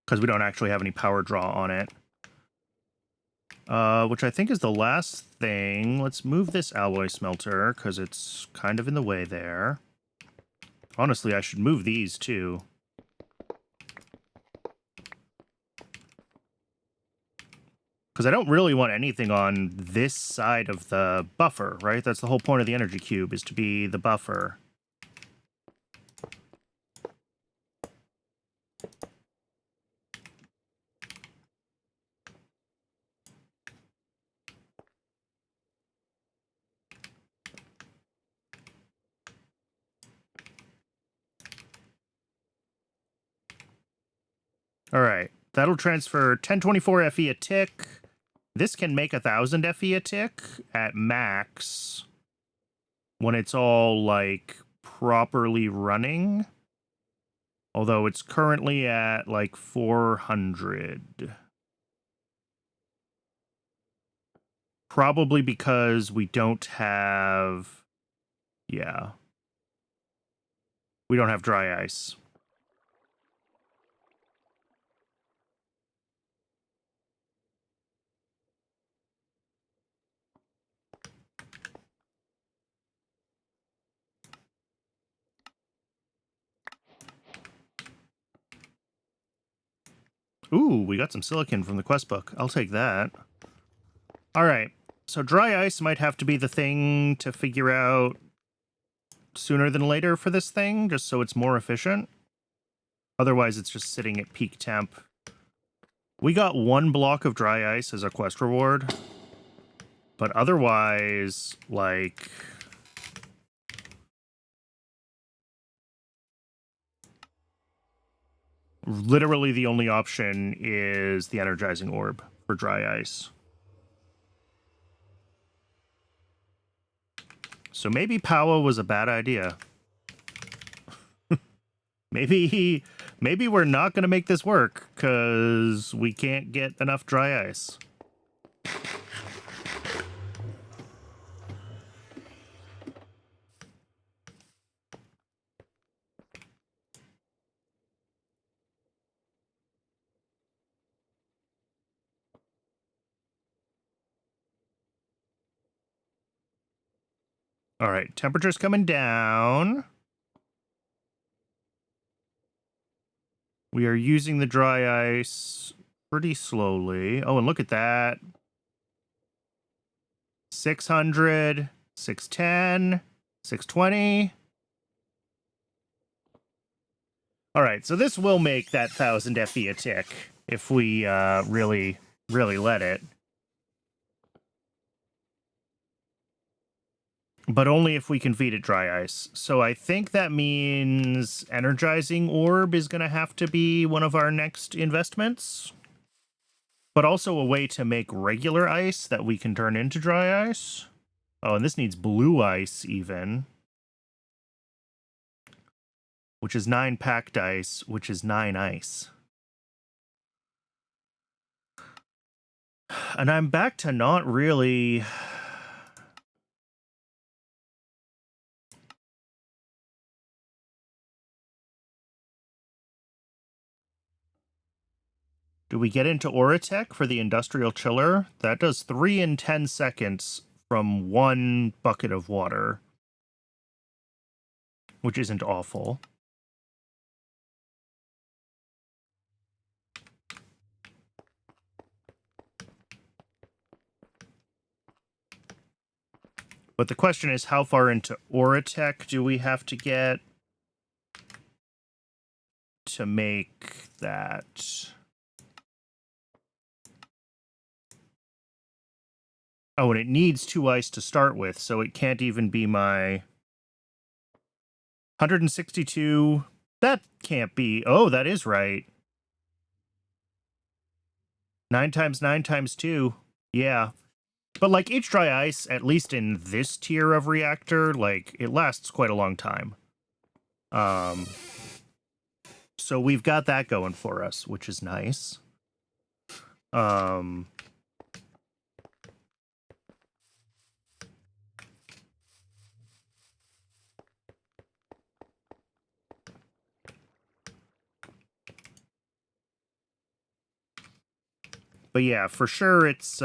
Because we don't actually have any power draw on it. Which I think is the last thing. Let's move this alloy smelter, because it's kind of in the way there. Honestly, I should move these, too. Because I don't really want anything on this side of the buffer, right? That's the whole point of the energy cube, is to be the buffer. All right. That'll transfer 1024 FE a tick. This can make 1000 FE a tick at max when it's all, like, properly running. Although it's currently at, like, 400. Probably because we don't have... Yeah. We don't have dry ice. Ooh, we got some silicon from the quest book. I'll take that. All right. So dry ice might have to be the thing to figure out sooner than later for this thing, just so it's more efficient. Otherwise, it's just sitting at peak temp. We got 1 block of dry ice as a quest reward. But otherwise, like... Literally the only option is the energizing orb for dry ice. So maybe Powah was a bad idea. maybe we're not going to make this work because we can't get enough dry ice. All right, temperature's coming down. We are using the dry ice pretty slowly. Oh, and look at that. 600, 610, 620. All right, so this will make that 1000 FE a tick if we really let it. But only if we can feed it dry ice. So I think that means energizing orb is going to have to be one of our next investments. But also a way to make regular ice that we can turn into dry ice. Oh, and this needs blue ice even. Which is 9 packed ice, which is 9 ice. And I'm back to not really... Do we get into Oratech for the industrial chiller? That does 3 in 10 seconds from 1 bucket of water. Which isn't awful. But the question is, how far into Oratech do we have to get to make that? Oh, and it needs 2 ice to start with, so it can't even be my 162. That can't be. Oh, that is right. 9 times 9 times 2. Yeah. But, like, each dry ice, at least in this tier of reactor, like, it lasts quite a long time. So we've got that going for us, which is nice. But yeah, for sure it's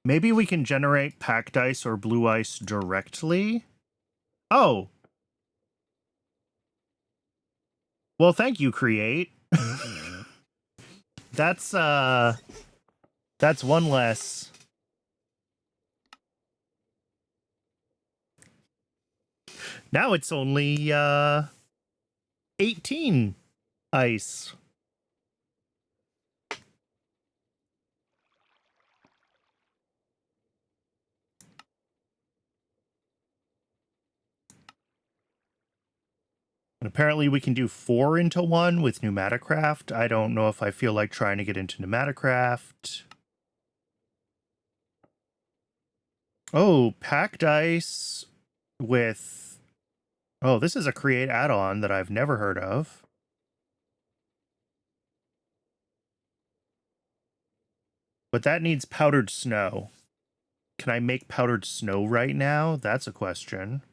maybe we can generate packed ice or blue ice directly. Oh. Well, thank you, Create. That's one less. Now it's only 18 ice. And apparently we can do 4 into 1 with Pneumaticraft. I don't know if I feel like trying to get into Pneumaticraft. Oh, packed ice with... Oh, this is a Create add-on that I've never heard of. But that needs powdered snow. Can I make powdered snow right now? That's a question.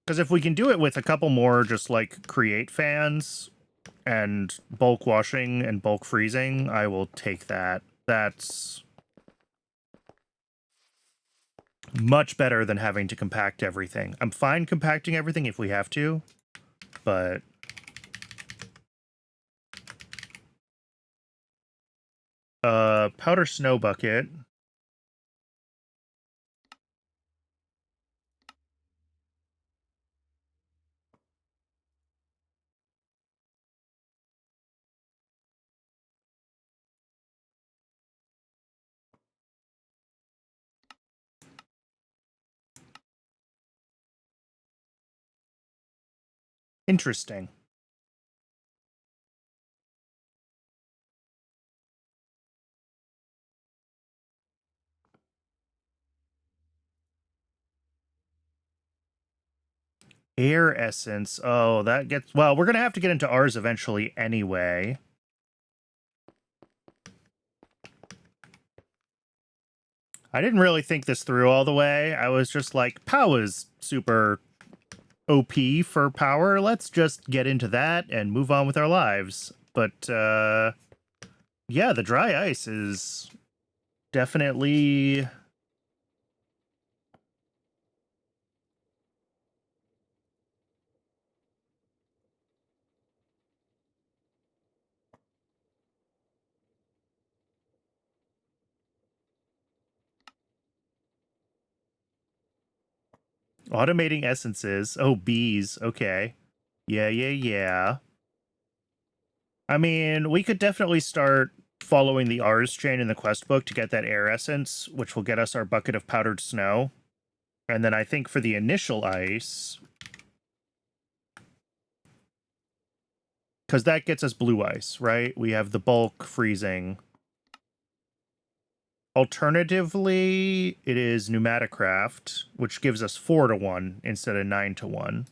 Because if we can do it with a couple more just like Create fans and bulk washing and bulk freezing, I will take that. That's much better than having to compact everything. I'm fine compacting everything if we have to, but... powder snow bucket. Interesting. Air essence. Oh, that gets... Well, we're going to have to get into ours eventually anyway. I didn't really think this through all the way. I was just like, Powah's super OP for power. Let's just get into that and move on with our lives. But, yeah, the dry ice is definitely... Automating essences. Oh, bees. Okay. Yeah. I mean, we could definitely start following the R's chain in the quest book to get that air essence, which will get us our bucket of powdered snow. And then I think for the initial ice... Because that gets us blue ice, right? We have the bulk freezing. Alternatively, it is Pneumaticraft, which gives us 4 to 1 instead of 9 to 1.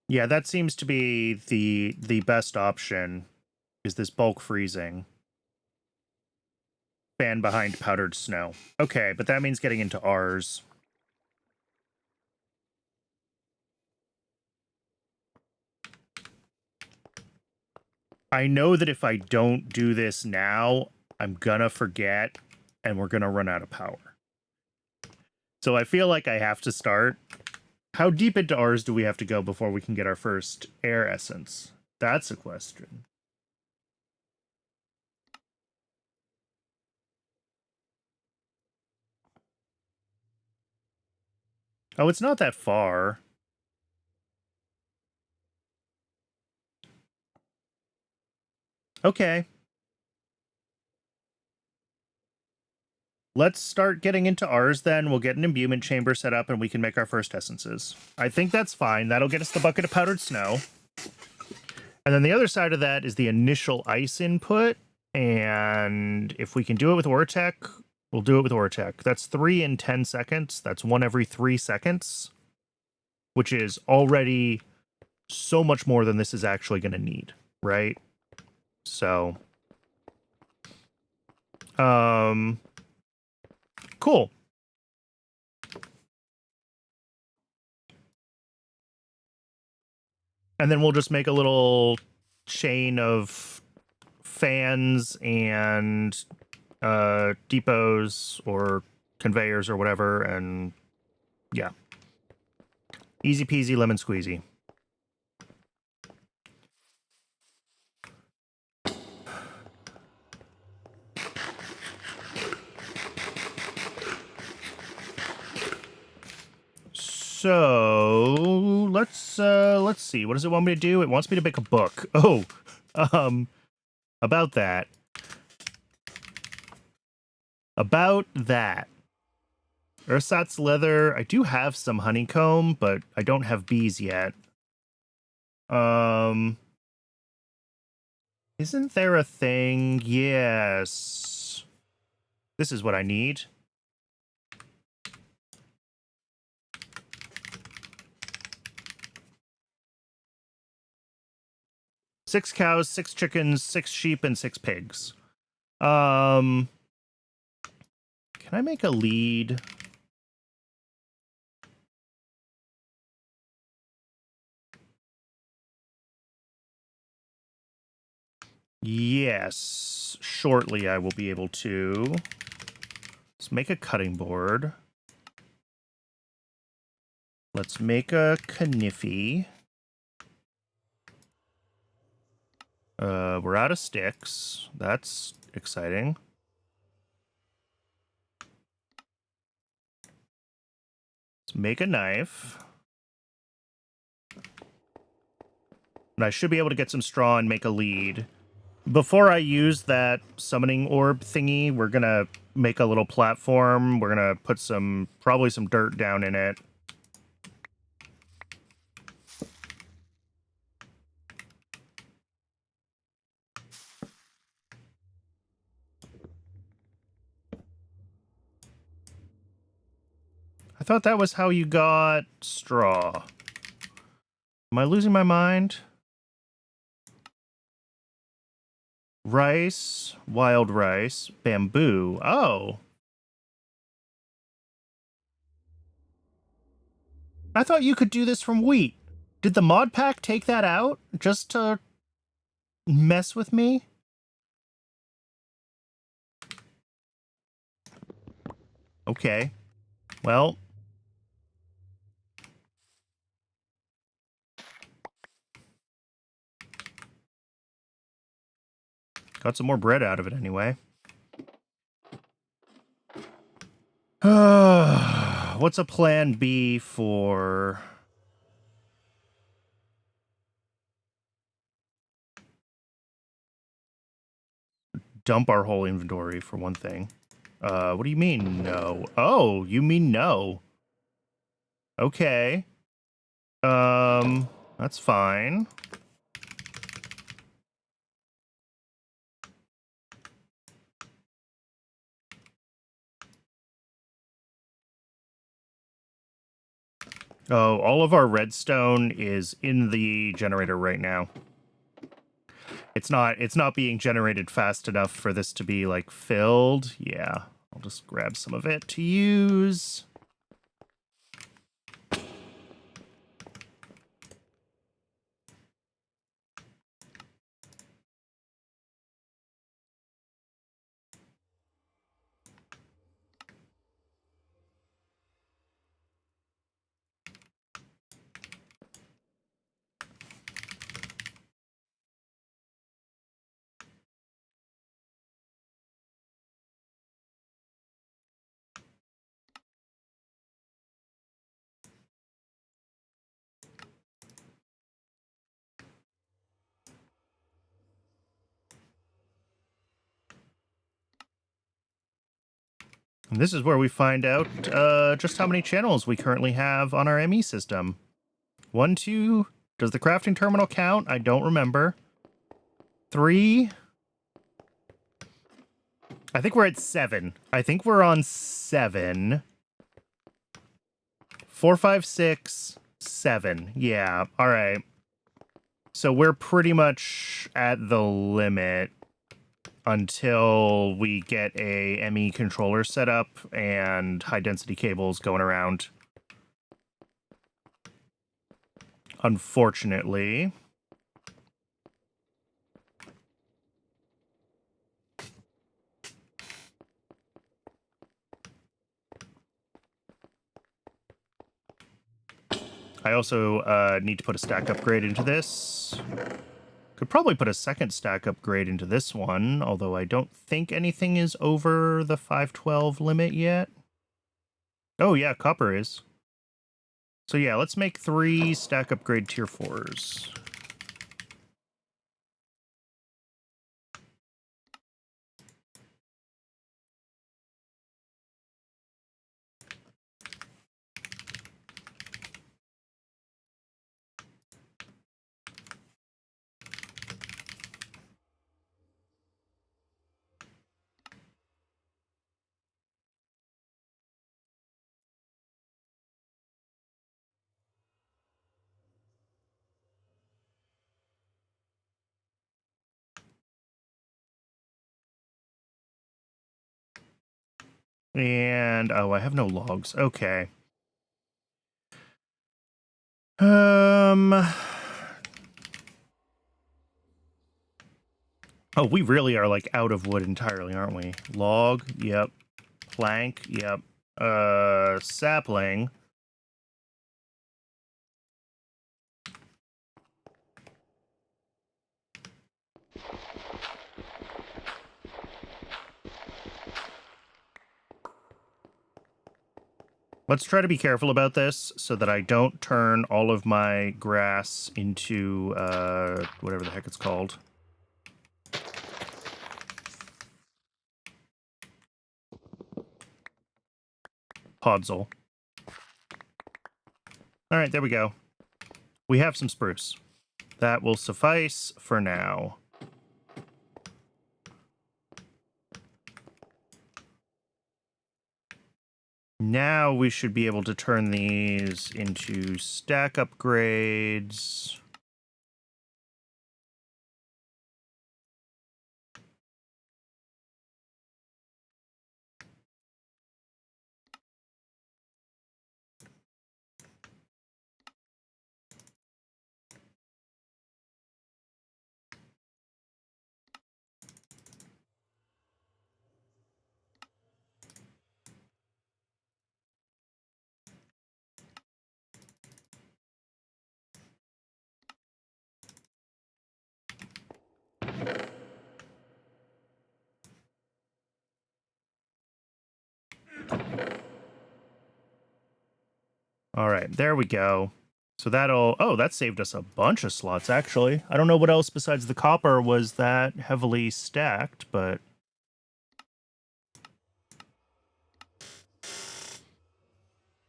Yeah, that seems to be the best option, is this bulk freezing. Fan behind powdered snow. Okay, but that means getting into ours. I know that if I don't do this now, I'm gonna forget, and we're gonna run out of power. So I feel like I have to start. How deep into ours do we have to go before we can get our first air essence? That's a question. Oh, it's not that far. Okay. Let's start getting into ours then. We'll get an imbuement chamber set up and we can make our first essences. I think that's fine. That'll get us the bucket of powdered snow. And then the other side of that is the initial ice input. And if we can do it with Ortec, we'll do it with Ortec. That's 3 in 10 seconds. That's 1 every 3 seconds, which is already so much more than this is actually going to need, right? So, cool. And then we'll just make a little chain of fans and depots or conveyors or whatever, and yeah. Easy peasy lemon squeezy. So let's see. What does it want me to do? It wants me to make a book. Oh, about that. About that. Ersatz leather. I do have some honeycomb, but I don't have bees yet. Isn't there a thing? Yes. This is what I need. Six cows, 6 chickens, 6 sheep, and 6 pigs. Can I make a lead? Yes. Shortly I will be able to. Let's make a cutting board. Let's make a kniffy. We're out of sticks. That's exciting. Let's make a knife. And I should be able to get some straw and make a lead. Before I use that summoning orb thingy, we're gonna make a little platform. We're gonna put probably some dirt down in it. I thought that was how you got straw. Am I losing my mind? Rice, wild rice, bamboo. Oh. I thought you could do this from wheat. Did the mod pack take that out just to mess with me? Okay. Well. Got some more bread out of it anyway. What's a plan B for... Dump our whole inventory, for one thing. What do you mean, no? Oh, you mean no. Okay. That's fine. Oh, all of our redstone is in the generator right now. It's not being generated fast enough for this to be, like, filled. Yeah, I'll just grab some of it to use. And this is where we find out just how many channels we currently have on our ME system. 1, 2. Does the crafting terminal count? I don't remember. 3. I think we're at 7. I think we're on 7. 4, 5, 6, 7. Yeah. All right. So we're pretty much at the limit until we get a ME controller set up and high density cables going around. Unfortunately. I also need to put a stack upgrade into this. Could probably put a second stack upgrade into this one, although I don't think anything is over the 512 limit yet. Oh yeah, copper is. So yeah, let's make 3 stack upgrade tier 4s. And, oh, I have no logs. Okay. Oh, we really are, like, out of wood entirely, aren't we? Log, yep. Plank, yep. Sapling. Let's try to be careful about this so that I don't turn all of my grass into, whatever the heck it's called. Podzol. All right, there we go. We have some spruce. That will suffice for now. Now we should be able to turn these into stack upgrades. All right, there we go. So that'll... Oh, that saved us a bunch of slots, actually. I don't know what else besides the copper was that heavily stacked, but...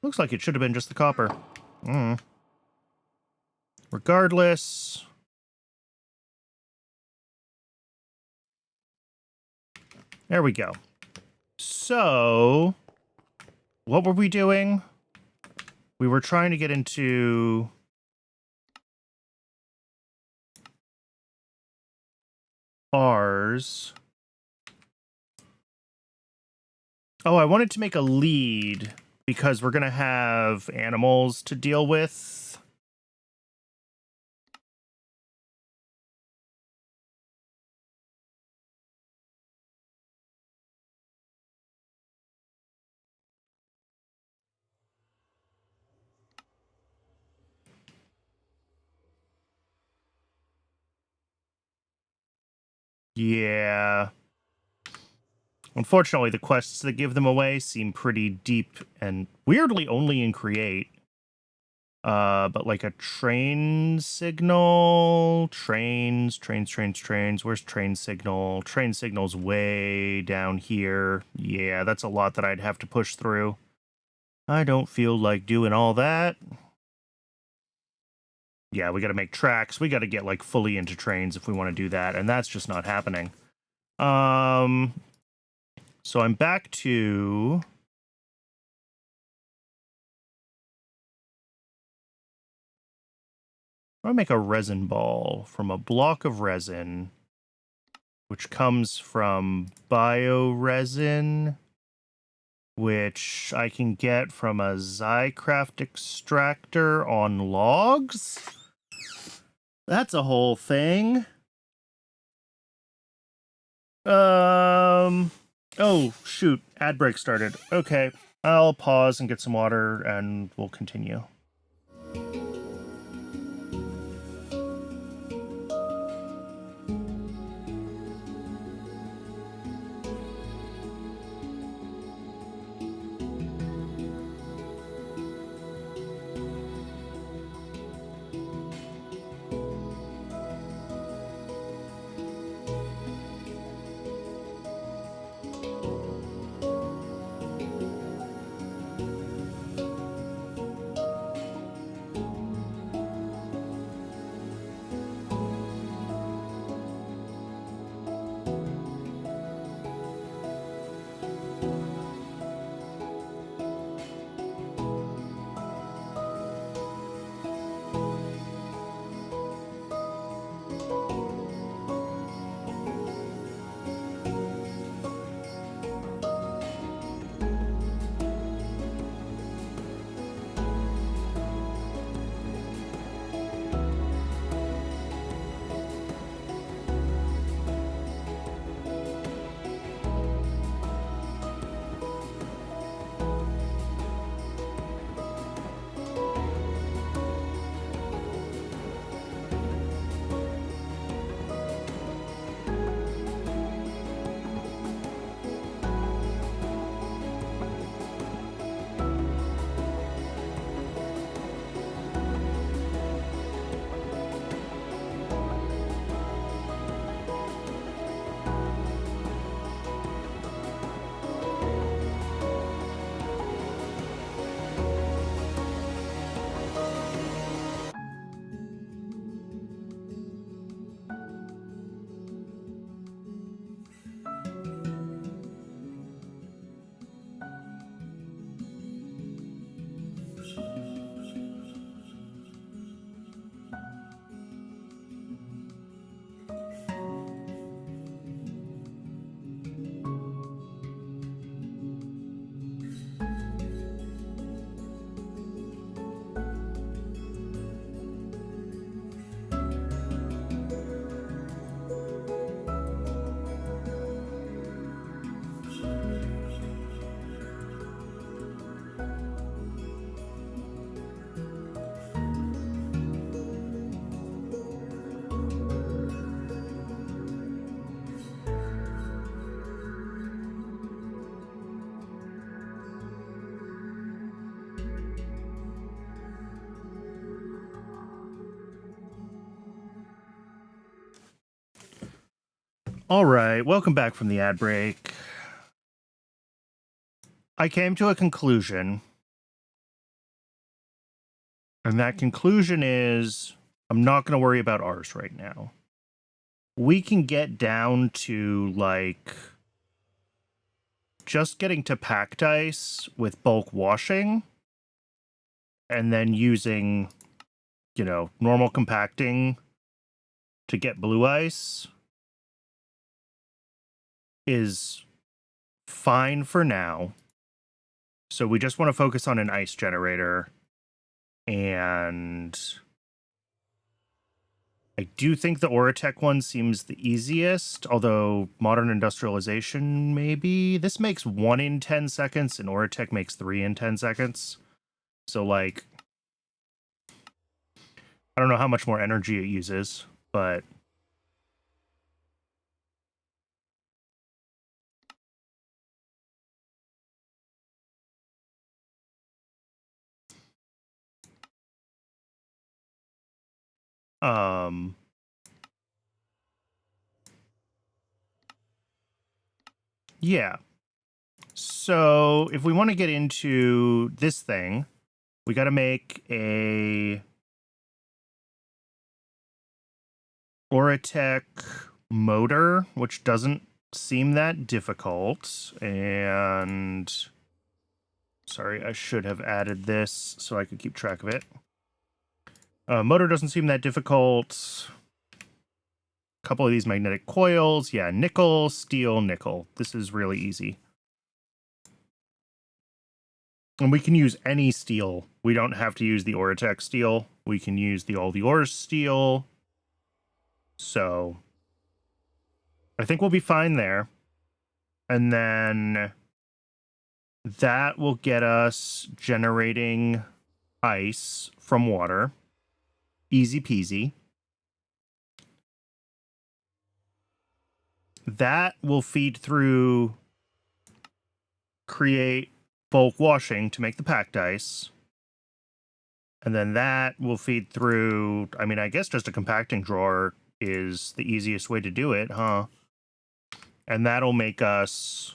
Looks like it should have been just the copper. Regardless... There we go. So... What were we doing? We were trying to get into... bars. Oh, I wanted to make a lead because we're going to have animals to deal with. Yeah. Unfortunately, the quests that give them away seem pretty deep and weirdly only in Create. But like a train signal, trains. Where's train signal? Train signal's way down here. Yeah, that's a lot that I'd have to push through. I don't feel like doing all that. Yeah, we got to make tracks. We got to get like fully into trains if we want to do that, and that's just not happening. So I'm back to I make a resin ball from a block of resin, which comes from bioresin, which I can get from a Zycraft extractor on logs. That's a whole thing. Oh, shoot. Ad break started. Okay. I'll pause and get some water, and we'll continue. All right, welcome back from the ad break. I came to a conclusion, and that conclusion is I'm not going to worry about ours right now. We can get down to, like, just getting to packed ice with bulk washing, and then using, normal compacting to get blue ice is fine for now. So we just want to focus on an ice generator, and I do think the Oratech one seems the easiest, although modern industrialization, maybe. This makes 1 in 10 seconds, and Oratech makes 3 in 10 seconds. So, like, I don't know how much more energy it uses, but Yeah. So if we want to get into this thing, we got to make a Oratech motor, which doesn't seem that difficult. And sorry, I should have added this so I could keep track of it. Motor doesn't seem that difficult. A couple of these magnetic coils. Yeah, nickel, steel, nickel. This is really easy. And we can use any steel. We don't have to use the Oratech steel. We can use all the ores steel. So I think we'll be fine there. And then that will get us generating ice from water. Easy peasy. That will feed through, create bulk washing to make the packed ice. And then that will feed through, I mean, I guess just a compacting drawer is the easiest way to do it, huh? And that'll make us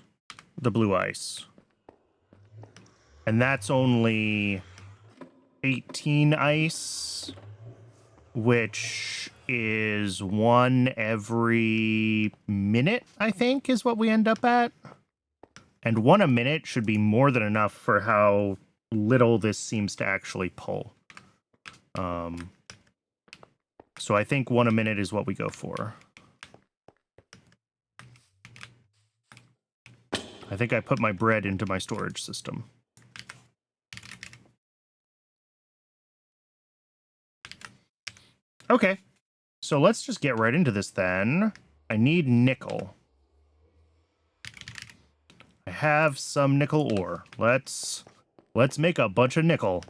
the blue ice. And that's only 18 ice, which is 1 every minute, I think, is what we end up at. And 1 a minute should be more than enough for how little this seems to actually pull. So I think 1 a minute is what we go for. I think I put my bread into my storage system. Okay, so let's just get right into this then. I need nickel. I have some nickel ore. Let's make a bunch of nickel.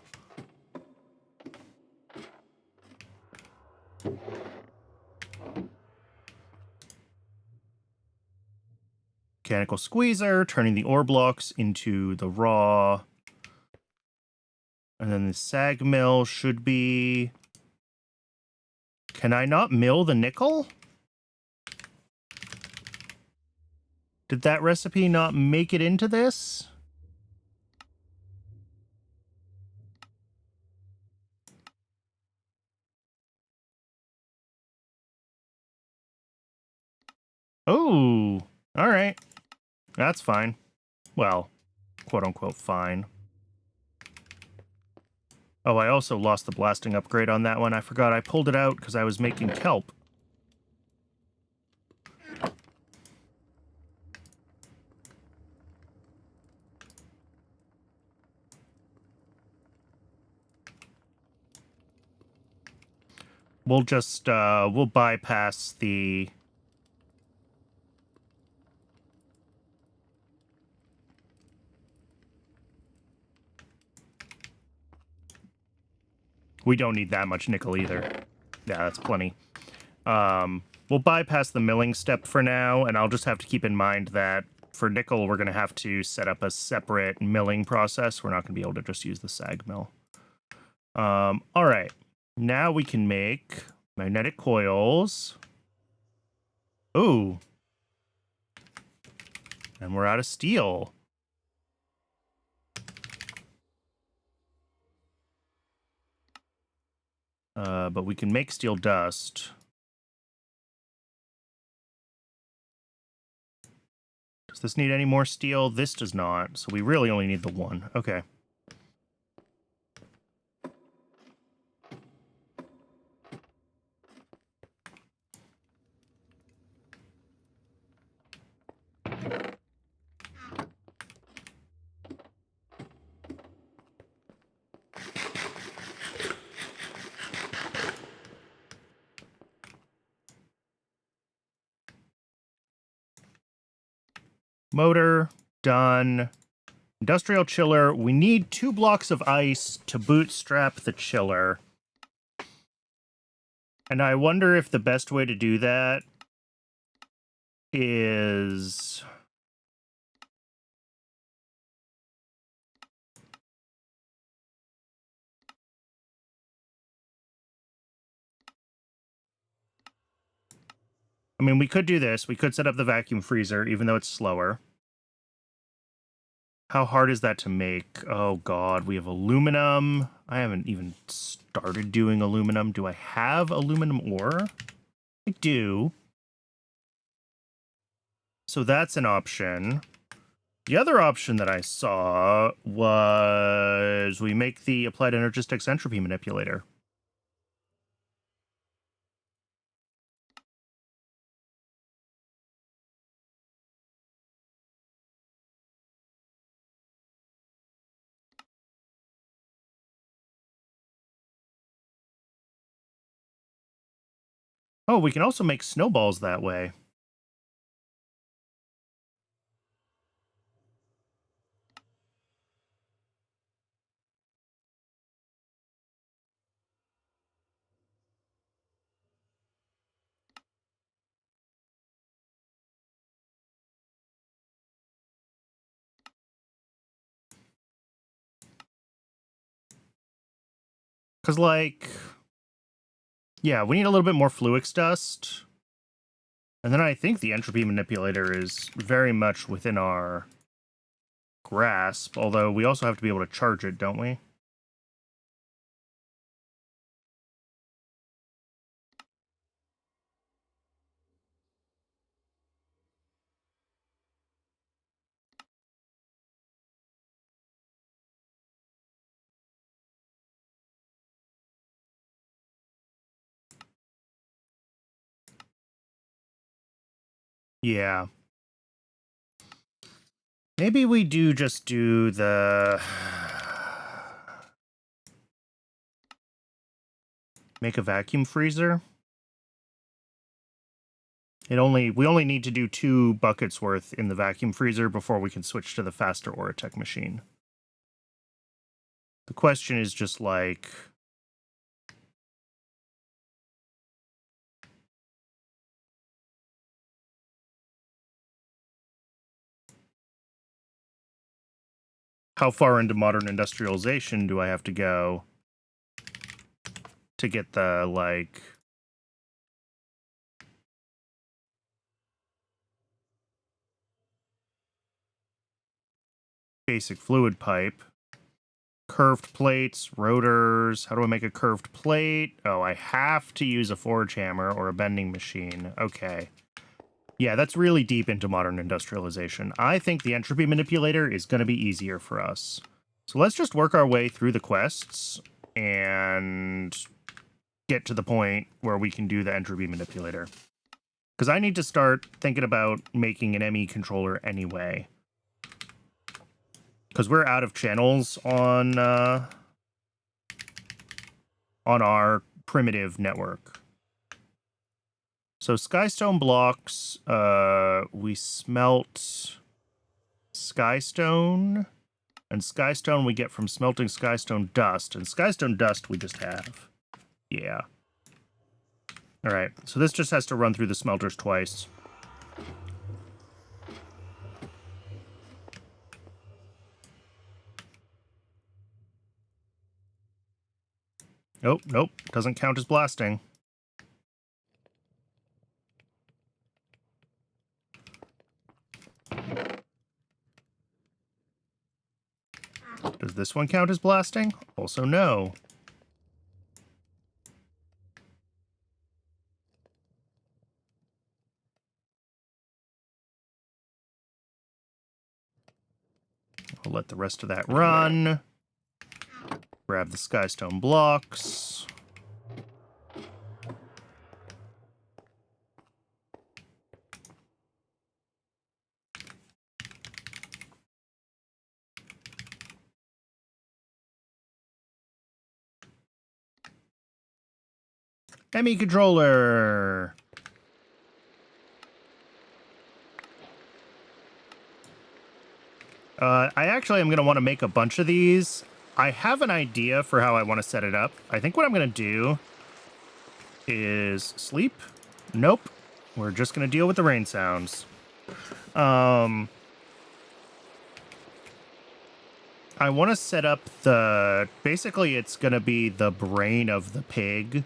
Mechanical squeezer, turning the ore blocks into the raw. And then the sag mill should be... Can I not mill the nickel? Did that recipe not make it into this? Oh, all right. That's fine. Well, quote-unquote fine. Oh, I also lost the blasting upgrade on that one. I forgot I pulled it out because I was making kelp. We'll just, we'll bypass the... We don't need that much nickel either. Yeah, that's plenty. We'll bypass the milling step for now, and I'll just have to keep in mind that for nickel, we're going to have to set up a separate milling process. We're not going to be able to just use the sag mill. All right. Now we can make magnetic coils. Ooh. And we're out of steel. But we can make steel dust. Does this need any more steel? This does not. So we really only need the 1. Okay. Motor, done. Industrial chiller. We need 2 blocks of ice to bootstrap the chiller. And I wonder if the best way to do that is... I mean, we could do this. We could set up the vacuum freezer, even though it's slower. How hard is that to make? Oh, God. We have aluminum. I haven't even started doing aluminum. Do I have aluminum ore? I do. So that's an option. The other option that I saw was we make the applied energistics entropy manipulator. Oh, we can also make snowballs that way. Because, like, yeah, we need a little bit more Fluix dust. And then I think the entropy manipulator is very much within our grasp, although we also have to be able to charge it, don't we? Yeah. Maybe we do just do the... Make a vacuum freezer? We only need to do 2 buckets worth in the vacuum freezer before we can switch to the faster Oratech machine. The question is just like... How far into modern industrialization do I have to go to get the, like... basic fluid pipe? Curved plates, rotors. How do I make a curved plate? Oh, I have to use a forge hammer or a bending machine. Okay. Yeah, that's really deep into modern industrialization. I think the entropy manipulator is going to be easier for us. So let's just work our way through the quests and get to the point where we can do the entropy manipulator. Because I need to start thinking about making an ME controller anyway. Because we're out of channels on our primitive network. So skystone blocks, we smelt skystone, and skystone we get from smelting skystone dust, and skystone dust we just have. Yeah. All right, so this just has to run through the smelters twice. Oh, nope, doesn't count as blasting. Does this one count as blasting? Also no. I'll let the rest of that run. Grab the skystone blocks. ME controller. I actually am going to want to make a bunch of these. I have an idea for how I want to set it up. I think what I'm going to do is sleep. Nope. We're just going to deal with the rain sounds. I want to set up the... Basically, it's going to be the brain of the pig.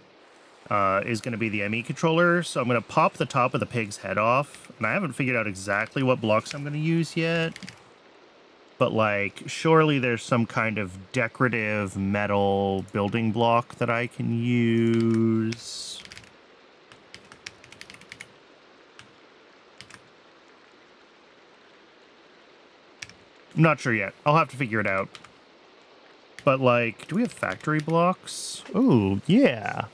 is going to be the ME controller. So I'm going to pop the top of the pig's head off. And I haven't figured out exactly what blocks I'm going to use yet. But, like, surely there's some kind of decorative metal building block that I can use. I'm not sure yet. I'll have to figure it out. But, like, do we have factory blocks? Oh, yeah.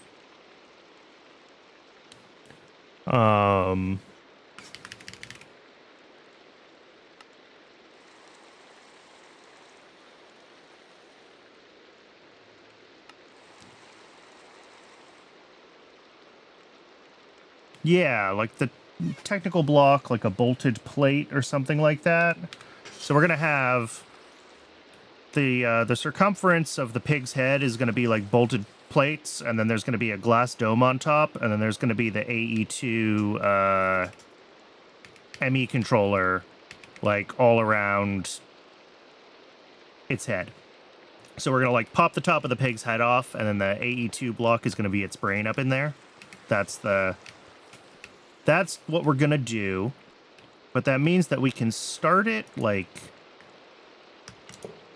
Yeah, like the technical block, like a bolted plate or something like that. So we're gonna have the circumference of the pig's head is gonna be like bolted plates, and then there's gonna be a glass dome on top, and then there's gonna be the AE2 ME controller, like all around its head. So we're gonna like pop the top of the pig's head off, and then the AE2 block is gonna be its brain up in there. That's what we're gonna do. But that means that we can start it like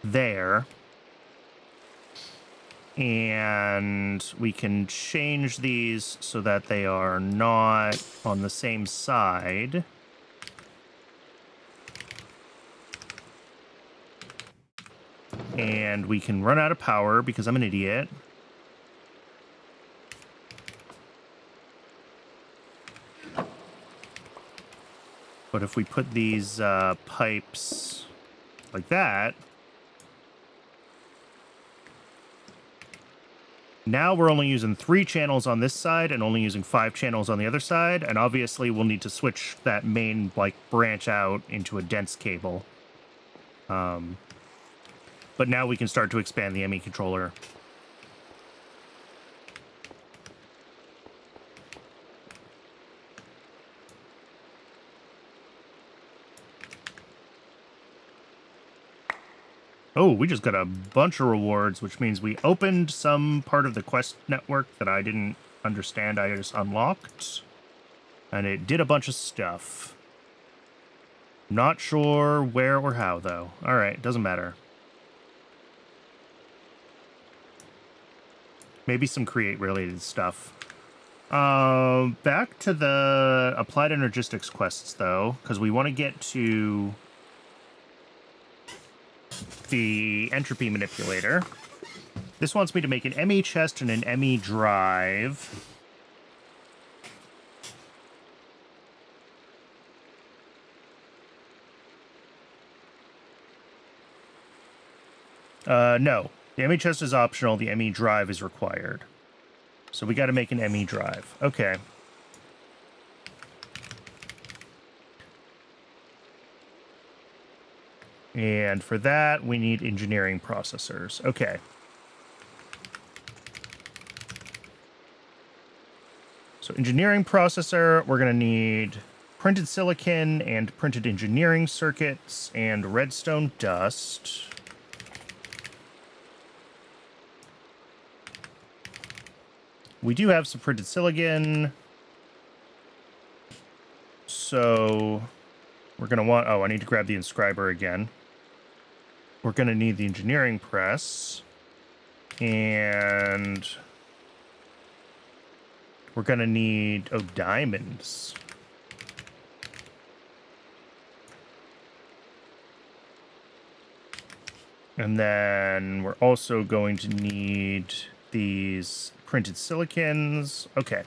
there. And we can change these so that they are not on the same side. And we can run out of power because I'm an idiot. But if we put these pipes like that, now we're only using 3 channels on this side and only using 5 channels on the other side. And obviously we'll need to switch that main like branch out into a dense cable. But now we can start to expand the ME controller. Oh, we just got a bunch of rewards, which means we opened some part of the quest network that I didn't understand. I just unlocked. And it did a bunch of stuff. Not sure where or how, though. All right, doesn't matter. Maybe some create-related stuff. Back to the applied energistics quests, though, because we want to get to the entropy manipulator. This wants me to make an ME chest and an ME drive. No. The ME chest is optional. The ME drive is required. So we got to make an ME drive. Okay. And for that, we need engineering processors. Okay. So engineering processor, we're going to need printed silicon and printed engineering circuits and redstone dust. We do have some printed silicon. So we're going to want... Oh, I need to grab the inscriber again. We're going to need the engineering press. And we're going to need... Oh, diamonds. And then we're also going to need these printed silicons. Okay.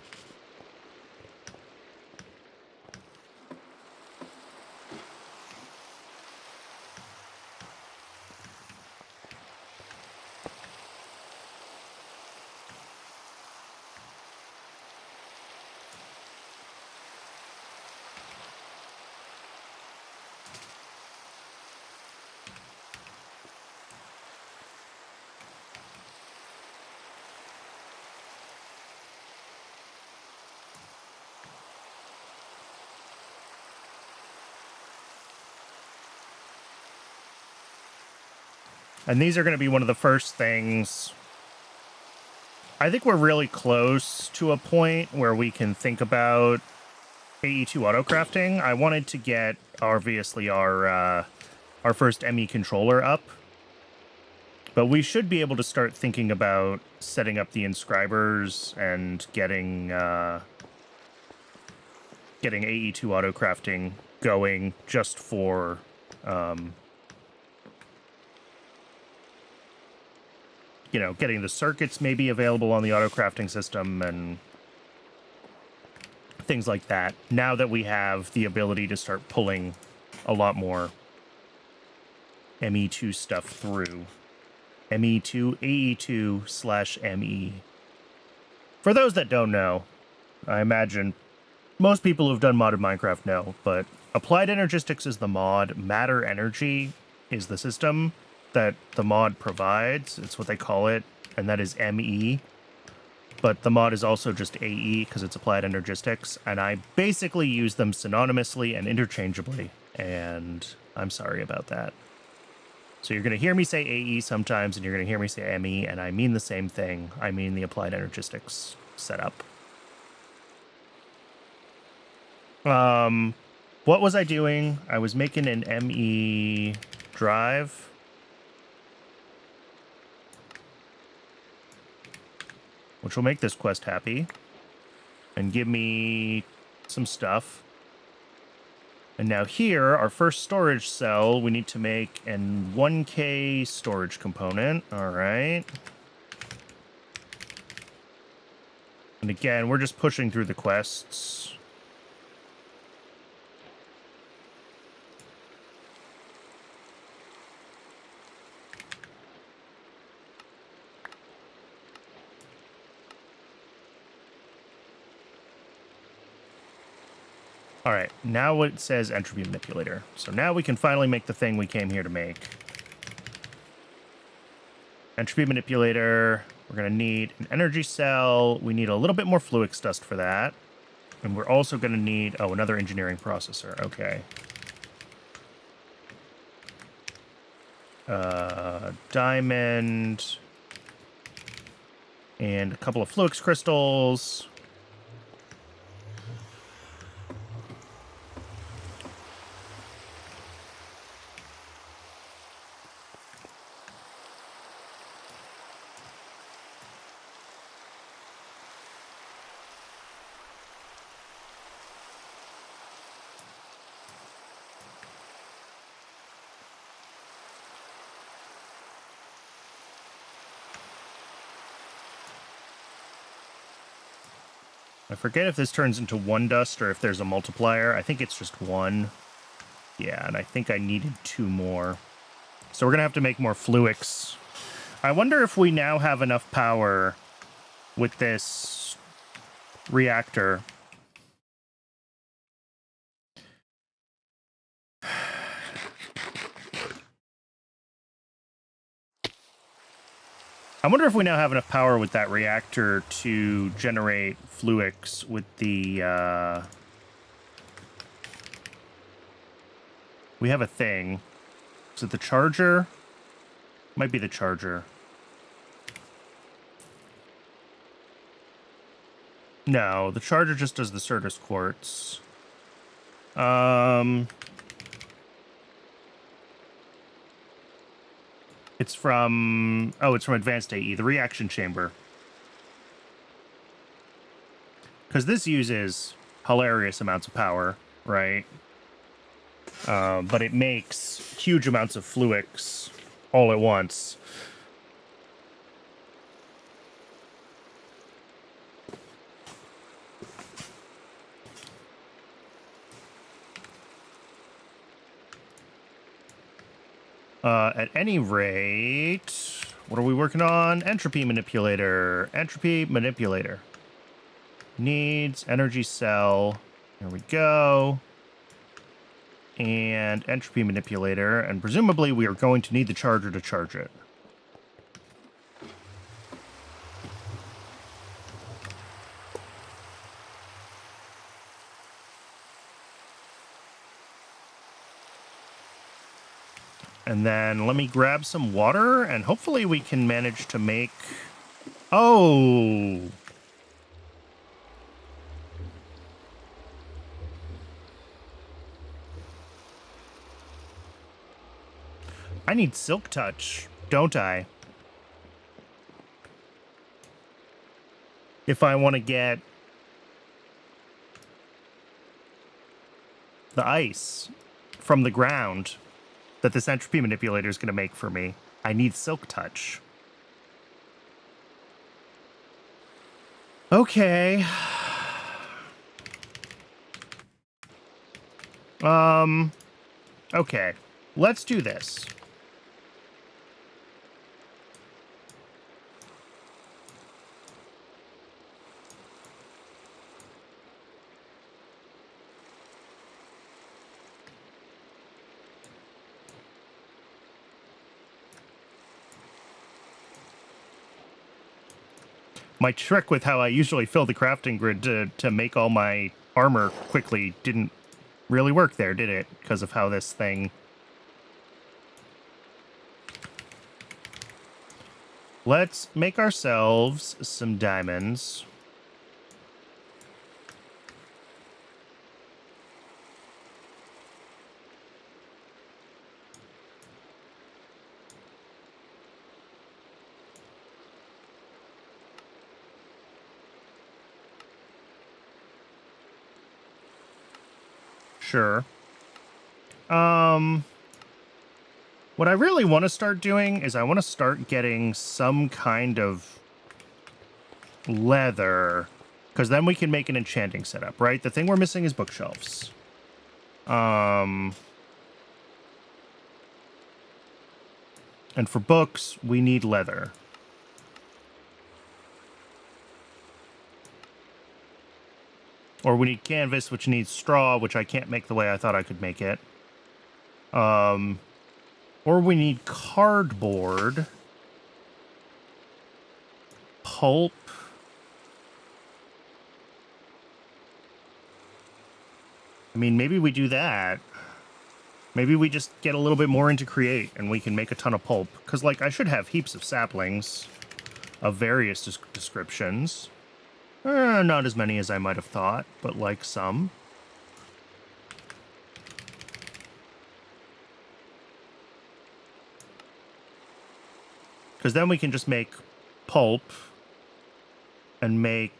And these are going to be one of the first things I think we're really close to a point where we can think about AE2 autocrafting. I wanted to get, obviously, our first ME controller up. But we should be able to start thinking about setting up the inscribers and getting AE2 autocrafting going just for getting the circuits maybe available on the autocrafting system and things like that. Now that we have the ability to start pulling a lot more ME2 stuff through. ME2, AE2/ME. For those that don't know, I imagine most people who've done modded Minecraft know, but Applied Energistics is the mod, Matter Energy is the system that the mod provides. It's what they call it, and that is ME. But the mod is also just AE because it's Applied Energistics, and I basically use them synonymously and interchangeably, and I'm sorry about that. So you're going to hear me say AE sometimes, and you're going to hear me say ME, and I mean the same thing. I mean the Applied Energistics setup. What was I doing? I was making an ME drive. Which will make this quest happy. And give me some stuff. And now here, our first storage cell, we need to make an 1K storage component. All right. And again, we're just pushing through the quests. All right, now it says entropy manipulator. So now we can finally make the thing we came here to make. Entropy manipulator. We're going to need an energy cell. We need a little bit more fluix dust for that. And we're also going to need, another engineering processor. Okay. Diamond. And a couple of fluix crystals. I forget if this turns into one dust or if there's a multiplier. I think it's just one. Yeah, and I think I needed 2 more. So we're going to have to make more fluix. I wonder if we now have enough power with this reactor. I wonder if we now have enough power with that reactor to generate fluix with the, we have a thing. Is it the charger? Might be the charger. No, the charger just does the Certus quartz. It's from Advanced AE, the reaction chamber. Because this uses hilarious amounts of power, right? But it makes huge amounts of fluix all at once. At any rate, what are we working on? Entropy manipulator. Entropy manipulator. Needs energy cell. There we go. And entropy manipulator. And presumably we are going to need the charger to charge it. And then let me grab some water, and hopefully we can manage to make Oh! I need Silk Touch, don't I? If I want to get the ice from the ground that this entropy manipulator is going to make for me, I need Silk Touch. Okay. Okay. Let's do this. My trick with how I usually fill the crafting grid to make all my armor quickly didn't really work there, did it? Because of how this thing... Let's make ourselves some diamonds. Sure. What I really want to start doing is I want to start getting some kind of leather, because then we can make an enchanting setup, right? The thing we're missing is bookshelves. And for books, we need leather. Or we need canvas, which needs straw, which I can't make the way I thought I could make it. Or we need cardboard. Pulp. I mean, maybe we do that. Maybe we just get a little bit more into create and we can make a ton of pulp. Because, like, I should have heaps of saplings of various descriptions. Not as many as I might have thought, but, like, some. Because then we can just make pulp and make...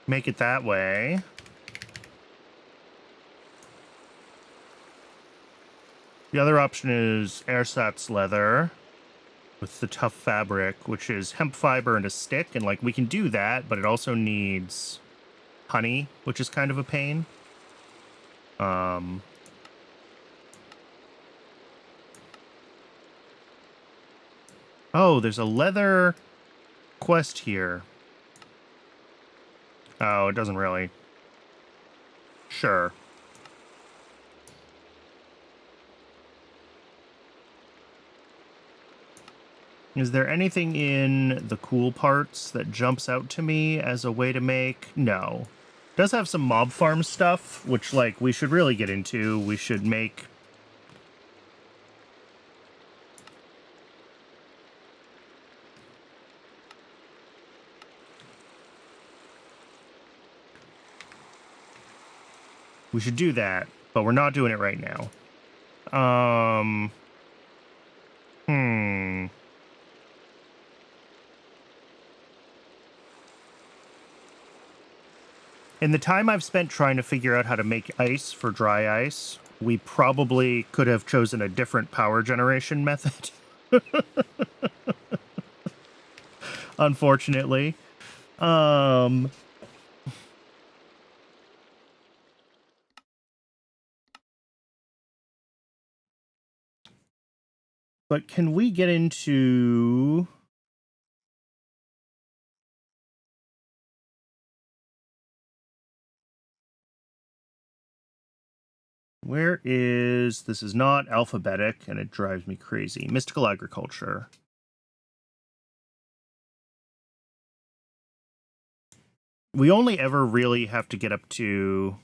make it that way. The other option is ersatz leather with the tough fabric, which is hemp fiber and a stick. And, like, we can do that, but it also needs honey, which is kind of a pain. Oh, there's a leather quest here. Oh, it doesn't really. Sure. Is there anything in the cool parts that jumps out to me as a way to make? No. It does have some mob farm stuff, which, like, we should really get into. We should make... We should do that, but we're not doing it right now. In the time I've spent trying to figure out how to make ice for dry ice, we probably could have chosen a different power generation method. Unfortunately. But can we get into... Where is... This is not alphabetic, and it drives me crazy. Mystical agriculture. We only ever really have to get up to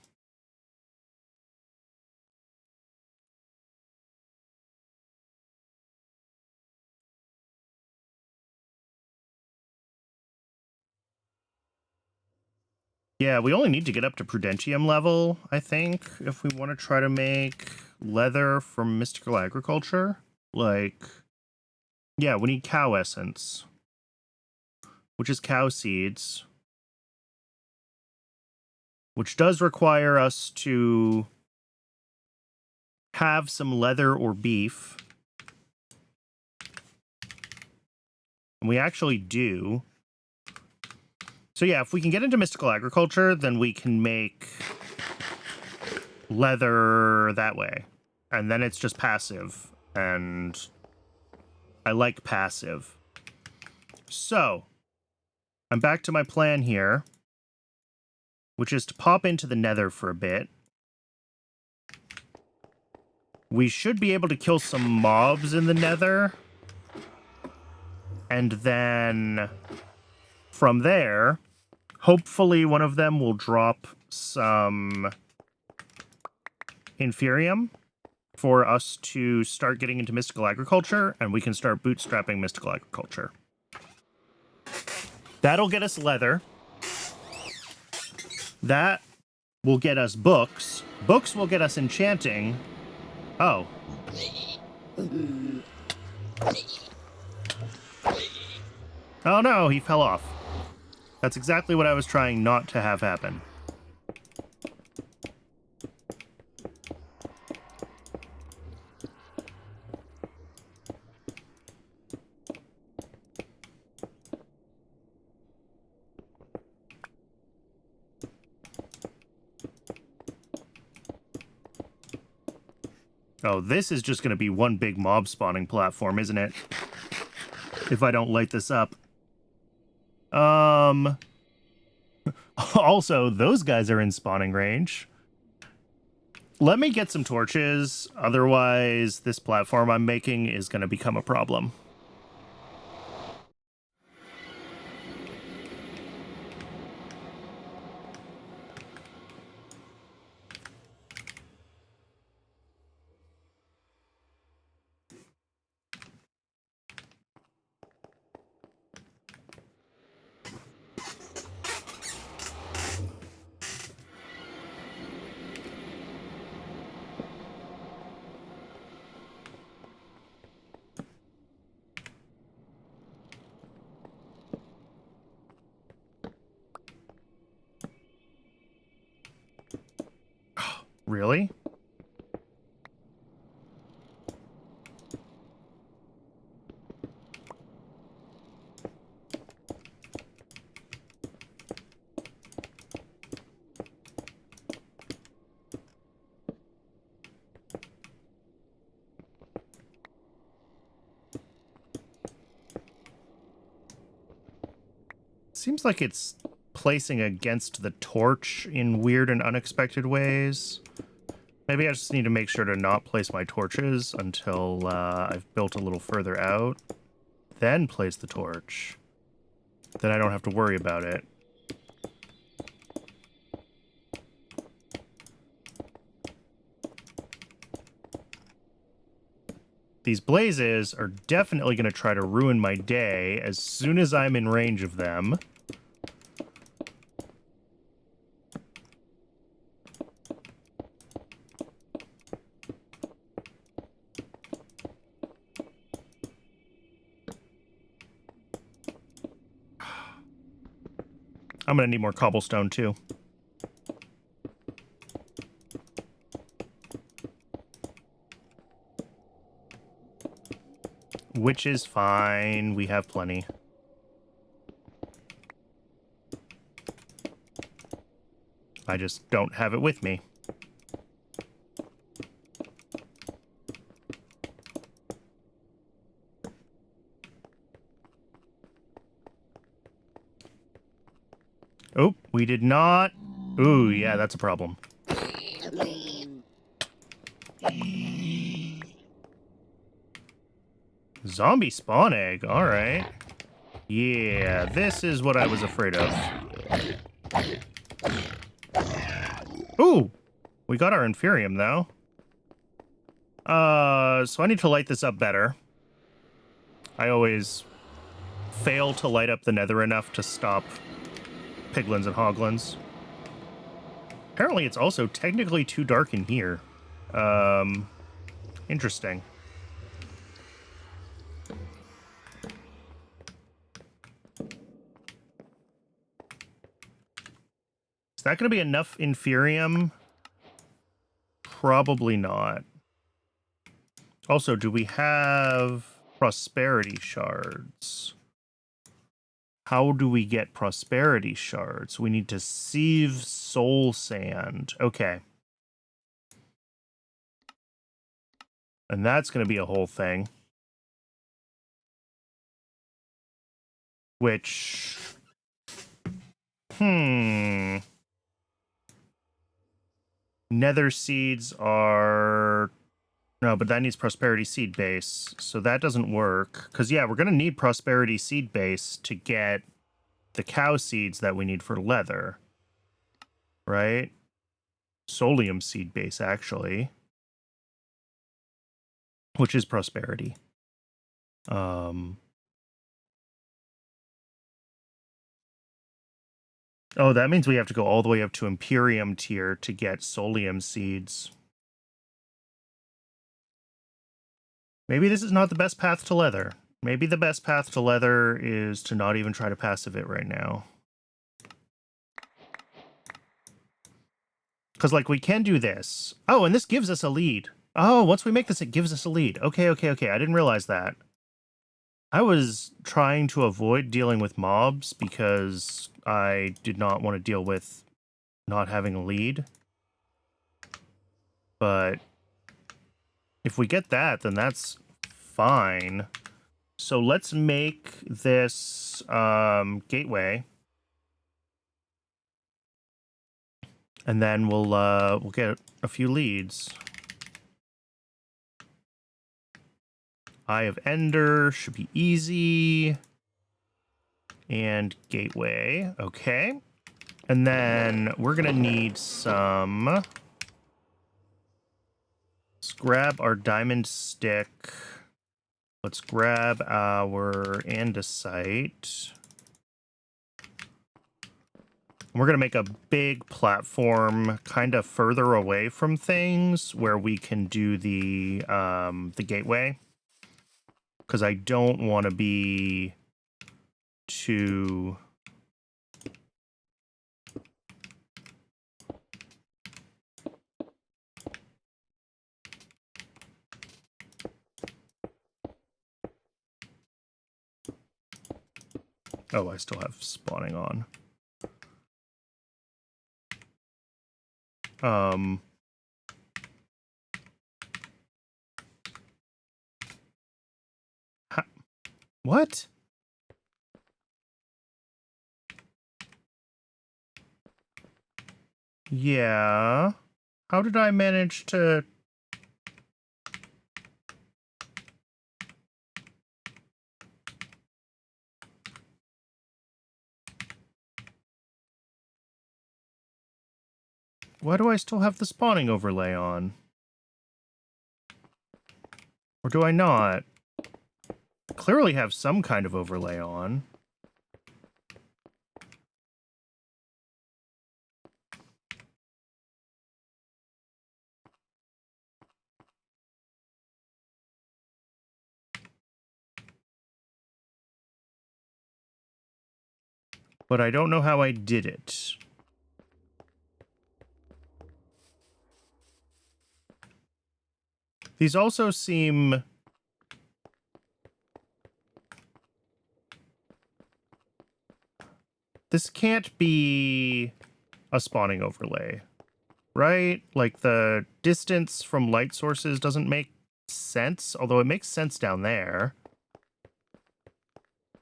Yeah, we only need to get up to Prudentium level, I think, if we want to try to make leather from mystical agriculture. Like, yeah, we need cow essence, which is cow seeds, which does require us to have some leather or beef. And we actually do. So yeah, if we can get into mystical agriculture, then we can make leather that way. And then it's just passive. And I like passive. So, I'm back to my plan here, which is to pop into the nether for a bit. We should be able to kill some mobs in the nether. And then from there, hopefully one of them will drop some Inferium for us to start getting into mystical agriculture, and we can start bootstrapping mystical agriculture. That'll get us leather. That will get us books. Books will get us enchanting. Oh. Oh no, he fell off. That's exactly what I was trying not to have happen. Oh, this is just going to be one big mob spawning platform, isn't it? If I don't light this up. Also, those guys are in spawning range. Let me get some torches, otherwise this platform I'm making is going to become a problem. Really? Seems like it's placing against the torch in weird and unexpected ways. Maybe I just need to make sure to not place my torches until I've built a little further out. Then place the torch. Then I don't have to worry about it. These blazes are definitely going to try to ruin my day as soon as I'm in range of them. I'm going to need more cobblestone, too. Which is fine. We have plenty. I just don't have it with me. Oh, we did not. Ooh, yeah, that's a problem. Zombie spawn egg, alright. Yeah, this is what I was afraid of. Ooh, we got our Inferium, though. So I need to light this up better. I always fail to light up the nether enough to stop piglins and hoglins. apparently it's also technically too dark in here. Interesting. Is that going to be enough inferium? Probably not. Also, do we have prosperity shards? How do we get prosperity shards? We need to sieve soul sand. Okay. And that's going to be a whole thing. Which... Nether seeds are... No, but that needs prosperity seed base. So that doesn't work. Because, yeah, we're going to need prosperity seed base to get the cow seeds that we need for leather. Right? Solium seed base, actually. Which is prosperity. Oh, that means we have to go all the way up to Imperium tier to get Solium seeds. Maybe this is not the best path to leather. Maybe the best path to leather is to not even try to passive it right now. Because, like, we can do this. Oh, and this gives us a lead. Oh, once we make this, it gives us a lead. Okay. I didn't realize that. I was trying to avoid dealing with mobs because I did not want to deal with not having a lead. But if we get that, then that's fine. So let's make this gateway. And then we'll get a few leads. Eye of Ender should be easy. And gateway. Okay. And then we're going to need some... Let's grab our diamond stick. Let's grab our andesite. We're going to make a big platform kind of further away from things where we can do the gateway. Because I don't want to be too... Oh, I still have spawning on. What? Yeah. How did I manage to... Why do I still have the spawning overlay on? Or do I not? I clearly have some kind of overlay on. But I don't know how I did it. These also seem... This can't be a spawning overlay, right? Like, the distance from light sources doesn't make sense, although it makes sense down there.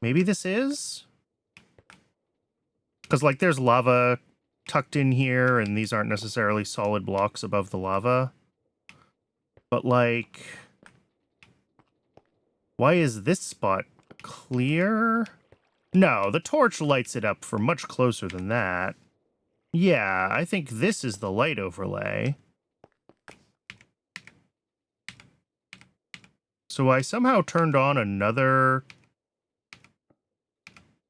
Maybe this is? Because, like, there's lava tucked in here, and these aren't necessarily solid blocks above the lava. But, like... Why is this spot clear? No, the torch lights it up for much closer than that. Yeah, I think this is the light overlay. So I somehow turned on another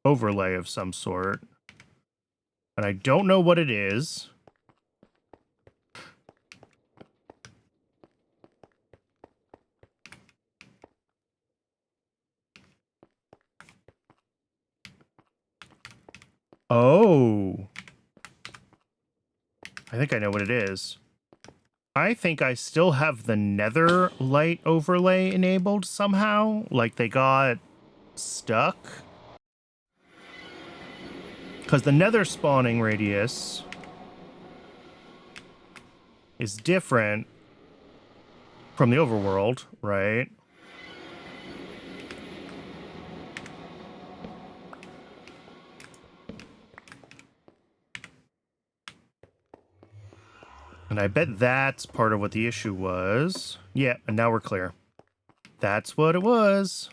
overlay of some sort. And I don't know what it is. Oh. I think I know what it is. I think I still have the nether light overlay enabled somehow. Like they got stuck. Because the nether spawning radius is different from the overworld, right? And I bet that's part of what the issue was. Yeah, and now we're clear. That's what it was.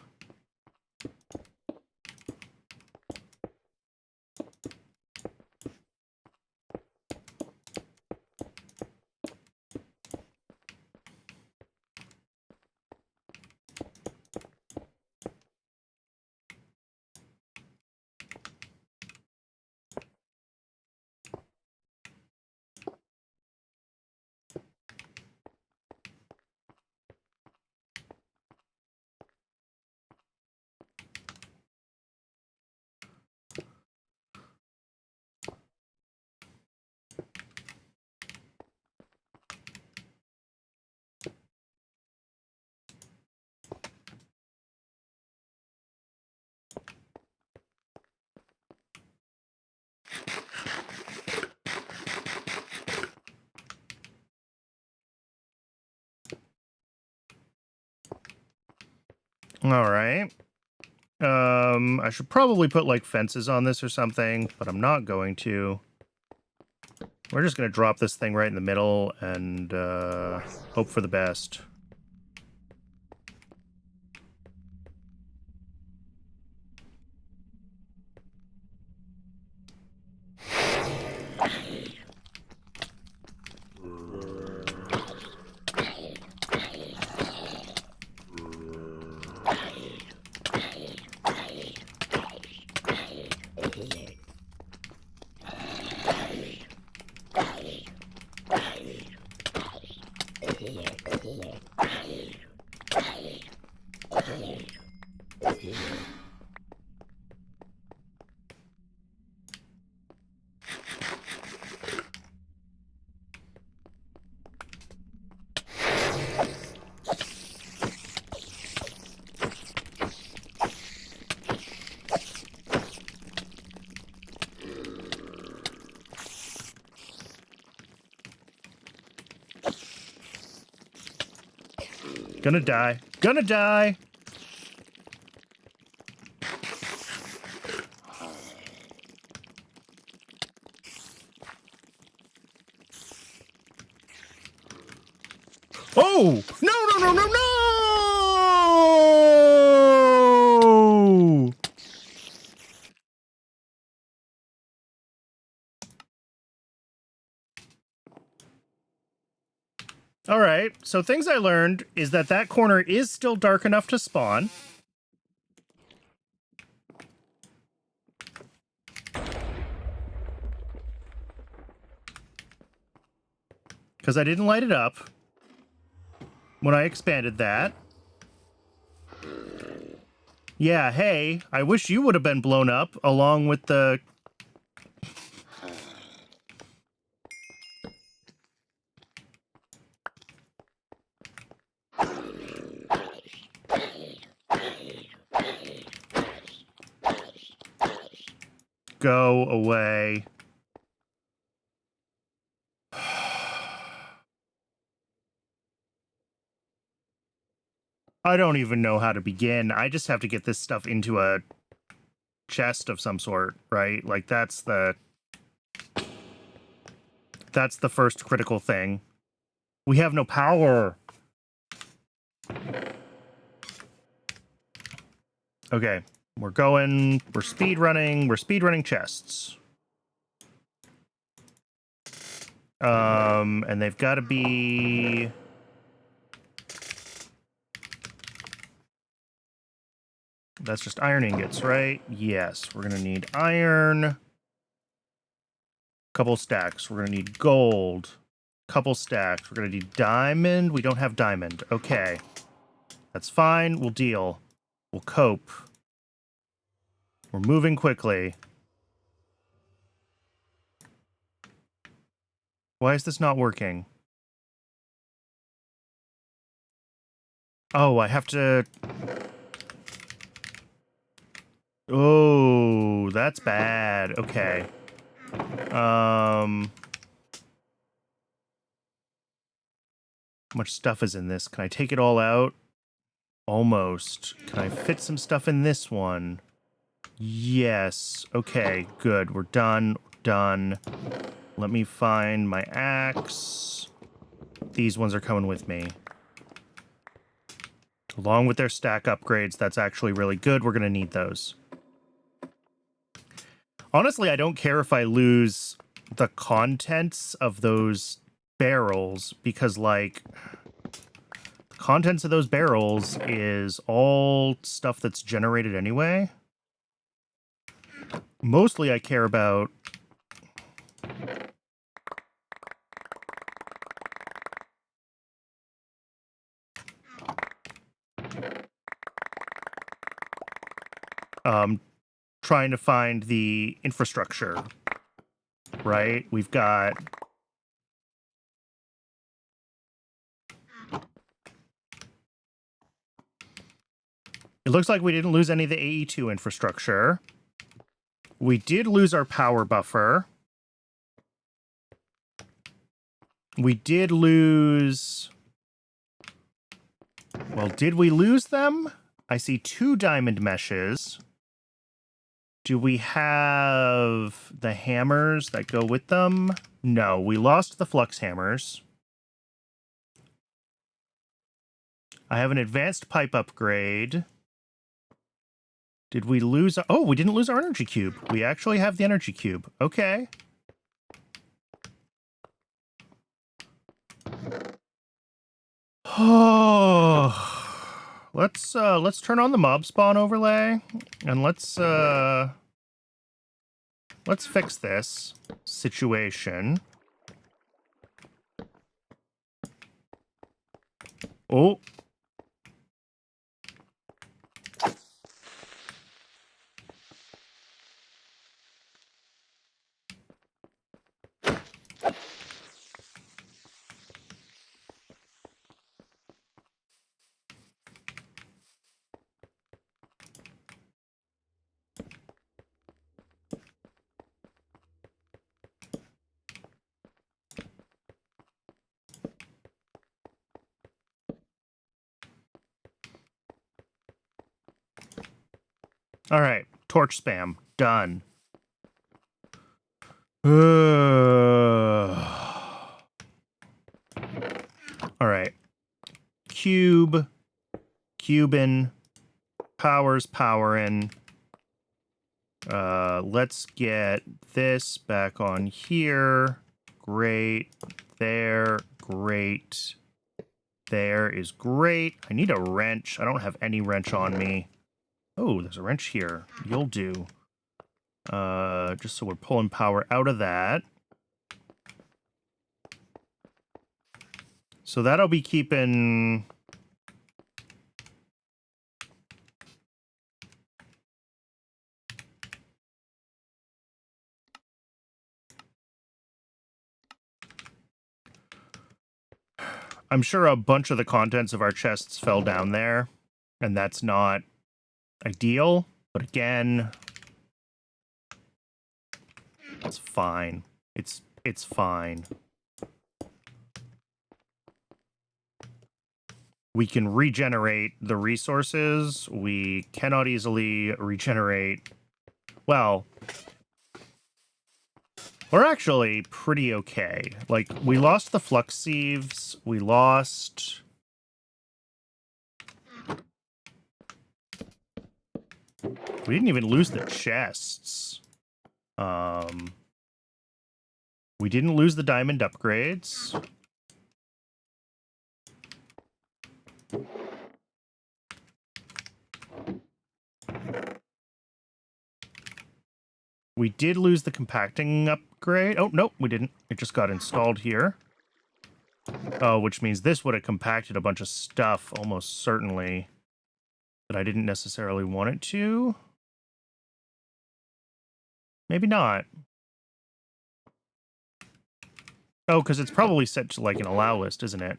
All right. I should probably put like fences on this or something, but I'm not going to. We're just going to drop this thing right in the middle and hope for the best. Gonna die. Gonna die! Oh! No, no, no, no, no! All right, so things I learned is that that corner is still dark enough to spawn. Because I didn't light it up when I expanded that. Yeah, hey, I wish you would have been blown up along with the... Go away. I don't even know how to begin. I just have to get this stuff into a chest of some sort, right? Like, that's the first critical thing. We have no power. Okay, we're speed running chests. And they've got to be... That's just iron ingots, right? Yes, we're gonna need iron. Couple stacks. We're gonna need gold. Couple stacks. We're gonna need diamond. We don't have diamond. Okay. That's fine. We'll deal. We'll cope. We're moving quickly. Why is this not working? Oh, I have to... Oh, that's bad. Okay. How much stuff is in this? Can I take it all out? Almost. Can I fit some stuff in this one? Yes. Okay, good. We're done. Done. Let me find my axe. These ones are coming with me. Along with their stack upgrades, that's actually really good. We're going to need those. Honestly, I don't care if I lose the contents of those barrels because, like, the contents of those barrels is all stuff that's generated anyway. Mostly I care about trying to find the infrastructure, right? We've got... It looks like we didn't lose any of the AE2 infrastructure. We did lose our power buffer. We did lose... Well, did we lose them? I see 2 diamond meshes. Do we have the hammers that go with them? No, we lost the flux hammers. I have an advanced pipe upgrade. Did we lose... Oh, we didn't lose our energy cube. We actually have the energy cube. Okay. Oh... Let's turn on the mob spawn overlay and let's fix this situation. Oh. All right, torch spam done. All right, Cuban, powers powering. Let's get this back on here. Great. There. Great. There is great. I need a wrench. I don't have any wrench on me. Oh, there's a wrench here. You'll do. Just so we're pulling power out of that. So that'll be keeping... I'm sure a bunch of the contents of our chests fell down there, and that's not ideal, but again, it's fine. It's fine. We can regenerate the resources. We cannot easily regenerate... Well, we're actually pretty okay. Like, we lost the flux sieves. We lost... We didn't even lose the chests. We didn't lose the diamond upgrades. We did lose the compacting upgrade. Oh, nope, we didn't. It just got installed here. Oh, which means this would have compacted a bunch of stuff, almost certainly, that I didn't necessarily want it to. Maybe not. Oh, because it's probably set to like an allow list, isn't it?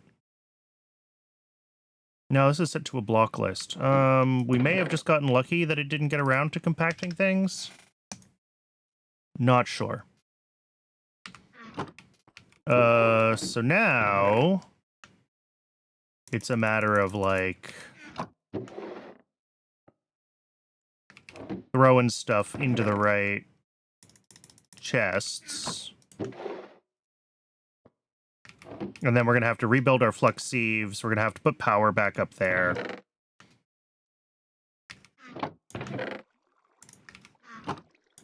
No, this is set to a block list. We may have just gotten lucky that it didn't get around to compacting things. Not sure. So now it's a matter of like throwing stuff into the right chests. And then we're going to have to rebuild our flux sieves. We're going to have to put power back up there.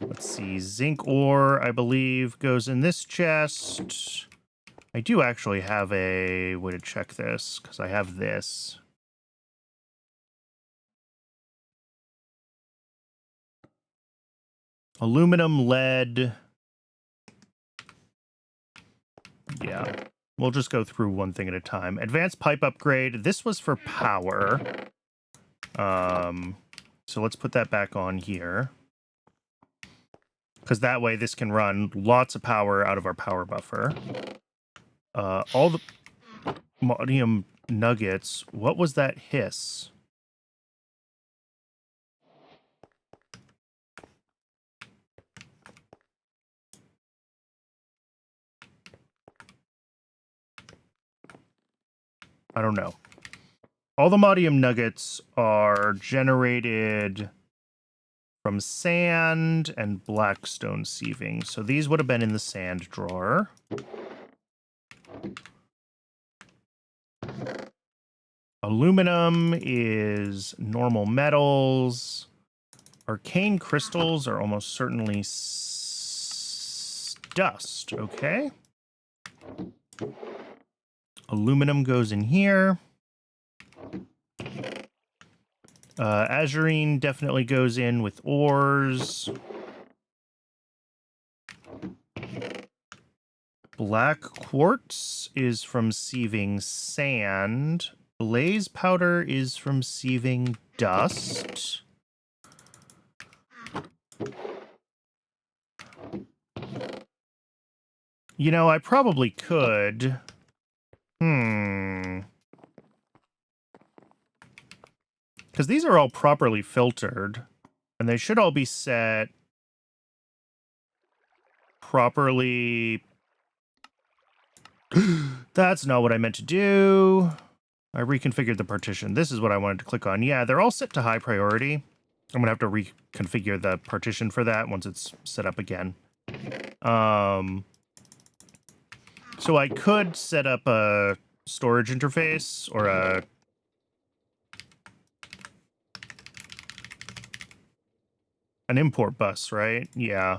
Let's see. Zinc ore, I believe, goes in this chest. I do actually have a way to check this, because I have this. Aluminum, lead. Yeah. We'll just go through one thing at a time. Advanced pipe upgrade. This was for power. So let's put that back on here. Because that way this can run lots of power out of our power buffer. All the Modium nuggets. What was that hiss? I don't know. All the Modium nuggets are generated from sand and blackstone sieving. So these would have been in the sand drawer. Aluminum is normal metals. Arcane crystals are almost certainly dust. Okay. Aluminum goes in here. Azurine definitely goes in with ores. Black quartz is from sieving sand. Blaze powder is from sieving dust. You know, I probably could. Because these are all properly filtered, and they should all be set properly. That's not what I meant to do. I reconfigured the partition. This is what I wanted to click on. Yeah, they're all set to high priority. I'm going to have to reconfigure the partition for that once it's set up again. So I could set up a storage interface or an import bus, right? Yeah.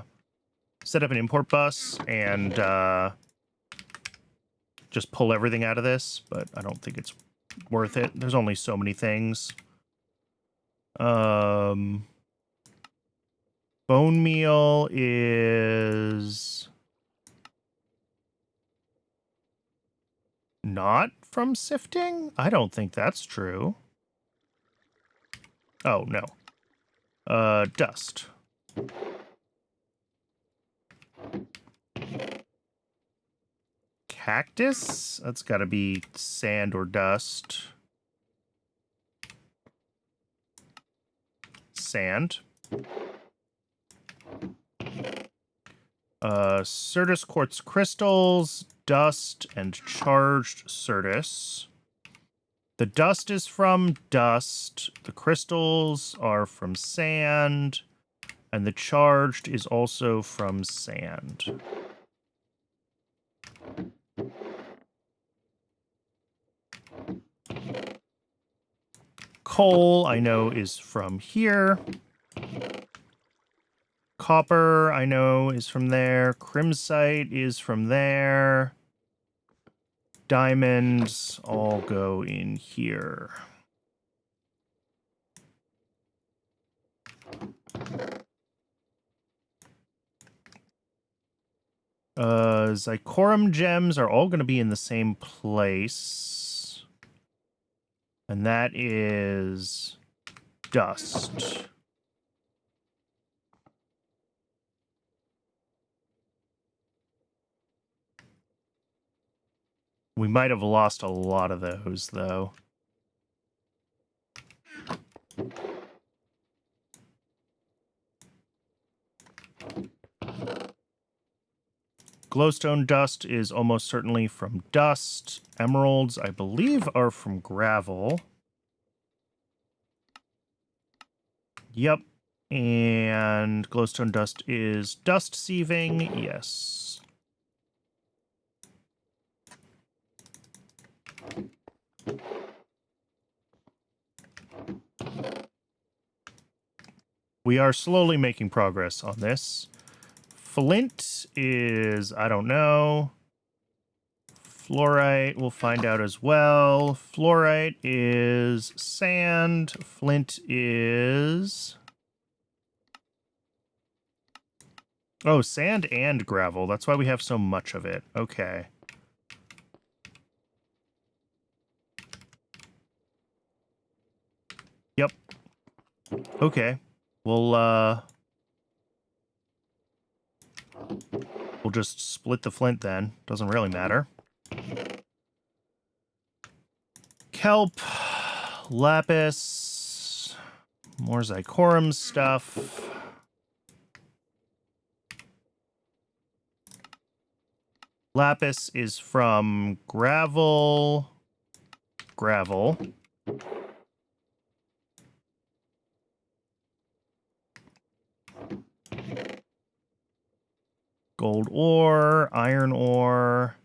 Set up an import bus and just pull everything out of this, but I don't think it's worth it. There's only so many things. Bone meal is not from sifting? I don't think that's true. Oh, no. Dust. Cactus? That's gotta be sand or dust. Sand. Certus quartz crystals, dust, and charged certus. The dust is from dust, the crystals are from sand, and the charged is also from sand. Coal, I know, is from here. Copper, I know, is from there. Crimsite is from there. Diamonds all go in here. Zycorum gems are all going to be in the same place. And that is dust. We might have lost a lot of those, though. Glowstone dust is almost certainly from dust. Emeralds, I believe, are from gravel. Yep. And glowstone dust is dust sieving. Yes. We are slowly making progress on this. Flint is, I don't know. Fluorite, we'll find out as well. Fluorite is sand. Flint is... Oh, sand and gravel. That's why we have so much of it. Okay. Yep. Okay. We'll just split the flint then. Doesn't really matter. Kelp, lapis, more Zycorum stuff. Lapis is from gravel. Gravel. Gold ore, iron ore,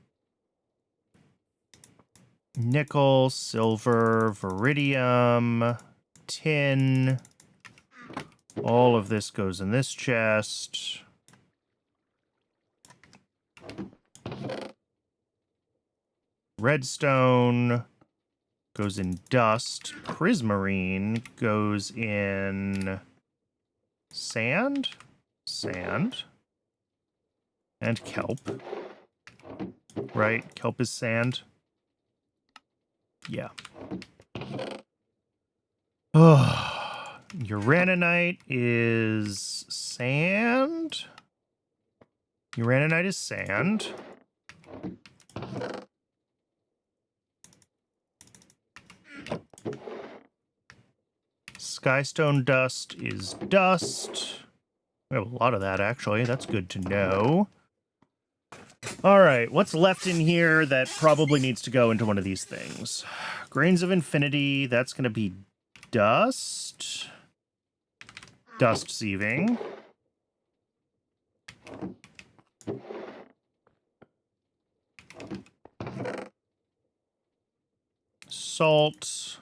nickel, silver, viridium, tin. All of this goes in this chest. Redstone goes in dust. Prismarine goes in sand. Sand. And kelp. Right? Kelp is sand. Yeah. Oh, uraninite is sand. Uraninite is sand. Skystone dust is dust. We have a lot of that, actually. That's good to know. All right, what's left in here that probably needs to go into one of these things? Grains of Infinity, that's going to be dust. Dust sieving. Salt.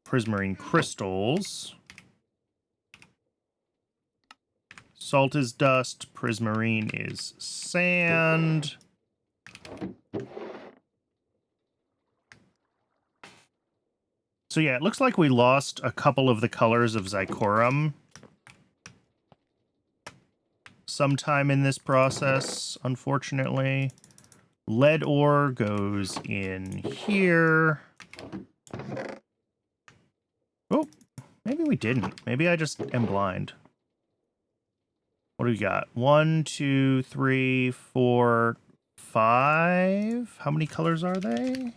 Prismarine crystals. Salt is dust. Prismarine is sand. So yeah, it looks like we lost a couple of the colors of Zycorum sometime in this process, unfortunately. Lead ore goes in here. Oh, maybe we didn't. Maybe I just am blind. What do we got? 1, 2, 3, 4, 5. How many colors are they?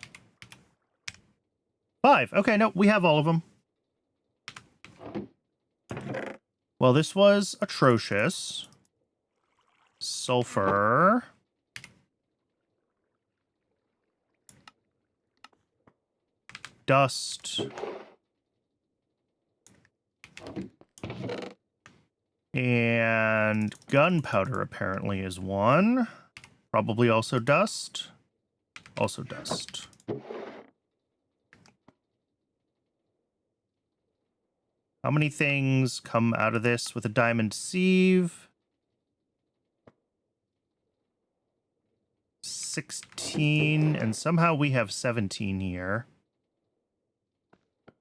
5. Okay, no, we have all of them. Well, this was atrocious. Sulfur. Dust. And gunpowder apparently is 1. Probably also dust. Also dust. How many things come out of this with a diamond sieve? 16, and somehow we have 17 here.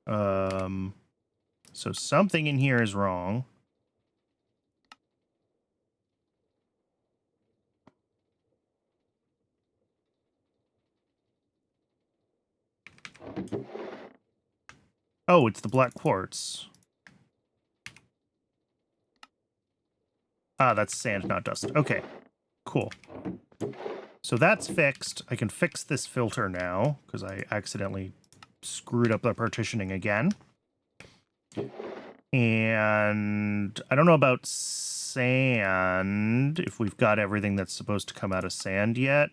So something in here is wrong. Oh, it's the black quartz. Ah, that's sand, not dust. Okay, cool. So that's fixed. I can fix this filter now because I accidentally screwed up the partitioning again. And I don't know about sand, if we've got everything that's supposed to come out of sand yet.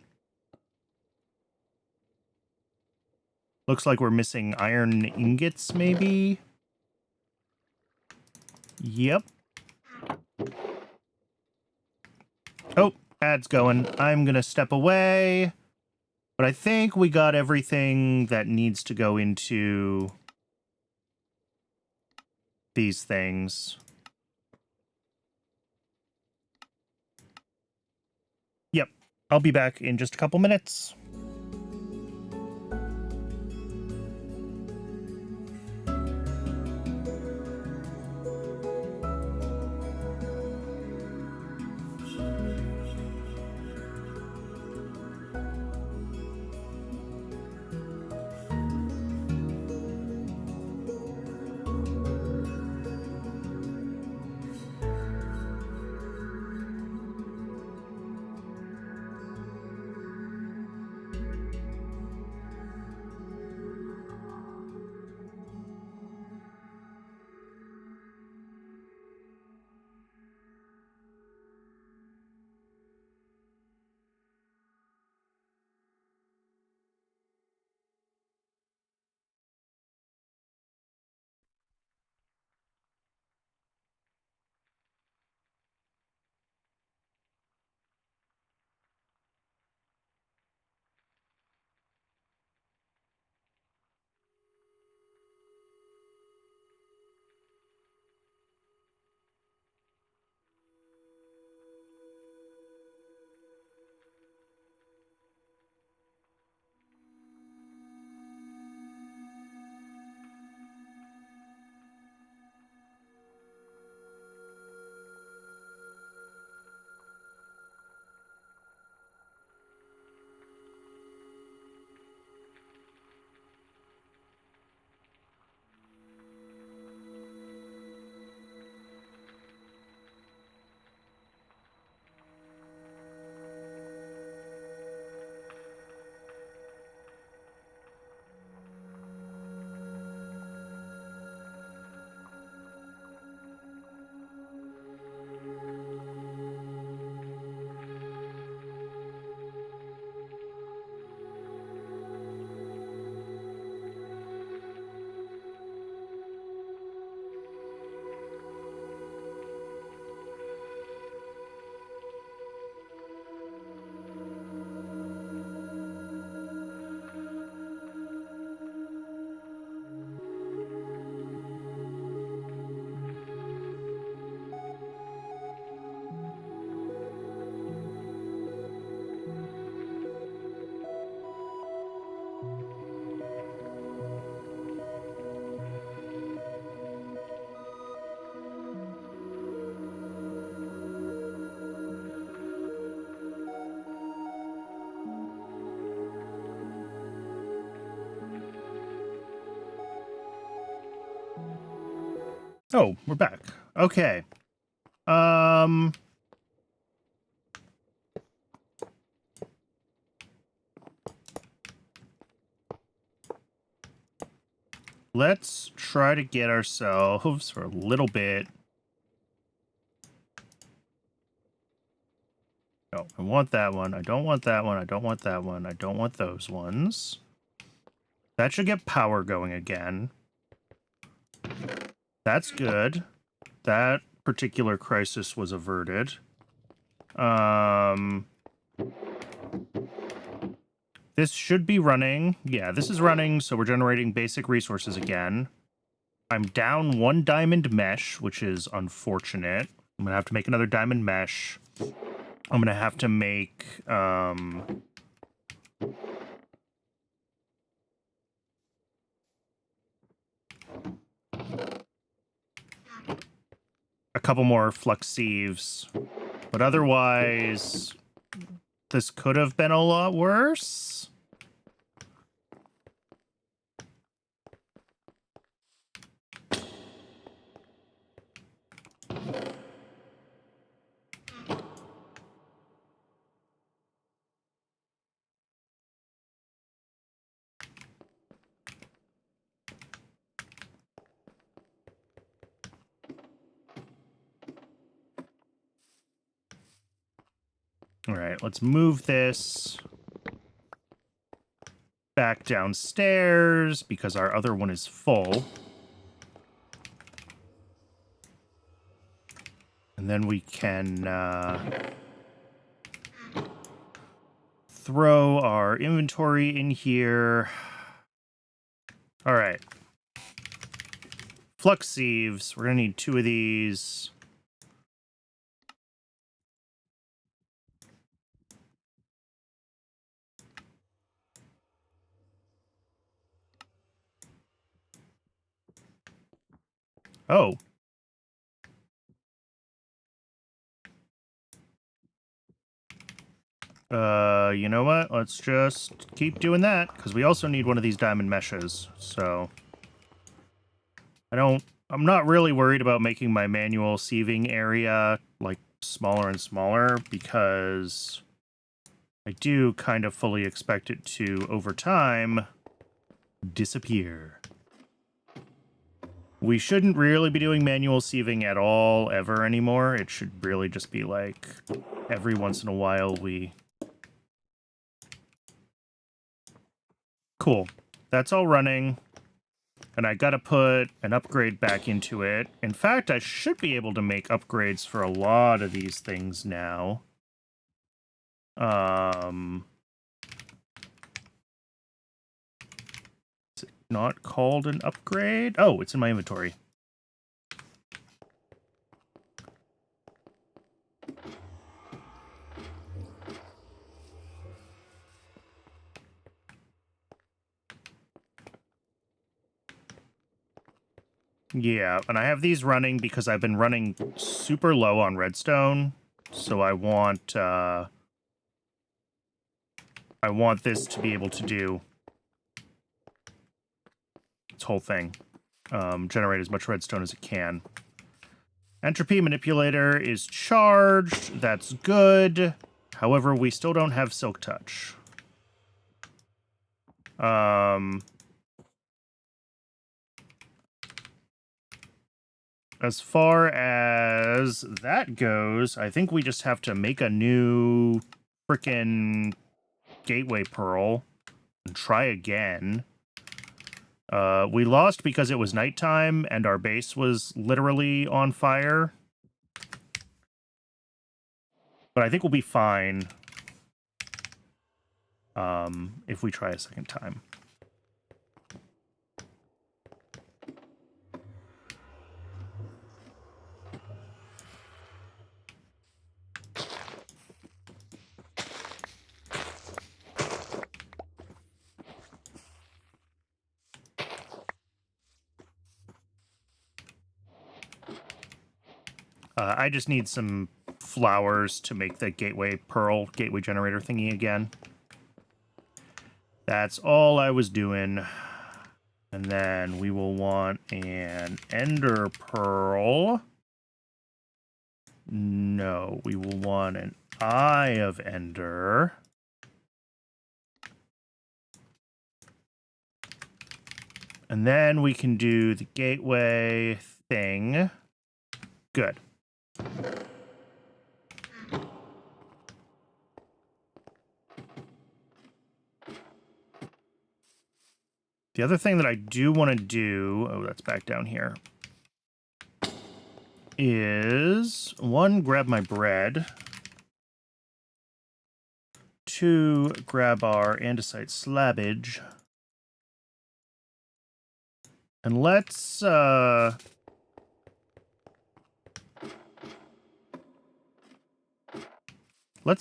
Looks like we're missing iron ingots, maybe? Yep. Oh, ad's going. I'm gonna step away. But I think we got everything that needs to go into these things. Yep. I'll be back in just a couple minutes. Oh, we're back. Okay. Let's try to get ourselves for a little bit. No, I want that one. I don't want that one. I don't want that one. I don't want those ones. That should get power going again. That's good. That particular crisis was averted. This should be running. Yeah, this is running, so we're generating basic resources again. I'm down 1 diamond mesh, which is unfortunate. I'm gonna have to make another diamond mesh. I'm gonna have to make a couple more flux sieves, but otherwise this could have been a lot worse. All right, let's move this back downstairs because our other one is full. And then we can throw our inventory in here. All right. Flux sieves. We're going to need 2 of these. Oh. You know what? Let's just keep doing that, because we also need one of these diamond meshes, so... I'm not really worried about making my manual sieving area, like, smaller and smaller, because I do kind of fully expect it to, over time, disappear. We shouldn't really be doing manual sieving at all, ever anymore. It should really just be, like, every once in a while we... Cool. That's all running. And I gotta put an upgrade back into it. In fact, I should be able to make upgrades for a lot of these things now. Is it not called an upgrade? Oh, it's in my inventory. Yeah, and I have these running because I've been running super low on redstone, so I want this to be able to do its whole thing. Generate as much redstone as it can. Entropy manipulator is charged. That's good. However, we still don't have silk touch. As far as that goes, I think we just have to make a new frickin' gateway pearl and try again. We lost because it was nighttime and our base was literally on fire. But I think we'll be fine if we try a second time. I just need some flowers to make the gateway generator thingy again. That's all I was doing. And then we will want an ender pearl. No, we will want an eye of ender. And then we can do the gateway thing. Good. The other thing that I do want to do, oh, that's back down here, is 1, grab my bread. 2, grab our andesite slabbage. And let's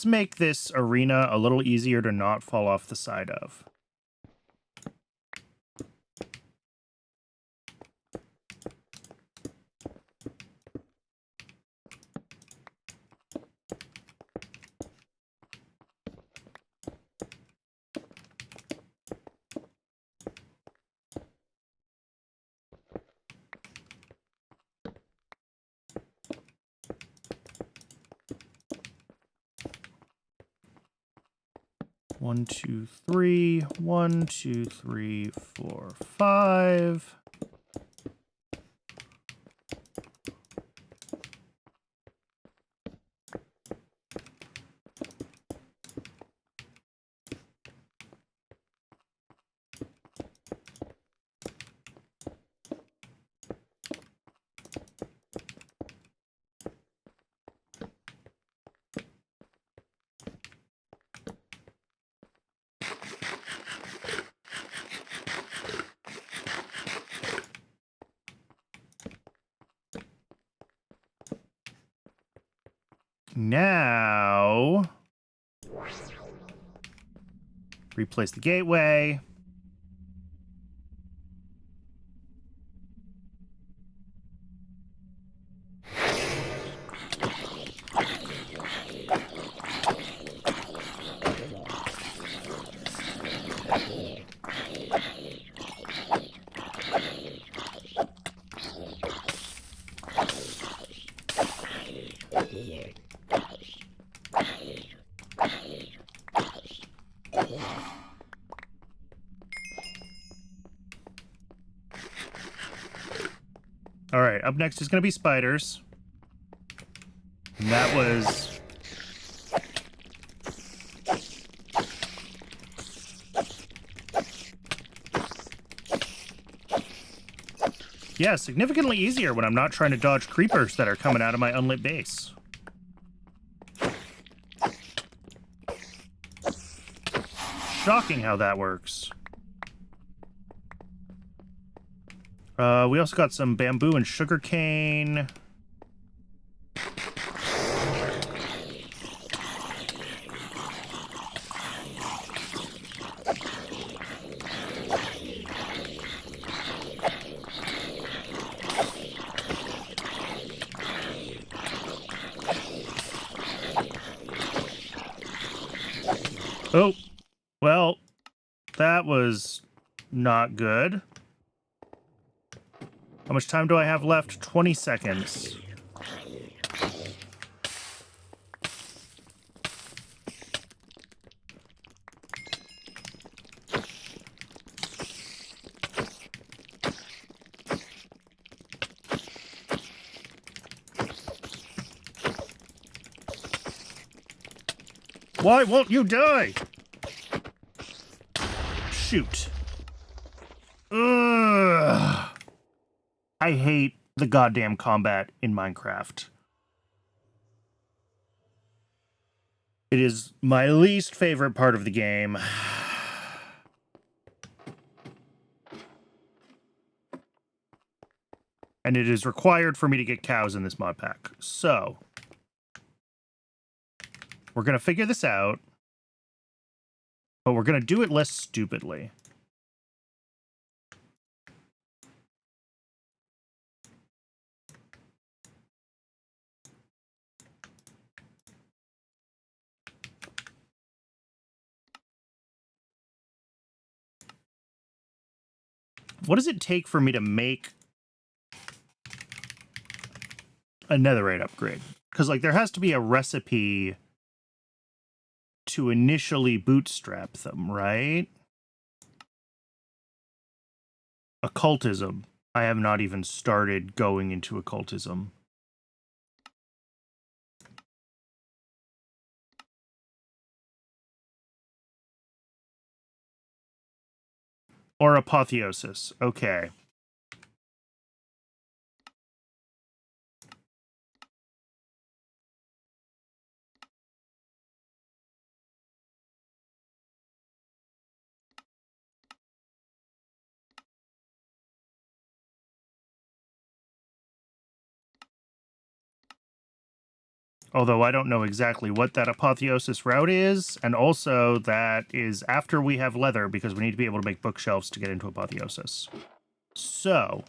make this arena a little easier to not fall off the side of. One, 2, 3. 1, 2, 3, 4, 5. Now, replace the gateway. All right, up next is going to be spiders. And that was... yeah, significantly easier when I'm not trying to dodge creepers that are coming out of my unlit base. Shocking how that works. We also got some bamboo and sugarcane. Oh, well, that was not good. How much time do I have left? 20 seconds. Why won't you die? Shoot. Ugh. I hate the goddamn combat in Minecraft. It is my least favorite part of the game. And it is required for me to get cows in this mod pack. So, we're going to figure this out, but we're going to do it less stupidly. What does it take for me to make a netherite upgrade? Because, like, there has to be a recipe to initially bootstrap them, right? Occultism. I have not even started going into occultism. Or apotheosis. Okay. Although I don't know exactly what that apotheosis route is, and also that is after we have leather, because we need to be able to make bookshelves to get into apotheosis. So,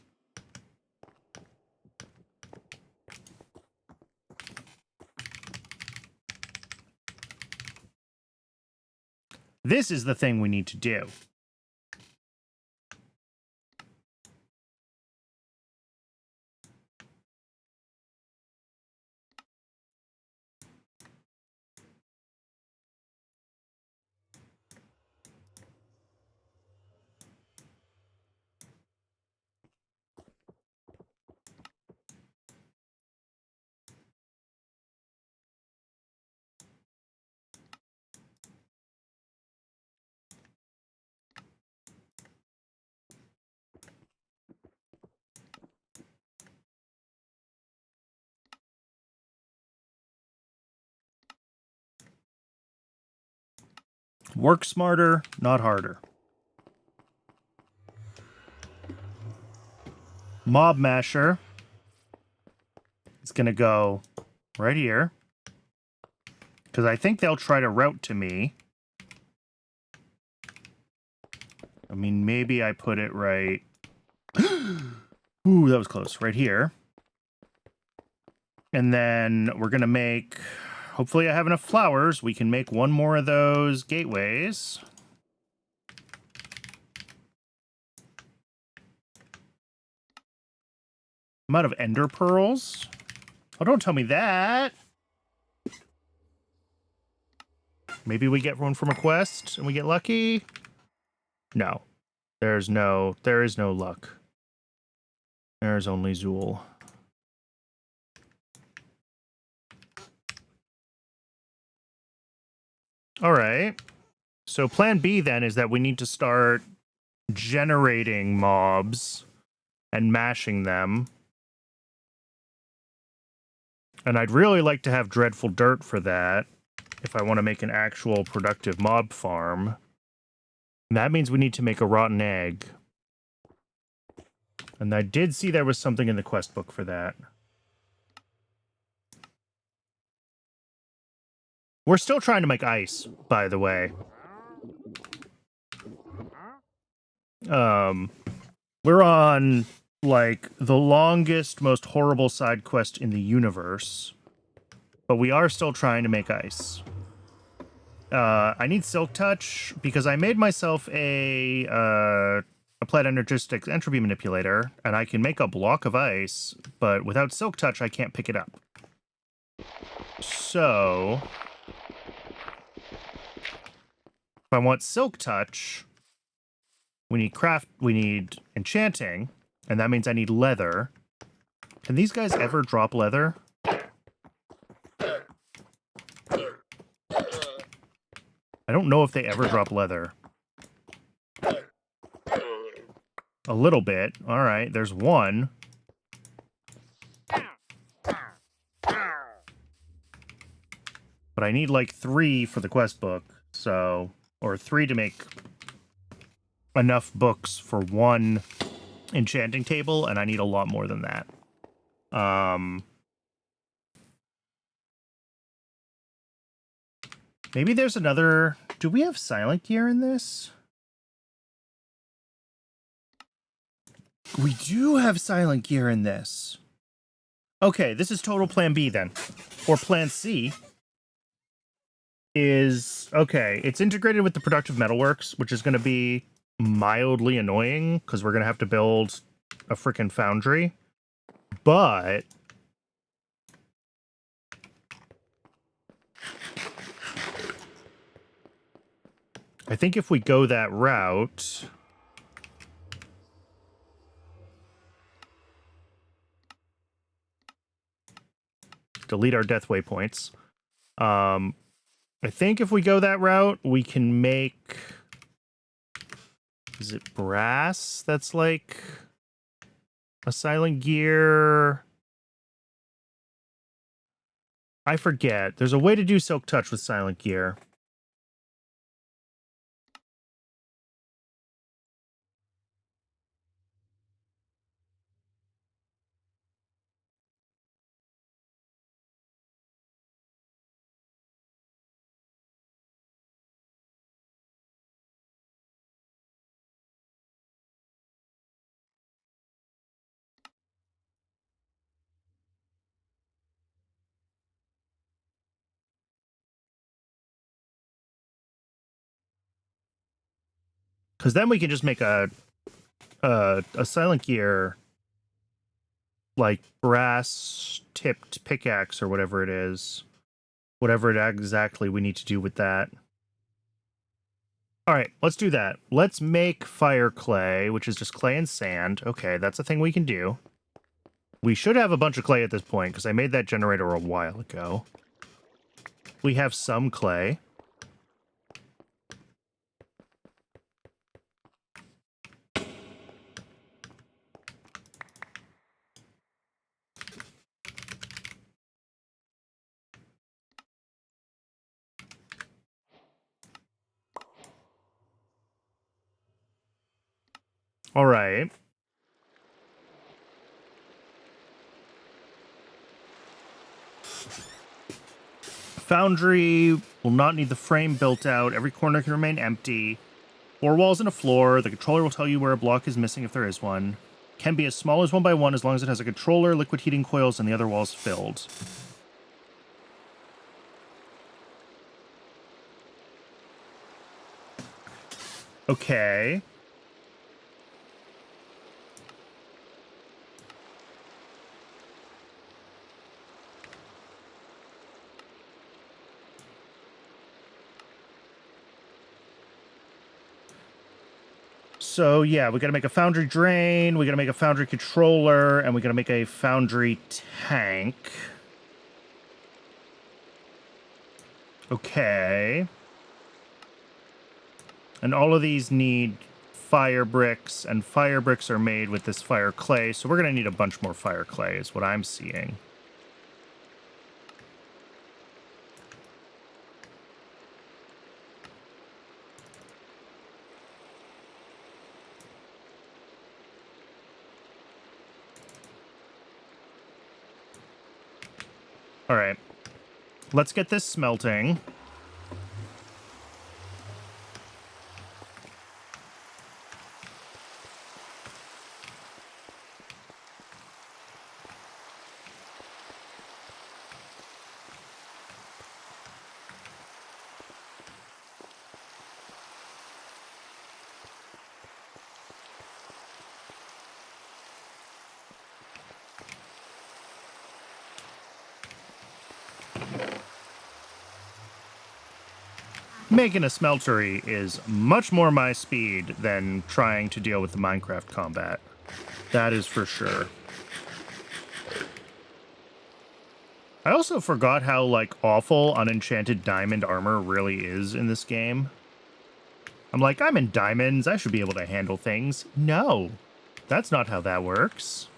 this is the thing we need to do. Work smarter, not harder. Mob Masher is going to go right here. Because I think they'll try to route to me. I mean, maybe I put it right... Ooh, that was close. Right here. And then we're going to make... Hopefully I have enough flowers. We can make one more of those gateways. I'm out of ender pearls. Oh, don't tell me that. Maybe we get one from a quest and we get lucky. No. There is no luck. There is only Zool. All right. So plan B then is that we need to start generating mobs and mashing them. And I'd really like to have dreadful dirt for that if I want to make an actual productive mob farm. And that means we need to make a rotten egg. And I did see there was something in the quest book for that. We're still trying to make ice, by the way. We're on, like, the longest, most horrible side quest in the universe. But we are still trying to make ice. I need Silk Touch because I made myself a Applied Energistics Entropy Manipulator, and I can make a block of ice, but without Silk Touch, I can't pick it up. So... if I want Silk Touch, we need enchanting, and that means I need leather. Can these guys ever drop leather? I don't know if they ever drop leather. A little bit. All right, there's one. But I need like 3 for the quest book, so... or 3 to make enough books for 1 enchanting table, and I need a lot more than that. Maybe there's another... do we have silent gear in this? We do have silent gear in this. Okay, this is total plan B then. Or plan C is... okay, it's integrated with the Productive Metalworks, which is going to be mildly annoying, because we're going to have to build a frickin' foundry. But... I think if we go that route... delete our death waypoints. I think if we go that route, we can make... is it brass? That's like a silent gear. I forget. There's a way to do Silk Touch with silent gear. Because then we can just make a silent gear, like brass tipped pickaxe or whatever it is. Whatever it exactly we need to do with that. All right, let's do that. Let's make fire clay, which is just clay and sand. Okay, that's a thing we can do. We should have a bunch of clay at this point, because I made that generator a while ago. We have some clay. All right. Foundry will not need the frame built out. Every corner can remain empty. 4 walls and a floor. The controller will tell you where a block is missing if there is one. Can be as small as 1 by 1 as long as it has a controller, liquid heating coils, and the other walls filled. Okay. So, yeah, we gotta make a foundry drain, we gotta make a foundry controller, and we gotta make a foundry tank. Okay. And all of these need fire bricks, and fire bricks are made with this fire clay, so we're gonna need a bunch more fire clay, is what I'm seeing. All right, let's get this smelting. Making a smeltery is much more my speed than trying to deal with the Minecraft combat. That is for sure. I also forgot how, like, awful unenchanted diamond armor really is in this game. I'm like, I'm in diamonds, I should be able to handle things. No, that's not how that works.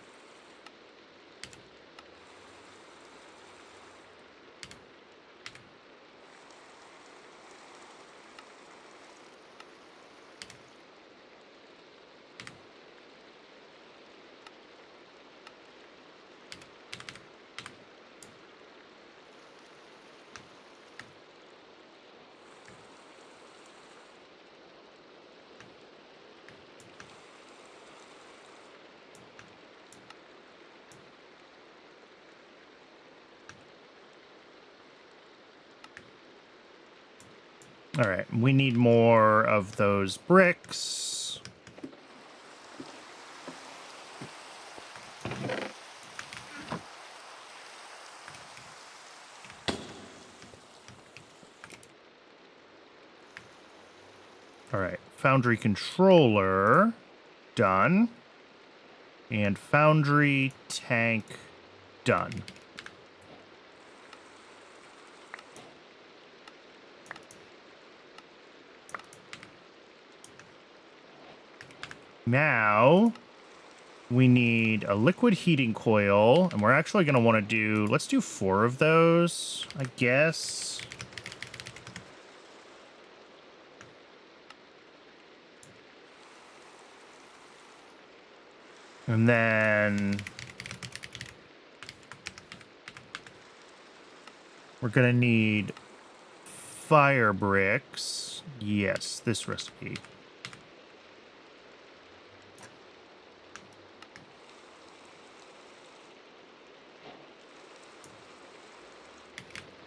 All right, we need more of those bricks. All right, foundry controller, done. And foundry tank, done. Now, we need a liquid heating coil, and we're actually going to want to do, let's do 4 of those, I guess. And then we're going to need fire bricks. Yes, this recipe.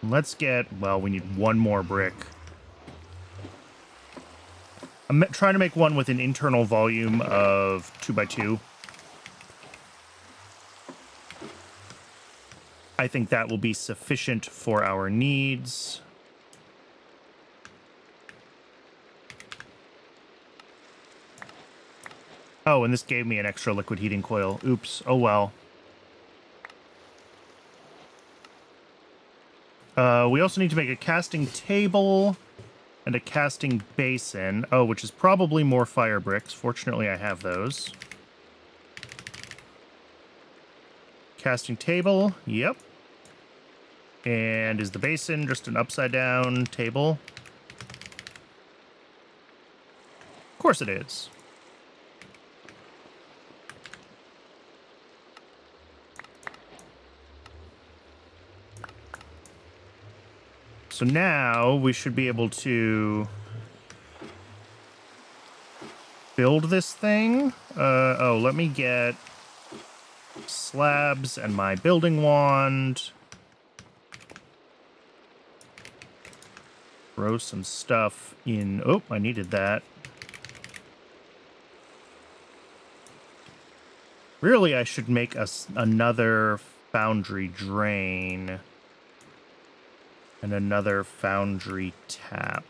Let's get, well, we need 1 more brick. I'm trying to make one with an internal volume of 2 by 2. I think that will be sufficient for our needs. Oh, and this gave me an extra liquid heating coil. Oops. Oh, well. We also need to make a casting table and a casting basin. Oh, which is probably more fire bricks. Fortunately, I have those. Casting table. Yep. And is the basin just an upside down table? Of course it is. So now we should be able to build this thing. Oh, let me get slabs and my building wand. Throw some stuff in. Oh, I needed that. Really, I should make another foundry drain and another foundry tap.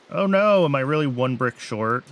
Oh no, am I really one brick short?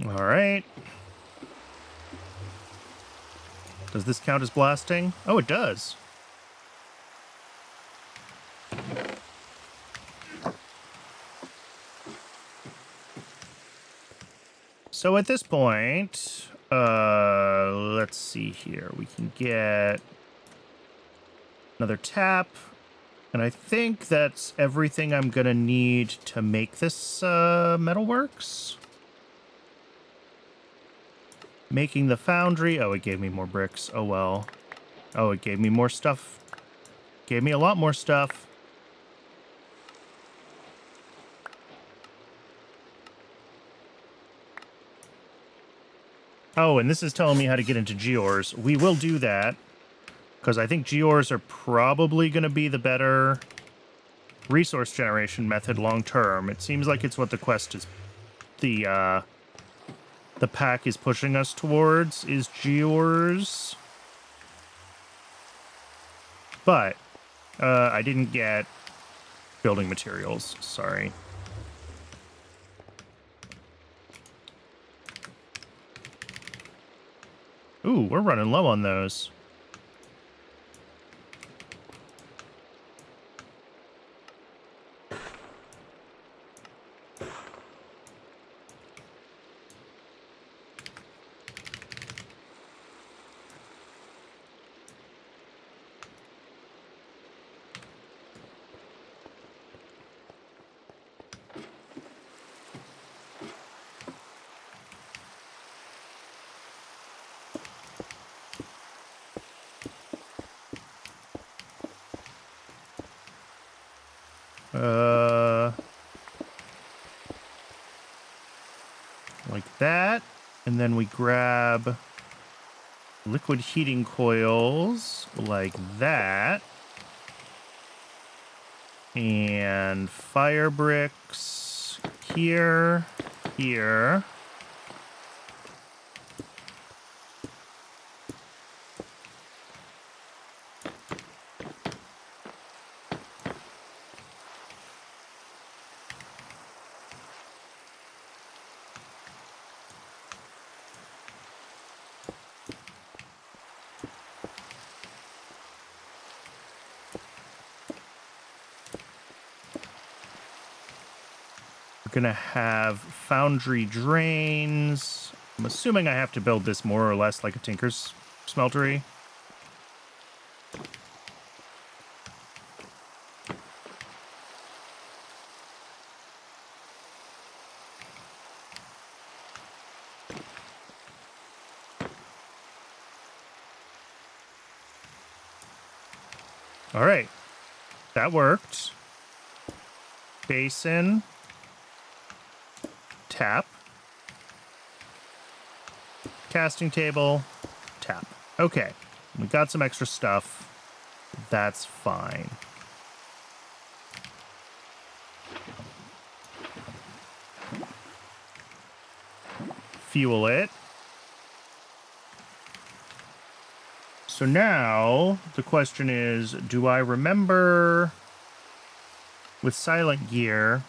All right. Does this count as blasting? Oh, it does. So at this point, let's see here. We can get another tap. And I think that's everything I'm going to need to make this metalworks. Making the foundry. Oh, it gave me more bricks. Oh, well. Oh, it gave me more stuff. Gave me a lot more stuff. Oh, and this is telling me how to get into gears. We will do that, because I think gears are probably going to be the better resource generation method long term. It seems like it's what the quest is. The pack is pushing us towards is gears. But I didn't get building materials. Sorry. Ooh, we're running low on those. Like that. And then we grab liquid heating coils like that. And fire bricks here, here. We're gonna have foundry drains. I'm assuming I have to build this more or less like a tinker's smeltery. All right, that worked. Basin. Tap. Casting table. Tap. Okay, we got some extra stuff. That's fine. Fuel it. So now the question is, do I remember with Silent Gear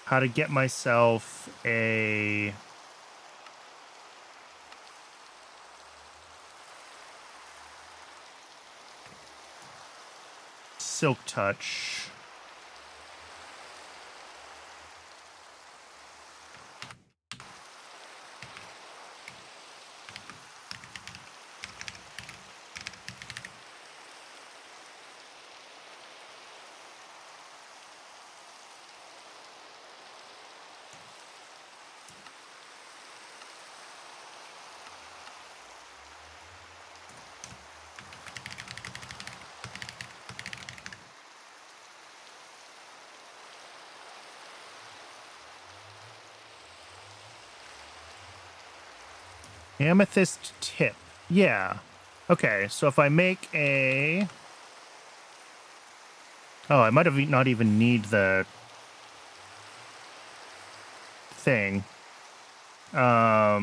how to get myself a Silk Touch. Amethyst tip. Yeah. Okay, so if I make a... Oh, I might have not even need the thing. I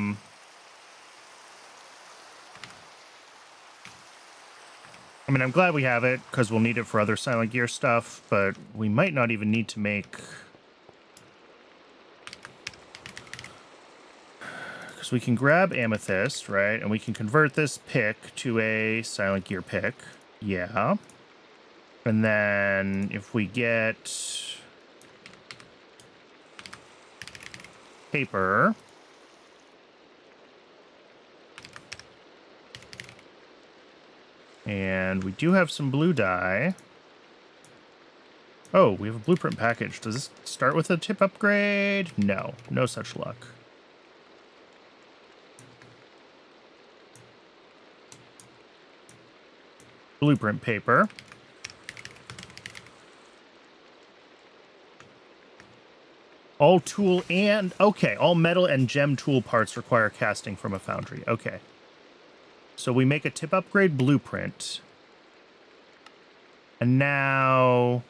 mean, I'm glad we have it, because we'll need it for other Silent Gear stuff, but we might not even need to make... Because we can grab Amethyst, right? And we can convert this pick to a Silent Gear pick. Yeah. And then if we get... paper... And we do have some blue dye. Oh, we have a blueprint package. Does this start with a tip upgrade? No, no such luck. Blueprint paper. All tool and... Okay, all metal and gem tool parts require casting from a foundry. Okay. So we make a tip upgrade blueprint. And now...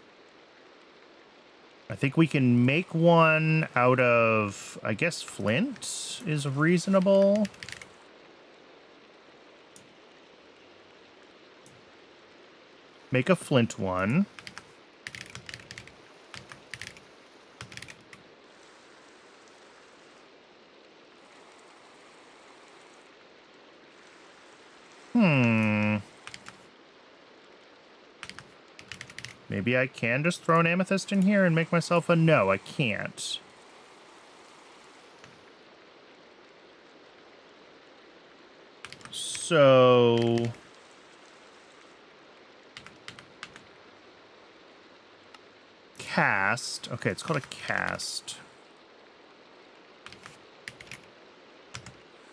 I think we can make one out of... I guess flint is reasonable. Make a flint one. Maybe I can just throw an amethyst in here and make myself a... No, I can't. So... Cast. Okay, it's called a cast.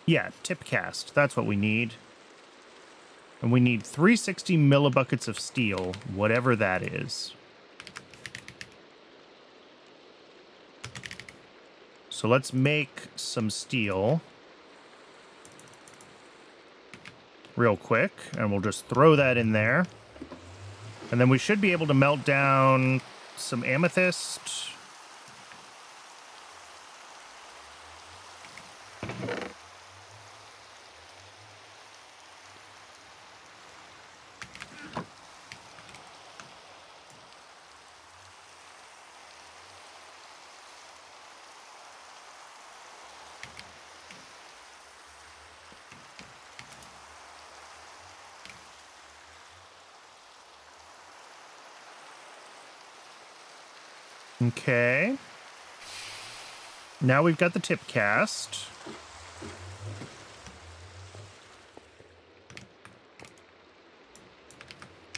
Yeah, tip cast. That's what we need. And we need 360 millibuckets of steel, whatever that is. So let's make some steel real quick, and we'll just throw that in there. And then we should be able to melt down some amethyst. Okay. Now we've got the tip cast.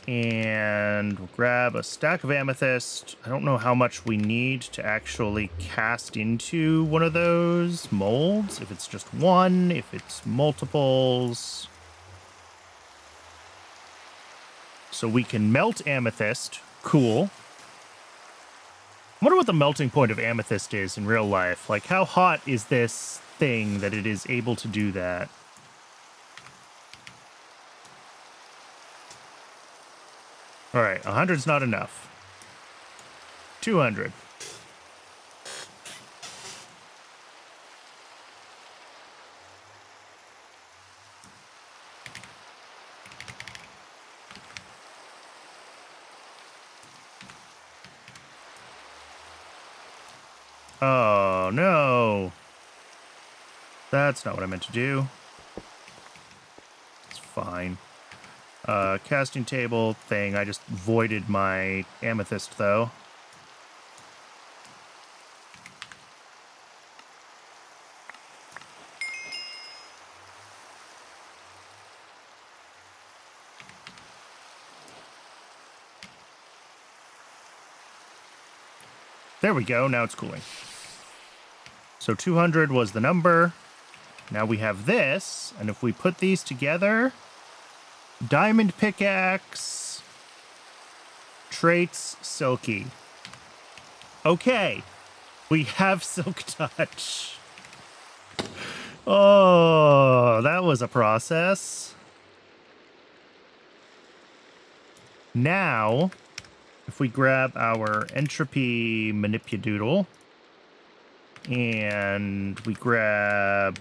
And we'll grab a stack of amethyst. I don't know how much we need to actually cast into one of those molds. If it's just one, if it's multiples. So we can melt amethyst. Cool. I wonder what the melting point of amethyst is in real life. Like, how hot is this thing that it is able to do that? All right, 100's not enough. 200. Oh, no. That's not what I meant to do. It's fine. Casting table thing. I just voided my amethyst, though. There we go. Now it's cooling. So 200 was the number. Now we have this, and if we put these together, diamond pickaxe, traits, silky. Okay, we have silk touch. Oh, that was a process. Now, if we grab our entropy manipudoodle, and we grab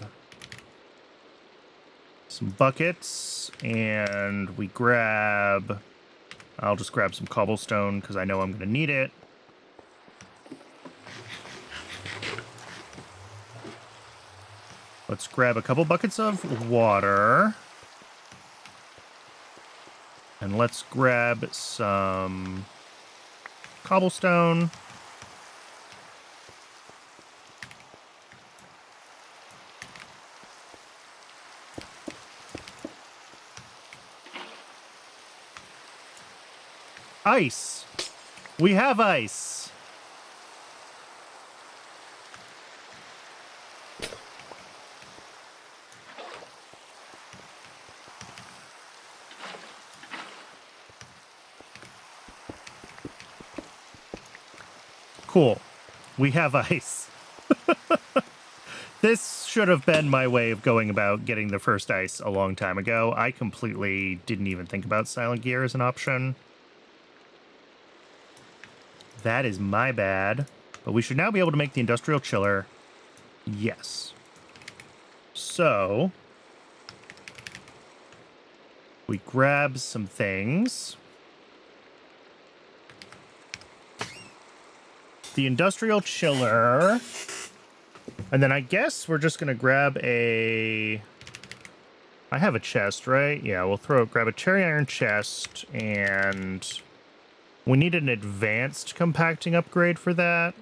some buckets, and we grab... I'll just grab some cobblestone because I know I'm going to need it. Let's grab a couple buckets of water. And let's grab some cobblestone. Ice. We have ice. Cool. We have ice. This should have been my way of going about getting the first ice a long time ago. I completely didn't even think about silent gear as an option. That is my bad. But we should now be able to make the industrial chiller. Yes. So, we grab some things. The industrial chiller. And then I guess we're just going to grab a... I have a chest, right? Yeah, we'll grab a cherry iron chest, and we need an advanced compacting upgrade for that.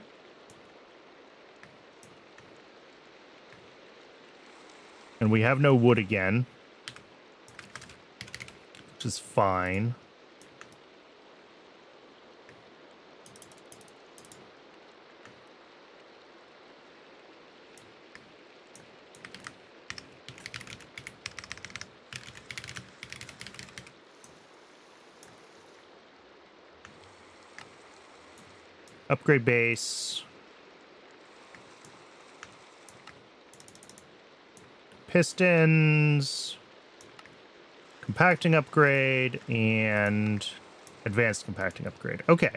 And we have no wood again, which is fine. Upgrade base. Pistons. Compacting upgrade and advanced compacting upgrade. Okay.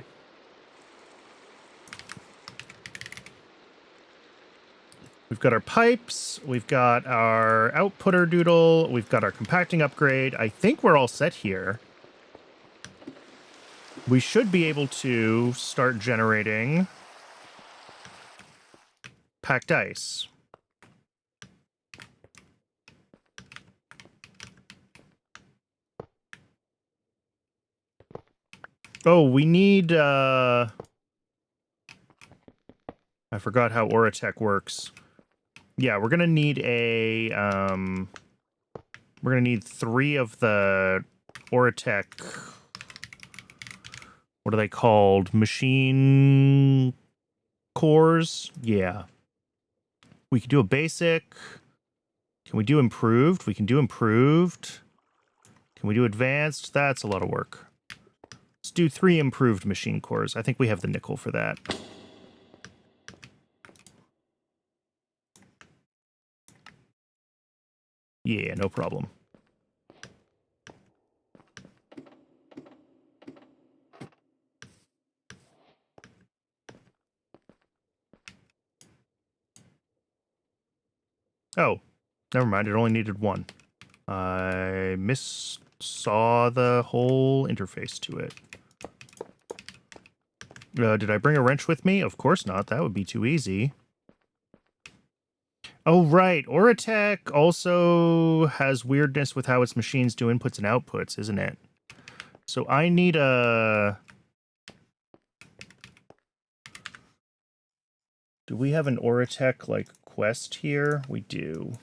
We've got our pipes. We've got our outputter doodle. We've got our compacting upgrade. I think we're all set here. We should be able to start generating packed ice. Oh, we need, I forgot how Auratech works. Yeah, we're gonna need a, we're gonna need 3 of the Auratech... What are they called? Machine cores? Yeah. We can do a basic. Can we do improved? We can do improved. Can we do advanced? That's a lot of work. Let's do 3 improved machine cores. I think we have the nickel for that. Yeah, no problem. Oh, never mind. It only needed 1. I saw the whole interface to it. Did I bring a wrench with me? Of course not. That would be too easy. Oh, right. Oratech also has weirdness with how its machines do inputs and outputs, isn't it? So I need a... Do we have an Oratech, like, quest here? We do.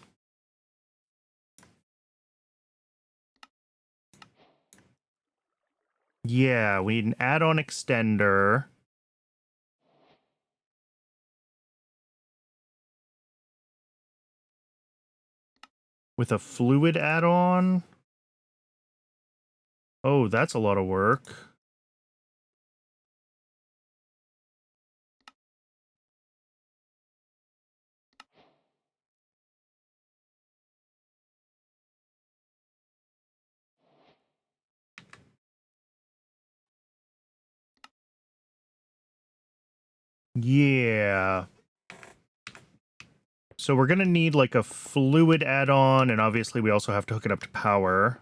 Yeah, we need an add-on extender. With a fluid add-on? Oh, that's a lot of work. Yeah. So we're going to need like a fluid add-on, and obviously we also have to hook it up to power.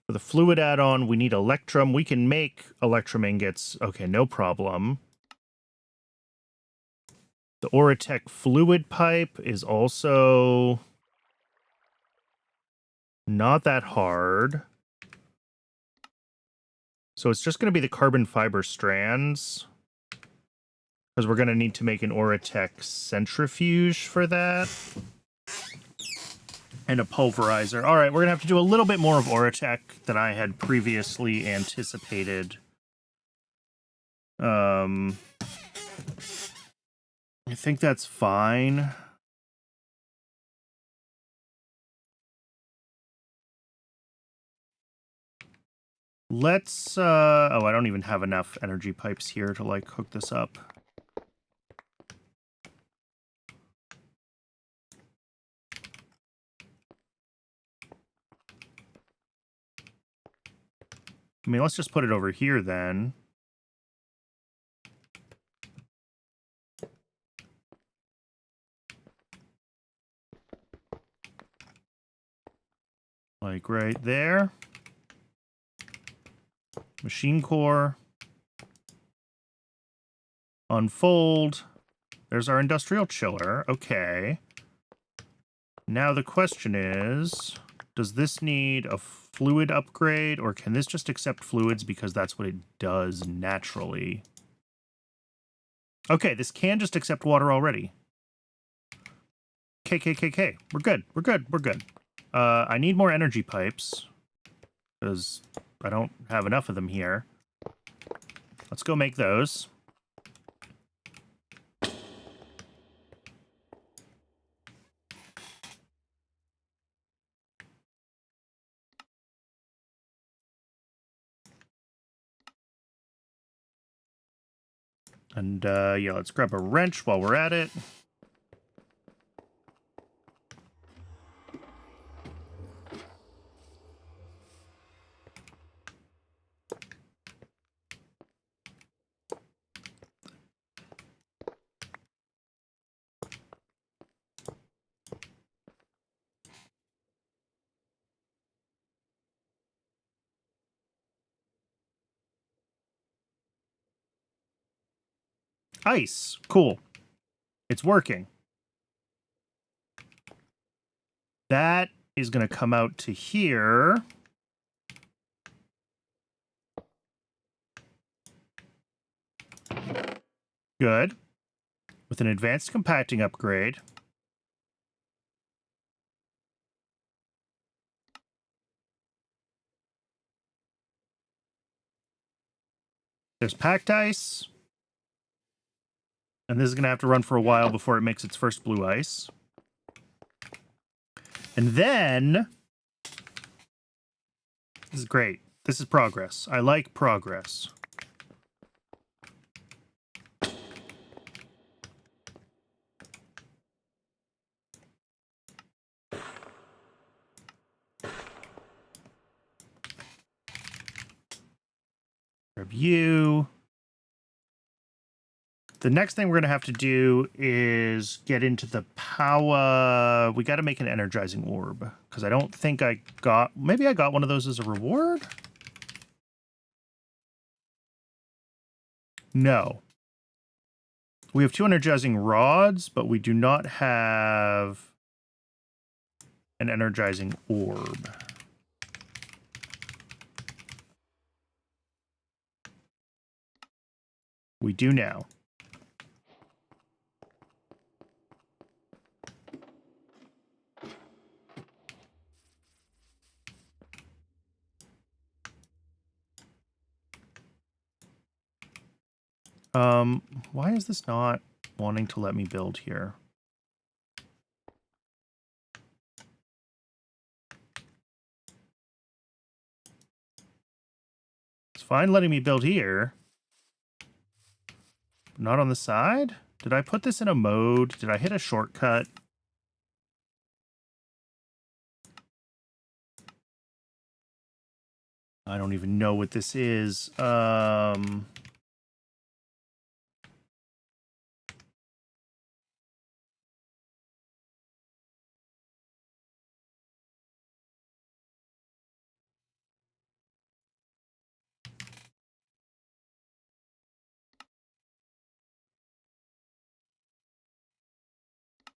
For the fluid add-on, we need electrum. We can make electrum ingots. Okay, no problem. The Oratech fluid pipe is also not that hard. So it's just going to be the carbon fiber strands, because we're going to need to make an Oratech centrifuge for that. And a pulverizer. All right, we're going to have to do a little bit more of Oratech than I had previously anticipated. I think that's fine. Let's, oh, I don't even have enough energy pipes here to, like, hook this up. I mean, let's just put it over here then. Like right there. Machine core. Unfold. There's our industrial chiller. Okay. Now the question is, does this need a fluid upgrade, or can this just accept fluids because that's what it does naturally? Okay, this can just accept water already. KKKK. We're good. We're good. We're good. I need more energy pipes, because I don't have enough of them here. Let's go make those. And, yeah, let's grab a wrench while we're at it. Ice. Cool. It's working. That is going to come out to here. Good. With an advanced compacting upgrade. There's packed ice. And this is going to have to run for a while before it makes its first blue ice. And then... This is great. This is progress. I like progress. Grab you. The next thing we're going to have to do is get into the Powah. We got to make an energizing orb, because I don't think I got... Maybe I got one of those as a reward? No. We have 2 energizing rods, but we do not have an energizing orb. We do now. Why is this not wanting to let me build here? It's fine letting me build here. Not on the side? Did I put this in a mode? Did I hit a shortcut? I don't even know what this is.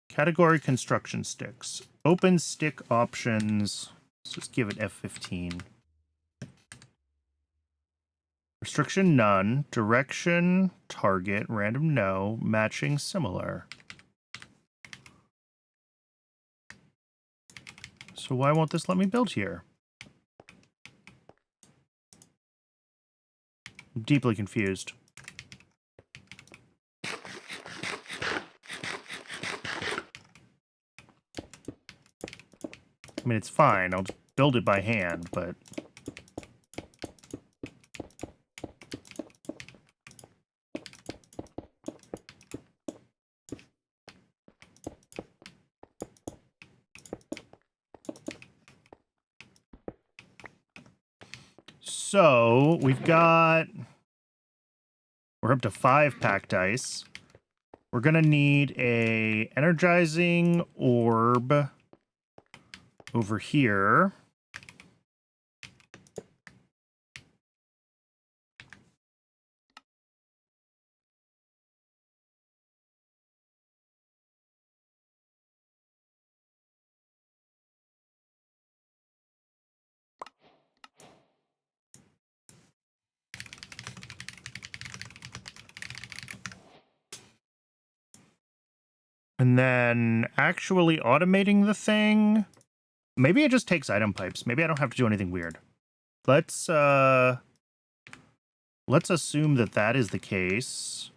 Category construction sticks. Open stick options. Let's just give it F15. Restriction none. Direction, target, random no. Matching similar. So why won't this let me build here? I'm deeply confused. I mean, it's fine. I'll just build it by hand, but... So, we've got... We're up to 5 packed ice. We're gonna need a energizing orb over here. And then actually automating the thing. Maybe it just takes item pipes. Maybe I don't have to do anything weird. Let's assume that that is the case.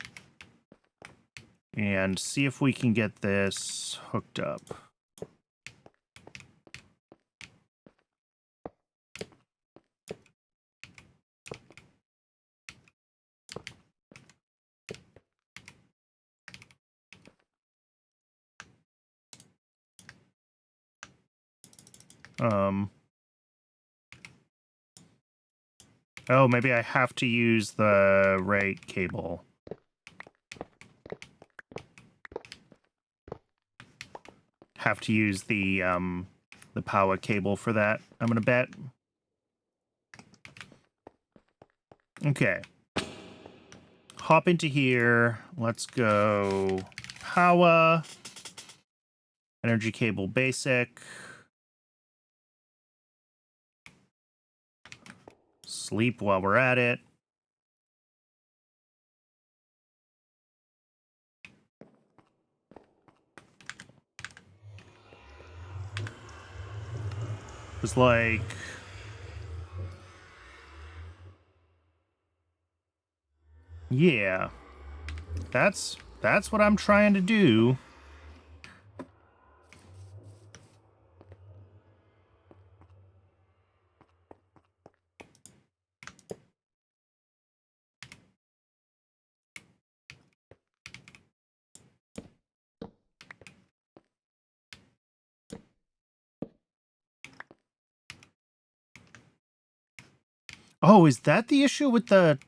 And see if we can get this hooked up. Oh, maybe I have to use the right cable. Have to use the Powah cable for that, I'm gonna bet. Okay. Hop into here. Let's go Powah. Energy cable basic. Sleep while we're at it. It's like... Yeah. That's what I'm trying to do. Oh, is that the issue with the...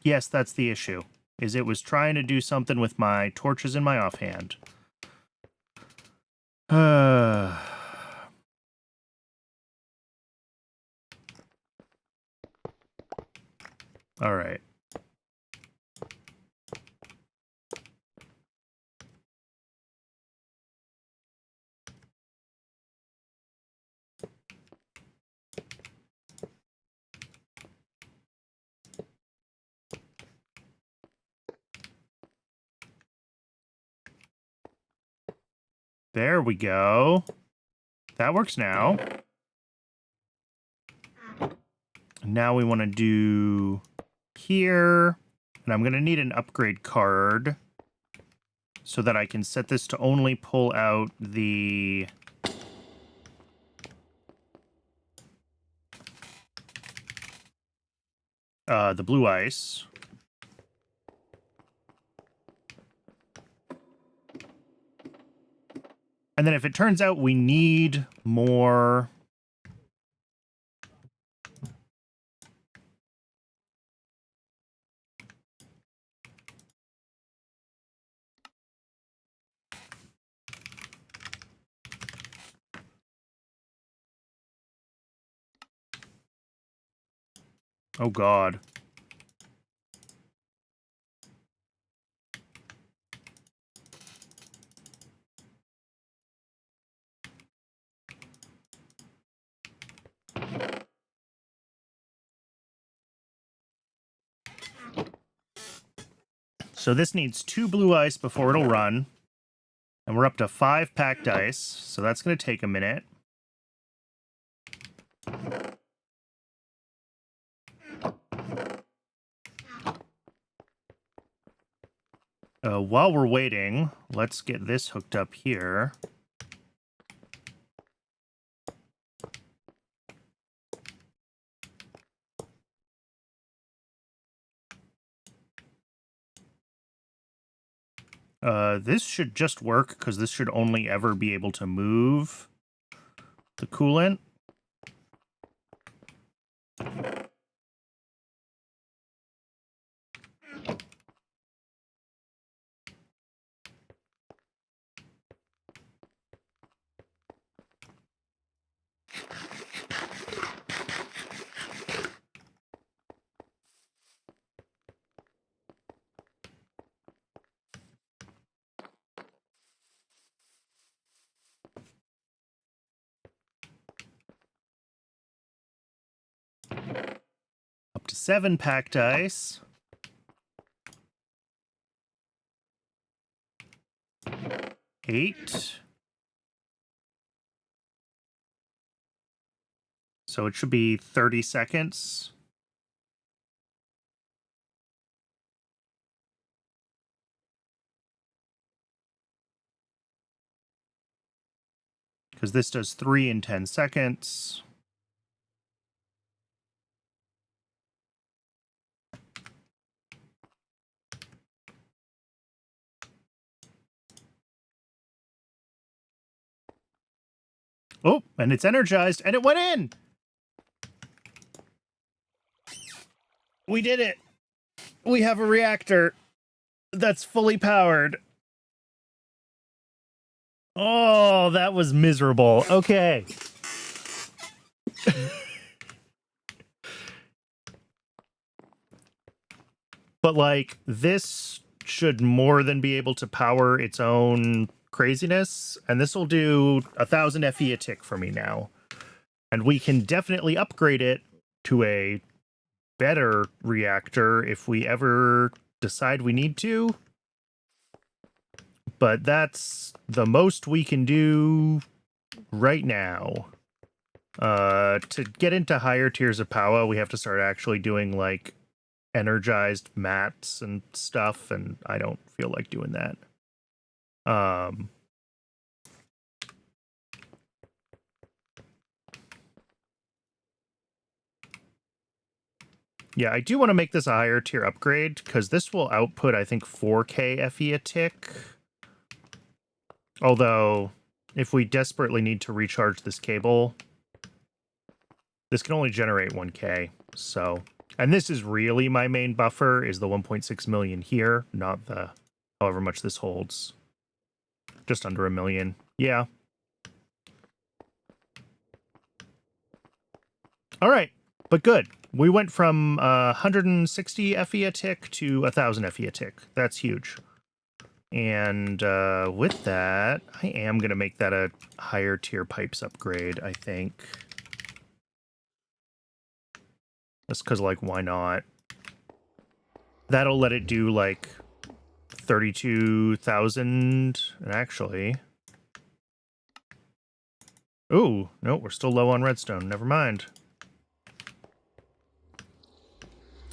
Yes, that's the issue. Is it was trying to do something with my torches in my offhand. All right. There we go. That works now. Now we want to do here, and I'm going to need an upgrade card so that I can set this to only pull out the blue ice. And then if it turns out we need more... Oh, God. So this needs 2 blue ice before it'll run. And we're up to 5 packed ice, so that's going to take a minute. While we're waiting, let's get this hooked up here. This should just work, because this should only ever be able to move the coolant. Up to 7 packed ice. Eight. So it should be 30 seconds. Because this does 3 in 10 seconds. Oh, and it's energized, and it went in! We did it! We have a reactor that's fully powered. Oh, that was miserable. Okay. But, like, this should more than be able to power its own craziness, and this will do 1,000 FE a tick for me now. And we can definitely upgrade it to a better reactor if we ever decide we need to. But that's the most we can do right now. To get into higher tiers of Powah, we have to start actually doing, like, energized mats and stuff, and I don't feel like doing that. Yeah, I do want to make this a higher tier upgrade, because this will output, I think, 4k FE a tick. Although, if we desperately need to recharge this cable, this can only generate 1k, so And this is really my main buffer, is the 1.6 million here, not the however much this holds. Just under 1 million. Yeah. All right, but good. We went from 160 FE a tick to 1,000 FE a tick. That's huge. And with that, I am going to make that a higher tier pipes upgrade, I think. Just because, like, why not? That'll let it do, like, 32,000, and actually... Ooh, no, we're still low on redstone. Never mind.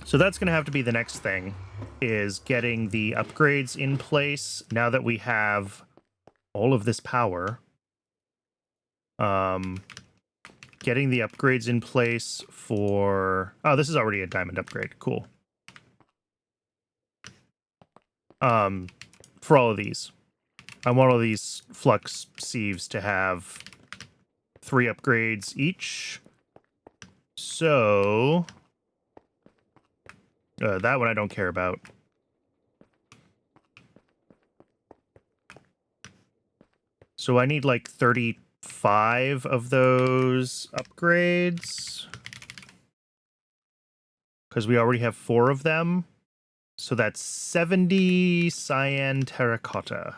So that's going to have to be the next thing, is getting the upgrades in place now that we have all of this power. Getting the upgrades in place for... Oh, this is already a diamond upgrade. Cool. For all of these. I want all these flux sieves to have 3 upgrades each. So... that one I don't care about. So I need like 35 of those upgrades. Because we already have 4 of them. So that's 70 cyan terracotta.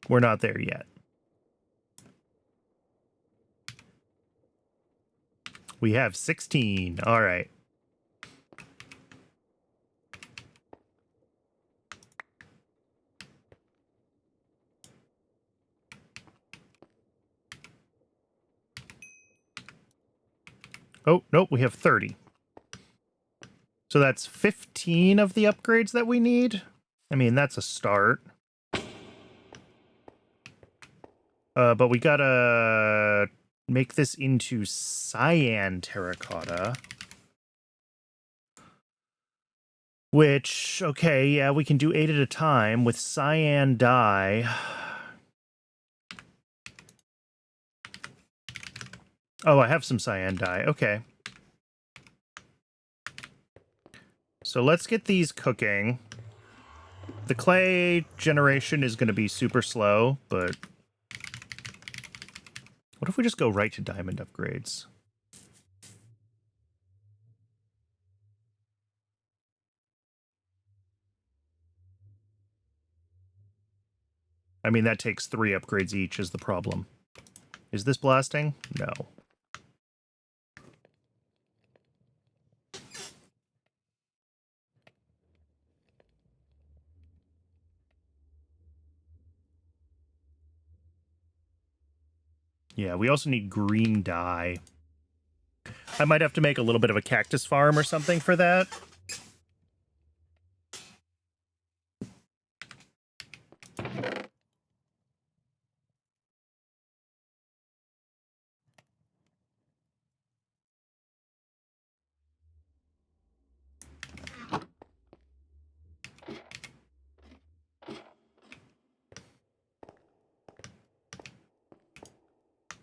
We're not there yet. We have 16. All right. Oh, nope, we have 30. So that's 15 of the upgrades that we need. I mean, that's a start. But we gotta make this into cyan terracotta. Which, okay, yeah, we can do 8 at a time with cyan dye. Oh, I have some cyan dye. Okay. So let's get these cooking. The clay generation is going to be super slow, but... What if we just go right to diamond upgrades? I mean, that takes 3 upgrades each is the problem. Is this blasting? No. Yeah, we also need green dye. I might have to make a little bit of a cactus farm or something for that.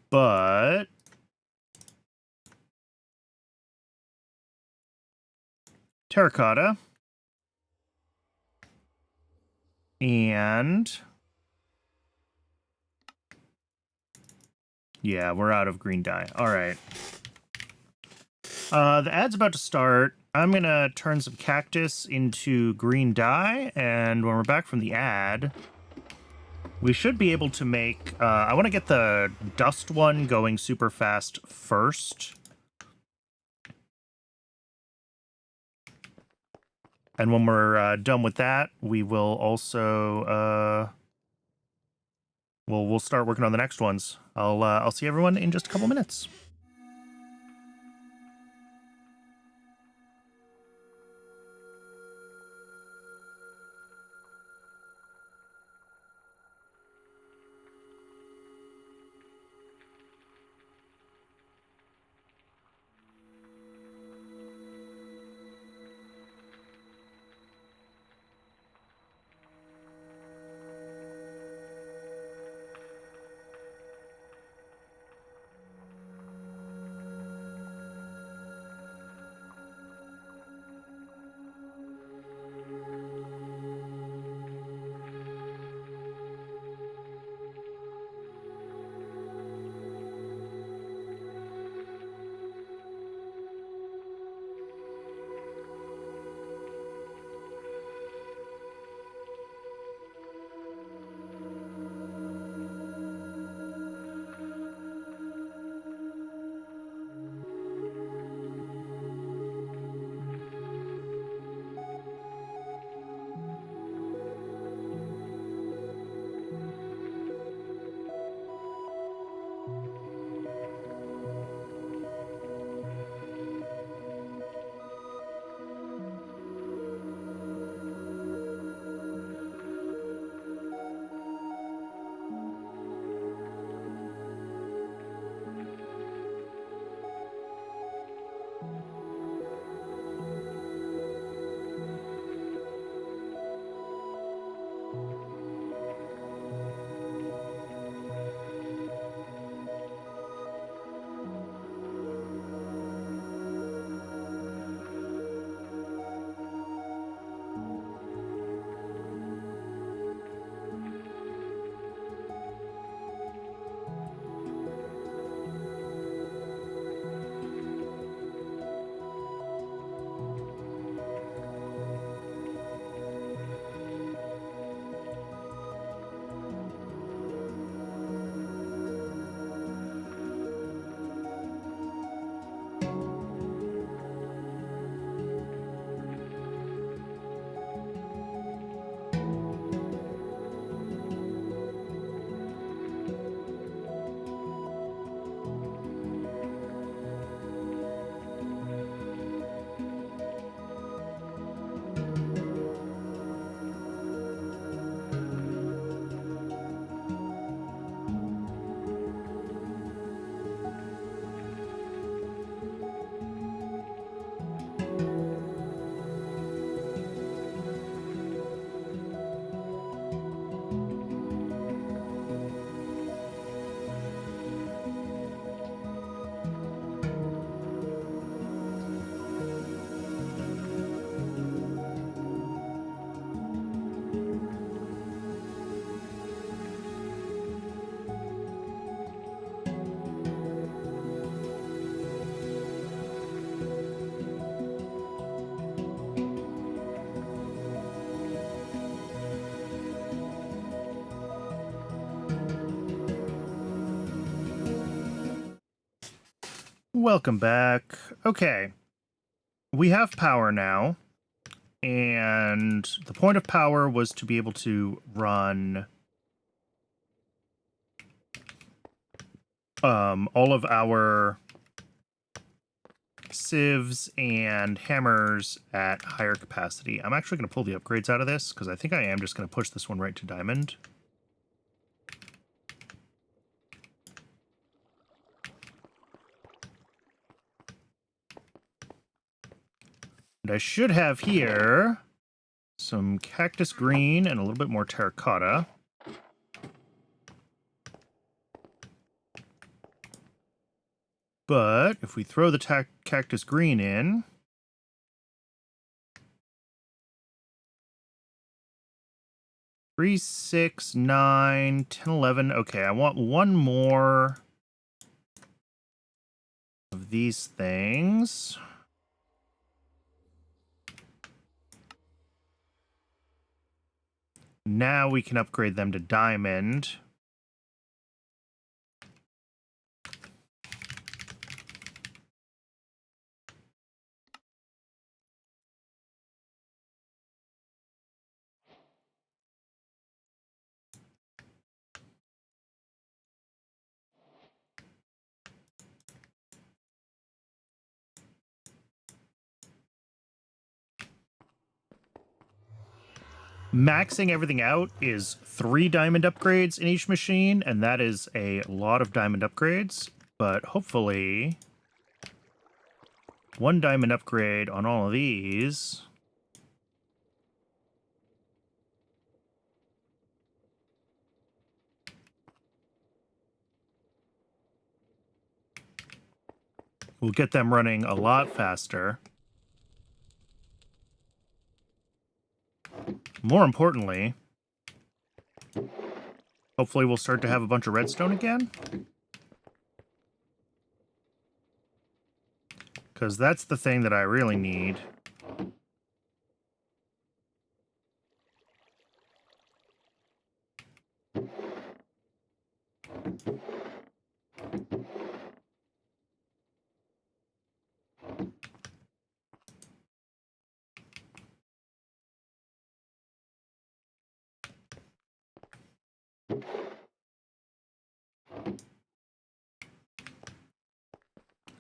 But... terracotta. And... yeah, we're out of green dye. All right. The ad's about to start. I'm going to turn some cactus into green dye, and when we're back from the ad, we should be able to make... I want to get the dust one going super fast first. And when we're done with that, we will also... we'll start working on the next ones. I'll see everyone in just a couple minutes. Welcome back. Okay. We have power now. And the point of power was to be able to run all of our sieves and hammers at higher capacity. I'm actually going to pull the upgrades out of this because I think I am just going to push this one right to diamond. And I should have here some cactus green and a little bit more terracotta. But if we throw the cactus green in, three, 6, 9, 10, 11. Okay, I want one more of these things. Now we can upgrade them to diamond. Maxing everything out is 3 diamond upgrades in each machine, and that is a lot of diamond upgrades, but hopefully 1 diamond upgrade on all of these will get them running a lot faster. More importantly, hopefully we'll start to have a bunch of redstone again. Because that's the thing that I really need.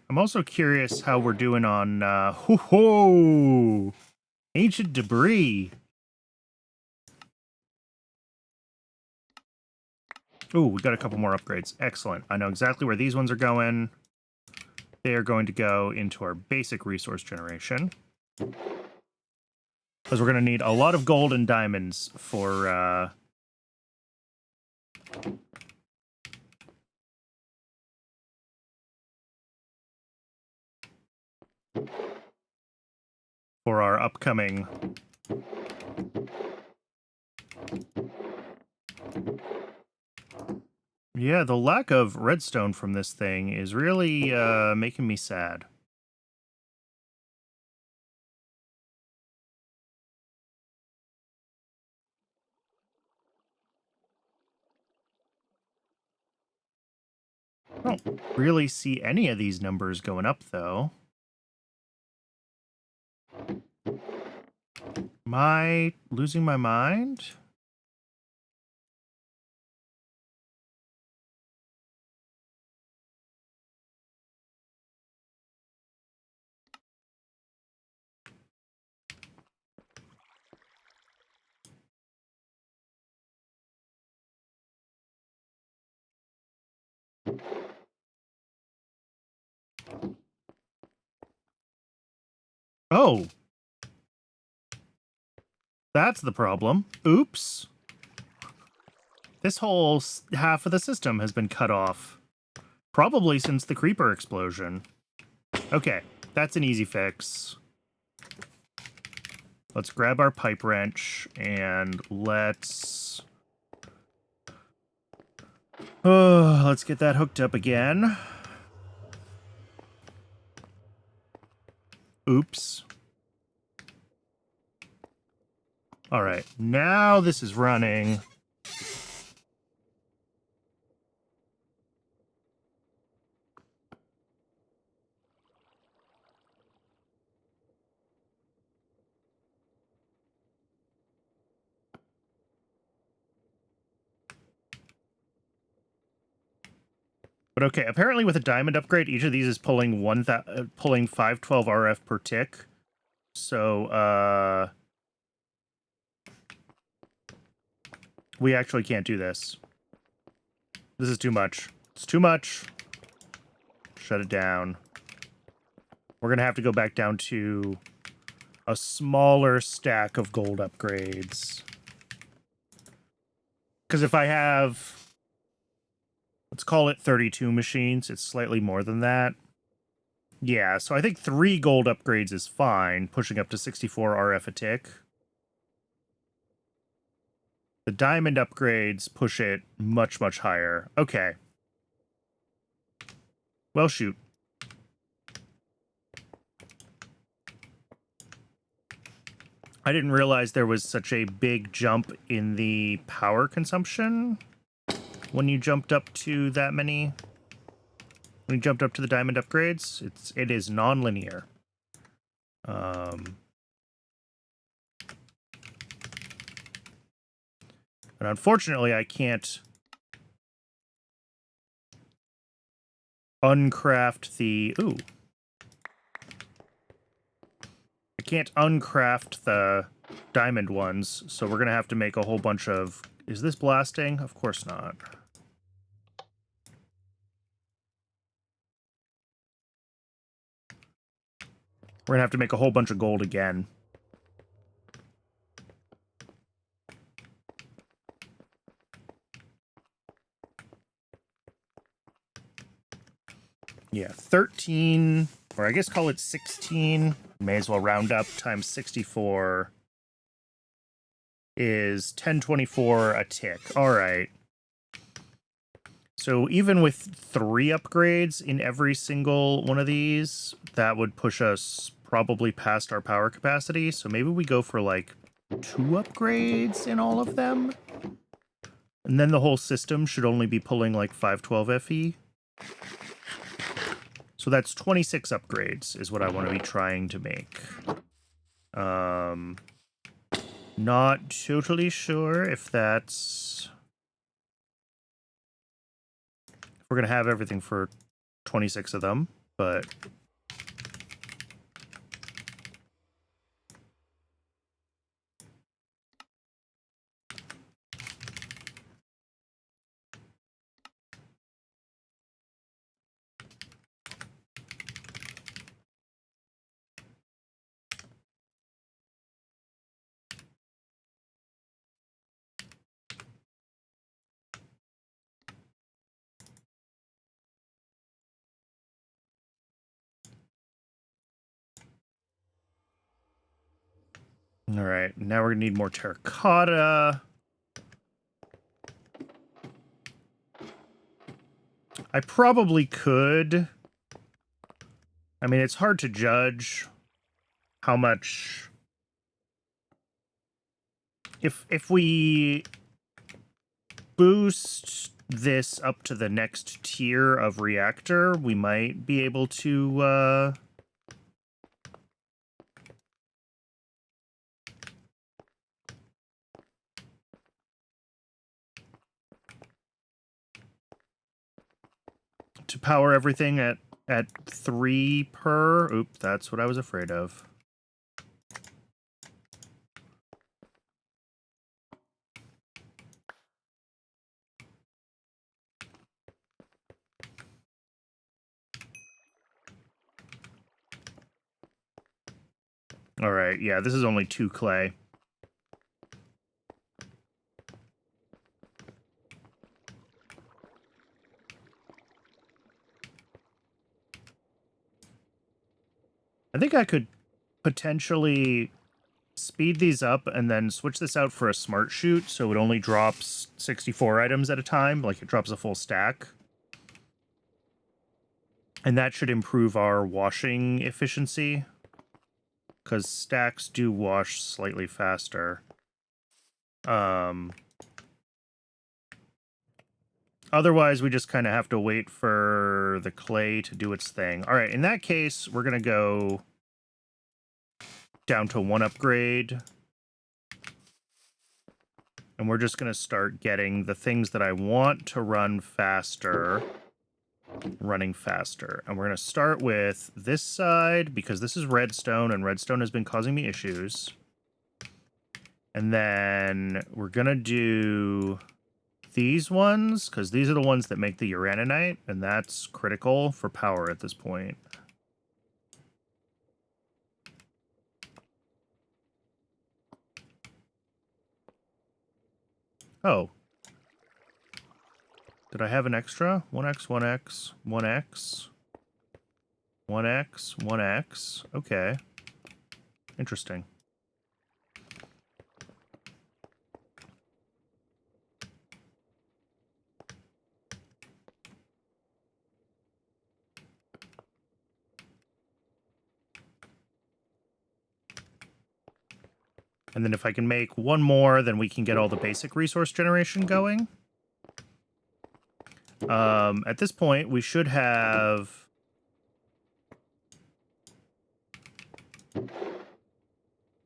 I'm also curious how we're doing on, ancient debris. Ooh, we got a couple more upgrades. Excellent. I know exactly where these ones are going. They are going to go into our basic resource generation. Because we're going to need a lot of gold and diamonds for, for our upcoming yeah, the lack of redstone from this thing is really making me sad. I don't really see any of these numbers going up, though. Am I losing my mind? Oh. That's the problem. Oops. This whole half of the system has been cut off. Probably since the creeper explosion. Okay, that's an easy fix. Let's grab our pipe wrench and let's get that hooked up again. Oops. All right, now this is running. But okay, apparently with a diamond upgrade, each of these is pulling pulling 512 RF per tick. So, we actually can't do this. This is too much. It's too much. Shut it down. We're going to have to go back down to a smaller stack of gold upgrades. Because if I have, let's call it 32 machines, it's slightly more than that. Yeah, so I think 3 gold upgrades is fine, pushing up to 64 RF a tick. The diamond upgrades push it much, much higher. Okay. Well, shoot. I didn't realize there was such a big jump in the power consumption when you jumped up to that many. When you jumped up to the diamond upgrades, it is non-linear. And unfortunately, I can't uncraft the... Ooh. I can't uncraft the diamond ones, so we're going to have to make a whole bunch of... Is this blasting? Of course not. We're going to have to make a whole bunch of gold again. Yeah, 13, or I guess call it 16, may as well round up, times 64 is 1024 a tick. All right. So even with 3 upgrades in every single one of these, that would push us probably past our power capacity. So maybe we go for like 2 upgrades in all of them. And then the whole system should only be pulling like 512 FE. So that's 26 upgrades is what I want to be trying to make. Not totally sure if that's... If we're going to have everything for 26 of them, but... All right, now we're going to need more terracotta. I probably could. I mean, it's hard to judge how much... If we boost this up to the next tier of reactor, we might be able to... to power everything at 3 per... Oop, that's what I was afraid of. All right, yeah, this is only 2 clay. I think I could potentially speed these up and then switch this out for a smart shoot so it only drops 64 items at a time, like it drops a full stack. And that should improve our washing efficiency, because stacks do wash slightly faster. Otherwise, we just kind of have to wait for the clay to do its thing. All right, in that case, we're going to go down to 1 upgrade. And we're just going to start getting the things that I want to run faster running faster. And we're going to start with this side because this is redstone and redstone has been causing me issues. And then we're going to do these ones because these are the ones that make the uraninite, and that's critical for power at this point. Oh. Did I have an extra? 1x, 1x, 1x, 1x, 1x. Okay. Interesting. And then if I can make one more, then we can get all the basic resource generation going. At this point, we should have...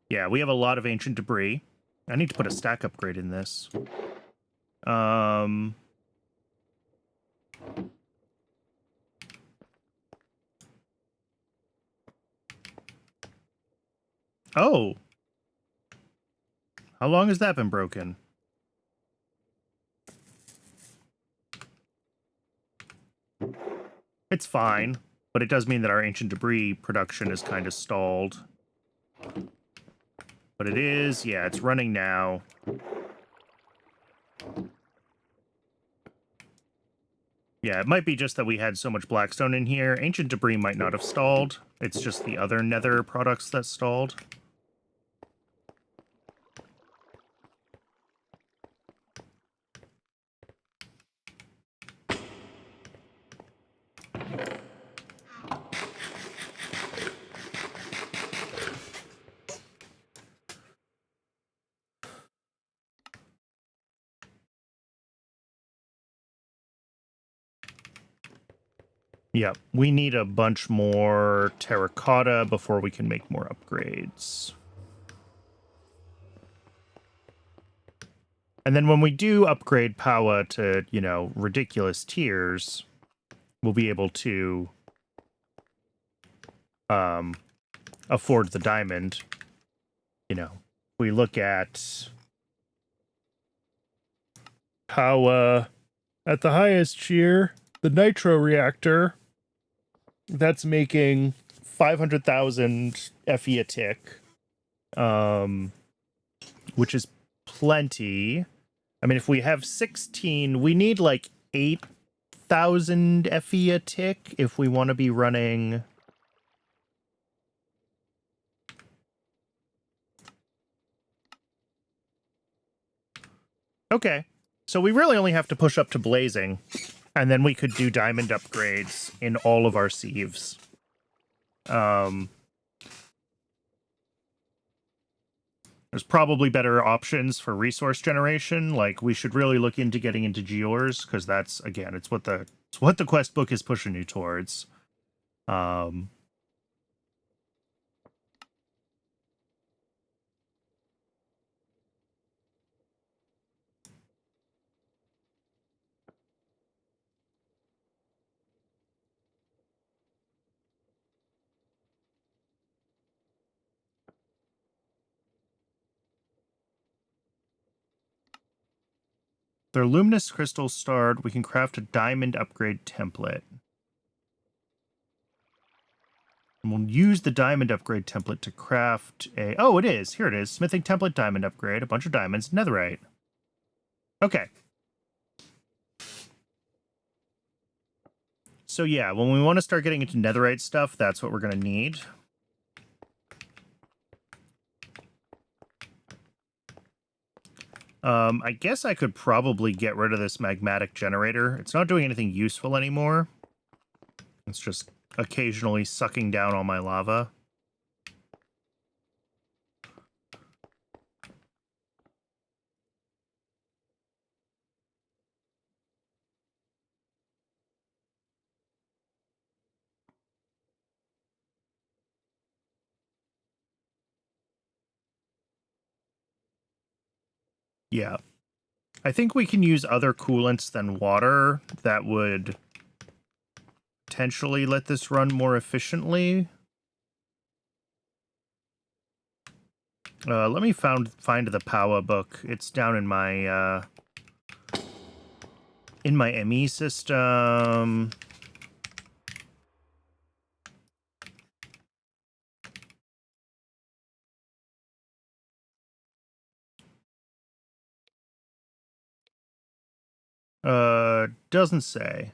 Yeah, we have a lot of ancient debris. I need to put a stack upgrade in this. Oh! How long has that been broken? It's fine, but it does mean that our ancient debris production is kind of stalled. But it is, yeah, it's running now. Yeah, it might be just that we had so much blackstone in here. Ancient debris might not have stalled. It's just the other nether products that stalled. Yeah, we need a bunch more terracotta before we can make more upgrades. And then when we do upgrade Powah to, you know, ridiculous tiers, we'll be able to afford the diamond. You know, we look at Powah at the highest tier, the nitro reactor. That's making 500,000 FE a tick, which is plenty. I mean, if we have 16, we need like 8,000 FE a tick if we want to be running. Okay, so we really only have to push up to blazing, and then we could do diamond upgrades in all of our sieves. There's probably better options for resource generation. Like, we should really look into getting into Geors, because that's, again, it's what the quest book is pushing you towards. Their luminous crystals starred, we can craft a diamond upgrade template. And we'll use the diamond upgrade template to craft a... Oh, it is. Here it is. Smithing template diamond upgrade. A bunch of diamonds. Netherite. Okay. So yeah, when we want to start getting into netherite stuff, that's what we're going to need. I guess I could probably get rid of this magmatic generator. It's not doing anything useful anymore. It's just occasionally sucking down all my lava. Yeah. I think we can use other coolants than water that would potentially let this run more efficiently. Let me find the Powah book. It's down in my ME system. Doesn't say.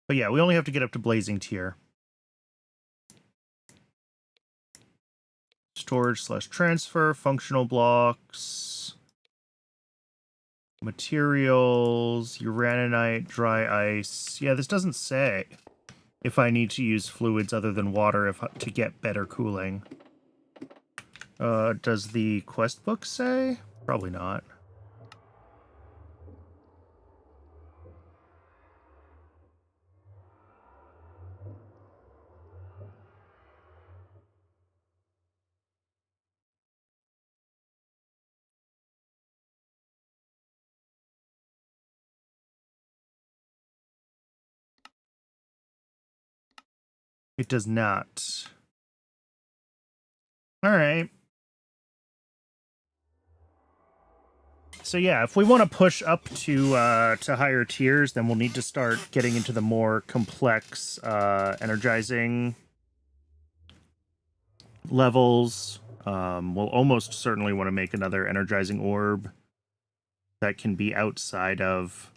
But yeah, we only have to get up to Blazing Tier. Storage/transfer, functional blocks, materials, uraninite, dry ice. Yeah, this doesn't say if I need to use fluids other than water to get better cooling. Does the quest book say? Probably not. It does not. All right. So yeah, if we want to push up to higher tiers, then we'll need to start getting into the more complex energizing levels. We'll almost certainly want to make another energizing orb that can be outside of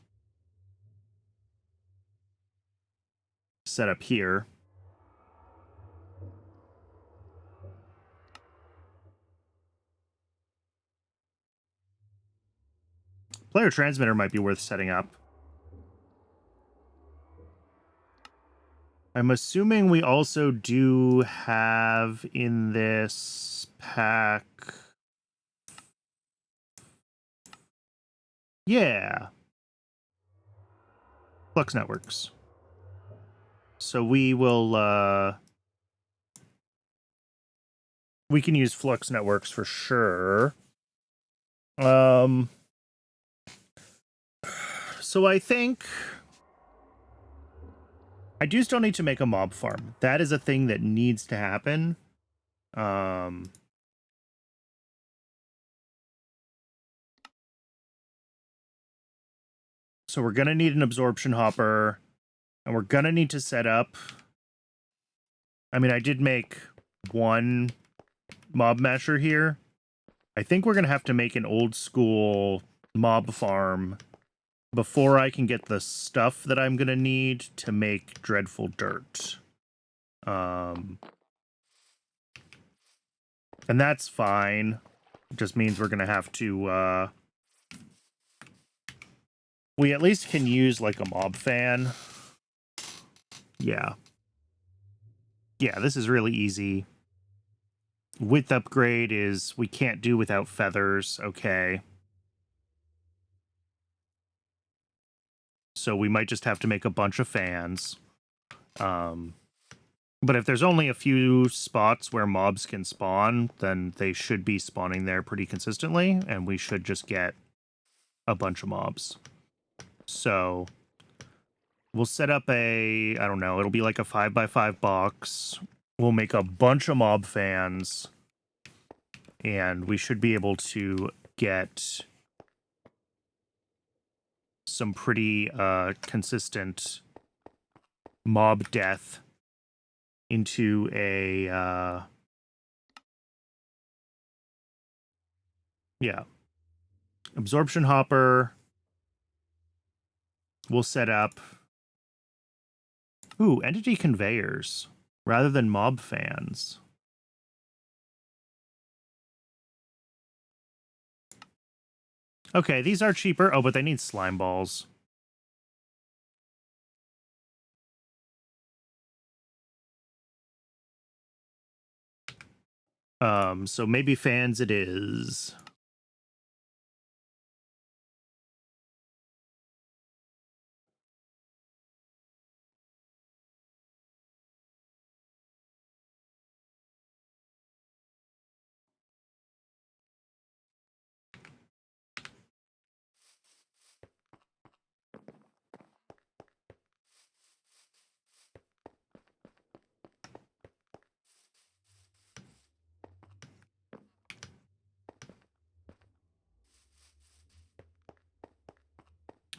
set up here. Player transmitter might be worth setting up. I'm assuming we also do have in this pack... Yeah. Flux networks. So we will, we can use flux networks for sure. So I think I do still need to make a mob farm. That is a thing that needs to happen. So we're going to need an absorption hopper, and we're going to need to set up... I mean, I did make one mob masher here. I think we're going to have to make an old school mob farm before I can get the stuff that I'm going to need to make Dreadful Dirt. And that's fine. It just means we're going to have to... we at least can use, like, a mob fan. Yeah. Yeah, this is really easy. Width upgrade is... we can't do without feathers. Okay. So we might just have to make a bunch of fans. But if there's only a few spots where mobs can spawn, then they should be spawning there pretty consistently, and we should just get a bunch of mobs. So we'll set up a, I don't know, it'll be like a 5x5 box. We'll make a bunch of mob fans, and we should be able to get some pretty consistent mob death into a yeah, absorption hopper. We'll set up entity conveyors rather than mob fans. Okay, these are cheaper. Oh, but they need slime balls. So maybe fans it is.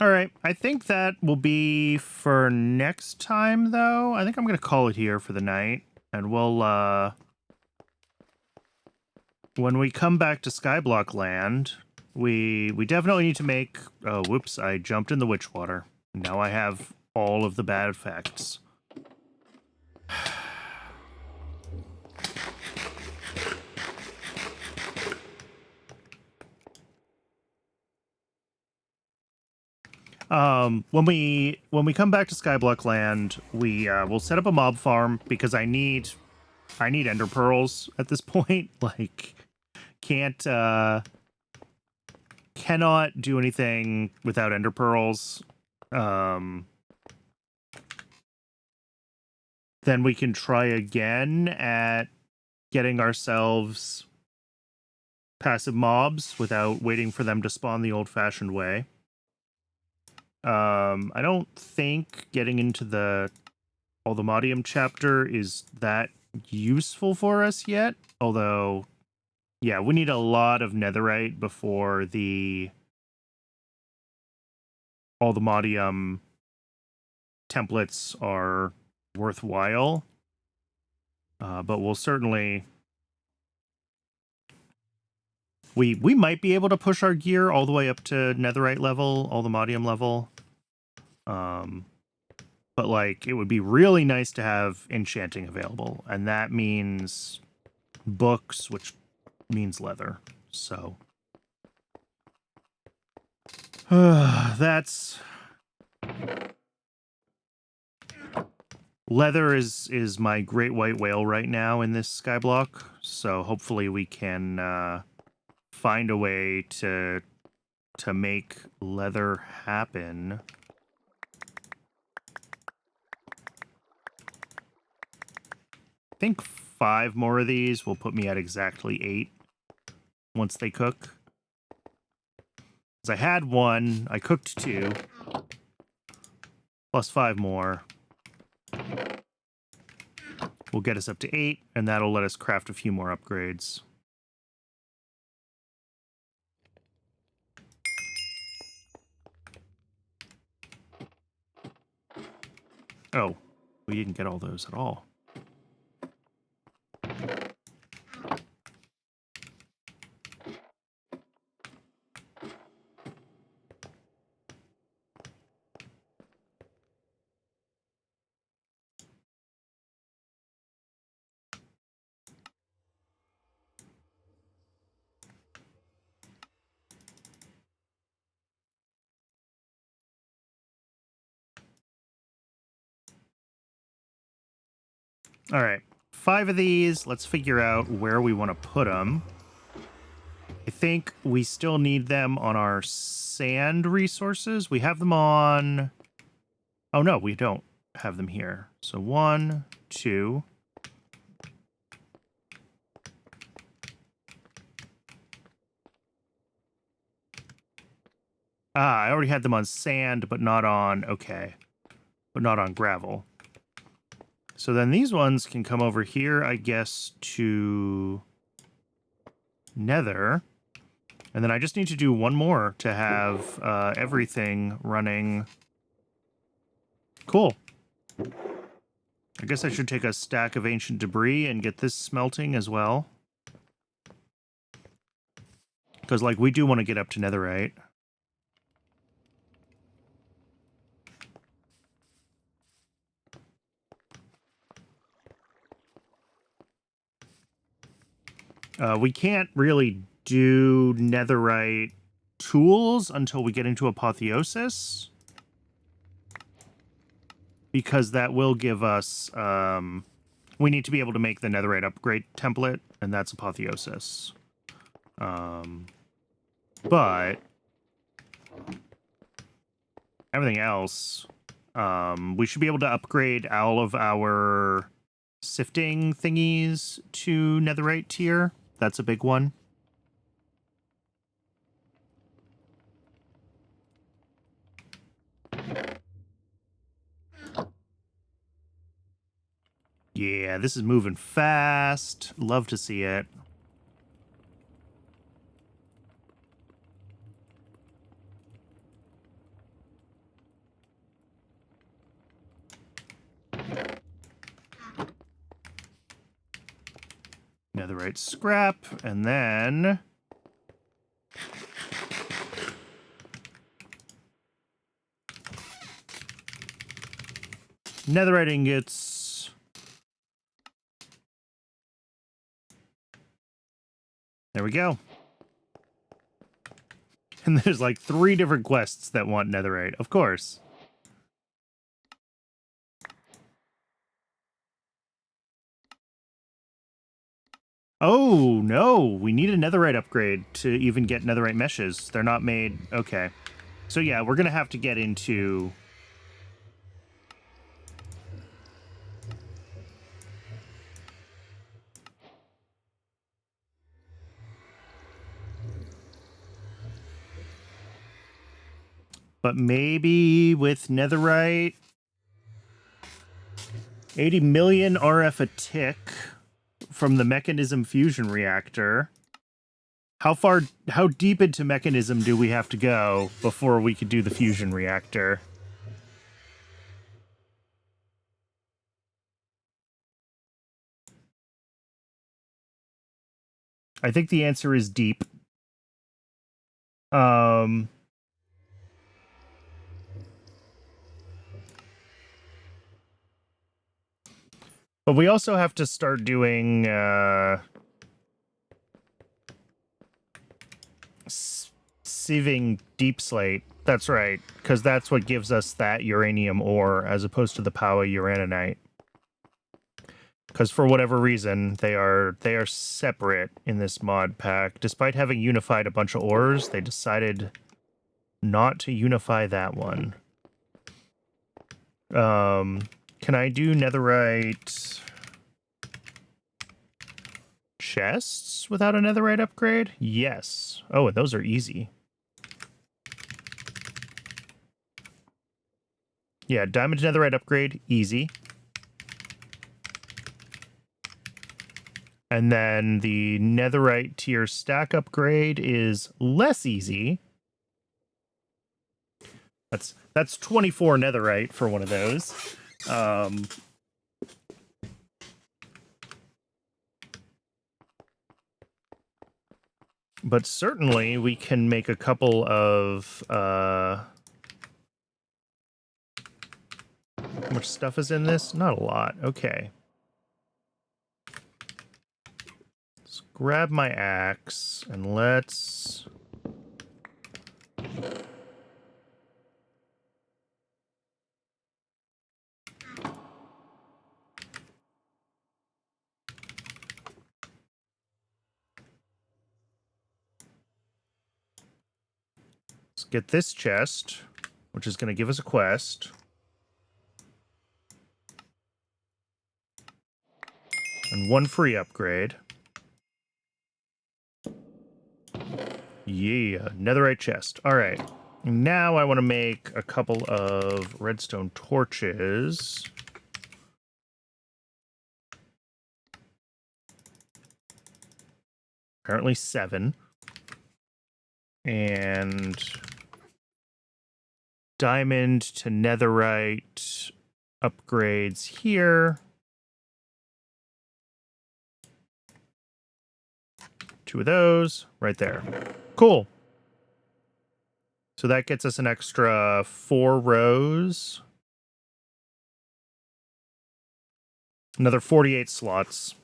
All right, I think that will be for next time, though. I think I'm going to call it here for the night, and we'll, when we come back to Skyblock land, we definitely need to make... Oh, whoops, I jumped in the witch water. Now I have all of the bad effects. When we come back to Skyblock land, we'll set up a mob farm because I need ender pearls at this point. Like, cannot do anything without ender pearls. Then we can try again at getting ourselves passive mobs without waiting for them to spawn the old-fashioned way. I don't think getting into the Aldemodium chapter is that useful for us yet. Although, yeah, we need a lot of netherite before the Aldemodium templates are worthwhile. But we'll certainly... We might be able to push our gear all the way up to netherite level, Aldemodium level. But, like, it would be really nice to have enchanting available. And that means books, which means leather. So... that's... Leather is my great white whale right now in this Skyblock. So hopefully we can find a way to make leather happen. I think 5 more of these will put me at exactly 8 once they cook. Because I had 1, I cooked 2, plus 5 more. Will get us up to 8, and that'll let us craft a few more upgrades. Oh, we didn't get all those at all. All right, 5 of these. Let's figure out where we want to put them. I think we still need them on our sand resources. We have them on... Oh, no, we don't have them here. So 1, 2... Ah, I already had them on sand, but not on... Okay. But not on gravel. So then these ones can come over here, I guess, to nether. And then I just need to do 1 more to have everything running. Cool. I guess I should take a stack of ancient debris and get this smelting as well. Because, like, we do want to get up to netherite. We can't really do netherite tools until we get into apotheosis. Because that will give us... we need to be able to make the netherite upgrade template, and that's apotheosis. But... everything else... we should be able to upgrade all of our sifting thingies to netherite tier. That's a big one. Yeah, this is moving fast. Love to see it. Netherite scrap, and then netherite ingots. There we go. And there's like 3 different quests that want netherite, of course. Oh, no. We need a netherite upgrade to even get netherite meshes. They're not made. Okay. So, yeah, we're going to have to get into... But maybe with netherite... 80 million RF a tick from the mechanism fusion reactor. How deep into mechanism do we have to go before we could do the fusion reactor? I think the answer is deep. But we also have to start doing sieving deep slate. That's right, because that's what gives us that uranium ore as opposed to the Powah uraninite. Because for whatever reason, they are separate in this mod pack. Despite having unified a bunch of ores, they decided not to unify that one. Can I do netherite chests without a netherite upgrade? Yes. Oh, and those are easy. Yeah, diamond netherite upgrade, easy. And then the netherite tier stack upgrade is less easy. That's 24 netherite for one of those. But certainly we can make a couple of how much stuff is in this? Not a lot. Okay. Let's grab my axe and let's get this chest, which is going to give us a quest. And 1 free upgrade. Yeah, netherite chest. All right. Now I want to make a couple of redstone torches. Apparently 7. And diamond to netherite upgrades here. 2 of those right there. Cool. So that gets us an extra 4 rows. Another 48 slots.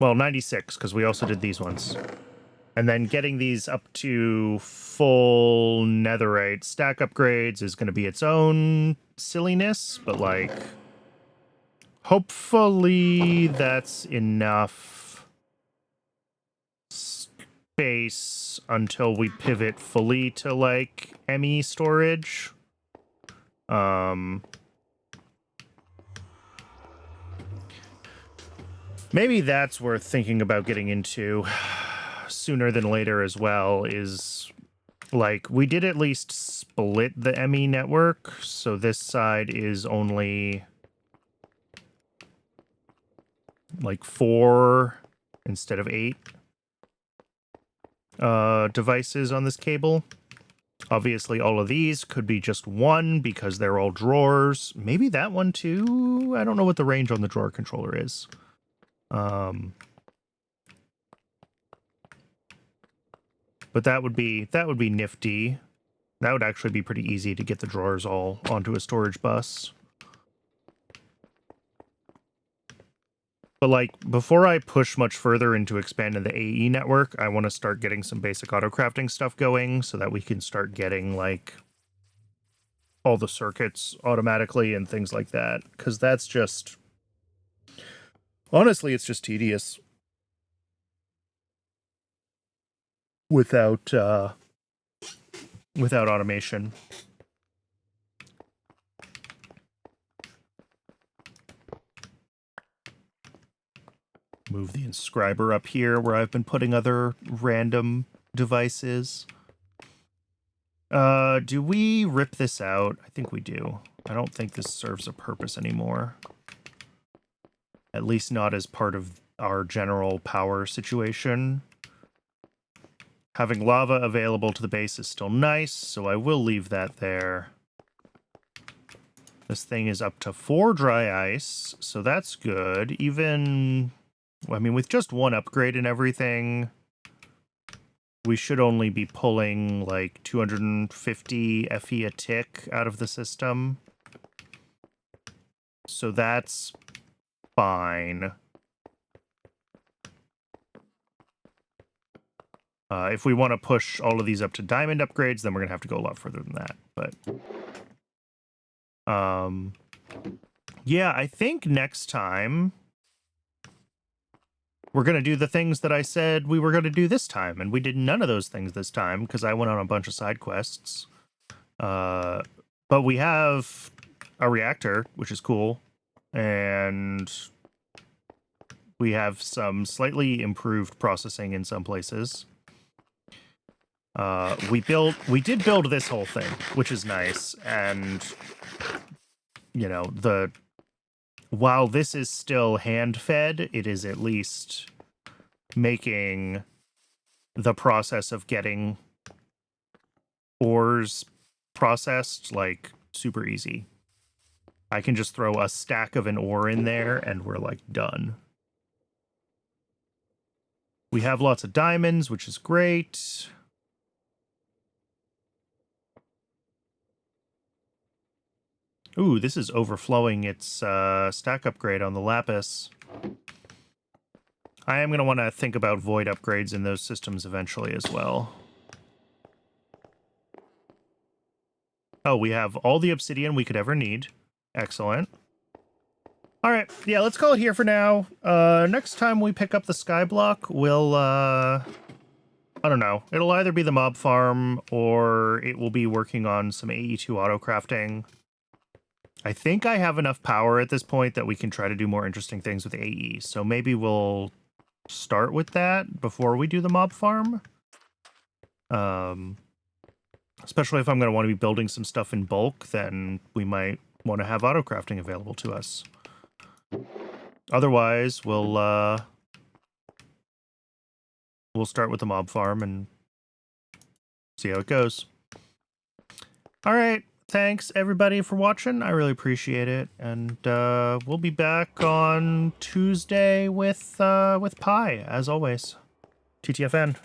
Well, 96, because we also did these ones. And then getting these up to full netherite stack upgrades is going to be its own silliness, but like, hopefully that's enough space until we pivot fully to like ME storage. Maybe that's worth thinking about getting into sooner than later as well, is like we did at least split the ME network, so this side is only like 4 instead of 8 devices on this cable. Obviously all of these could be just 1 because they're all drawers. Maybe that one too. I don't know what the range on the drawer controller is. But that would be nifty. That would actually be pretty easy to get the drawers all onto a storage bus. But like, before I push much further into expanding the AE network, I want to start getting some basic auto crafting stuff going so that we can start getting like all the circuits automatically and things like that. Because that's just, honestly, it's just tedious without automation. Move the inscriber up here where I've been putting other random devices. Do we rip this out? I think we do. I don't think this serves a purpose anymore. At least not as part of our general power situation. Having lava available to the base is still nice, so I will leave that there. This thing is up to 4 dry ice, so that's good. Even, I mean, with just 1 upgrade and everything, we should only be pulling like 250 FE a tick out of the system. So that's fine. If we want to push all of these up to diamond upgrades, then we're going to have to go a lot further than that. But yeah, I think next time we're going to do the things that I said we were going to do this time. And we did none of those things this time because I went on a bunch of side quests. But we have a reactor, which is cool. And we have some slightly improved processing in some places. We did build this whole thing, which is nice. And, you know, while this is still hand-fed, it is at least making the process of getting ores processed, like, super easy. I can just throw a stack of an ore in there, and we're, like, done. We have lots of diamonds, which is great. Ooh, this is overflowing its stack upgrade on the lapis. I am going to want to think about void upgrades in those systems eventually as well. Oh, we have all the obsidian we could ever need. Excellent. All right, yeah, let's call it here for now. Next time we pick up the Skyblock, we'll, I don't know. It'll either be the mob farm or it will be working on some AE2 auto crafting. I think I have enough power at this point that we can try to do more interesting things with AE. So maybe we'll start with that before we do the mob farm. Especially if I'm going to want to be building some stuff in bulk, then we might want to have auto crafting available to us. Otherwise, we'll start with the mob farm and see how it goes. All right. Thanks, everybody, for watching. I really appreciate it. And we'll be back on Tuesday with Pi, as always. TTFN.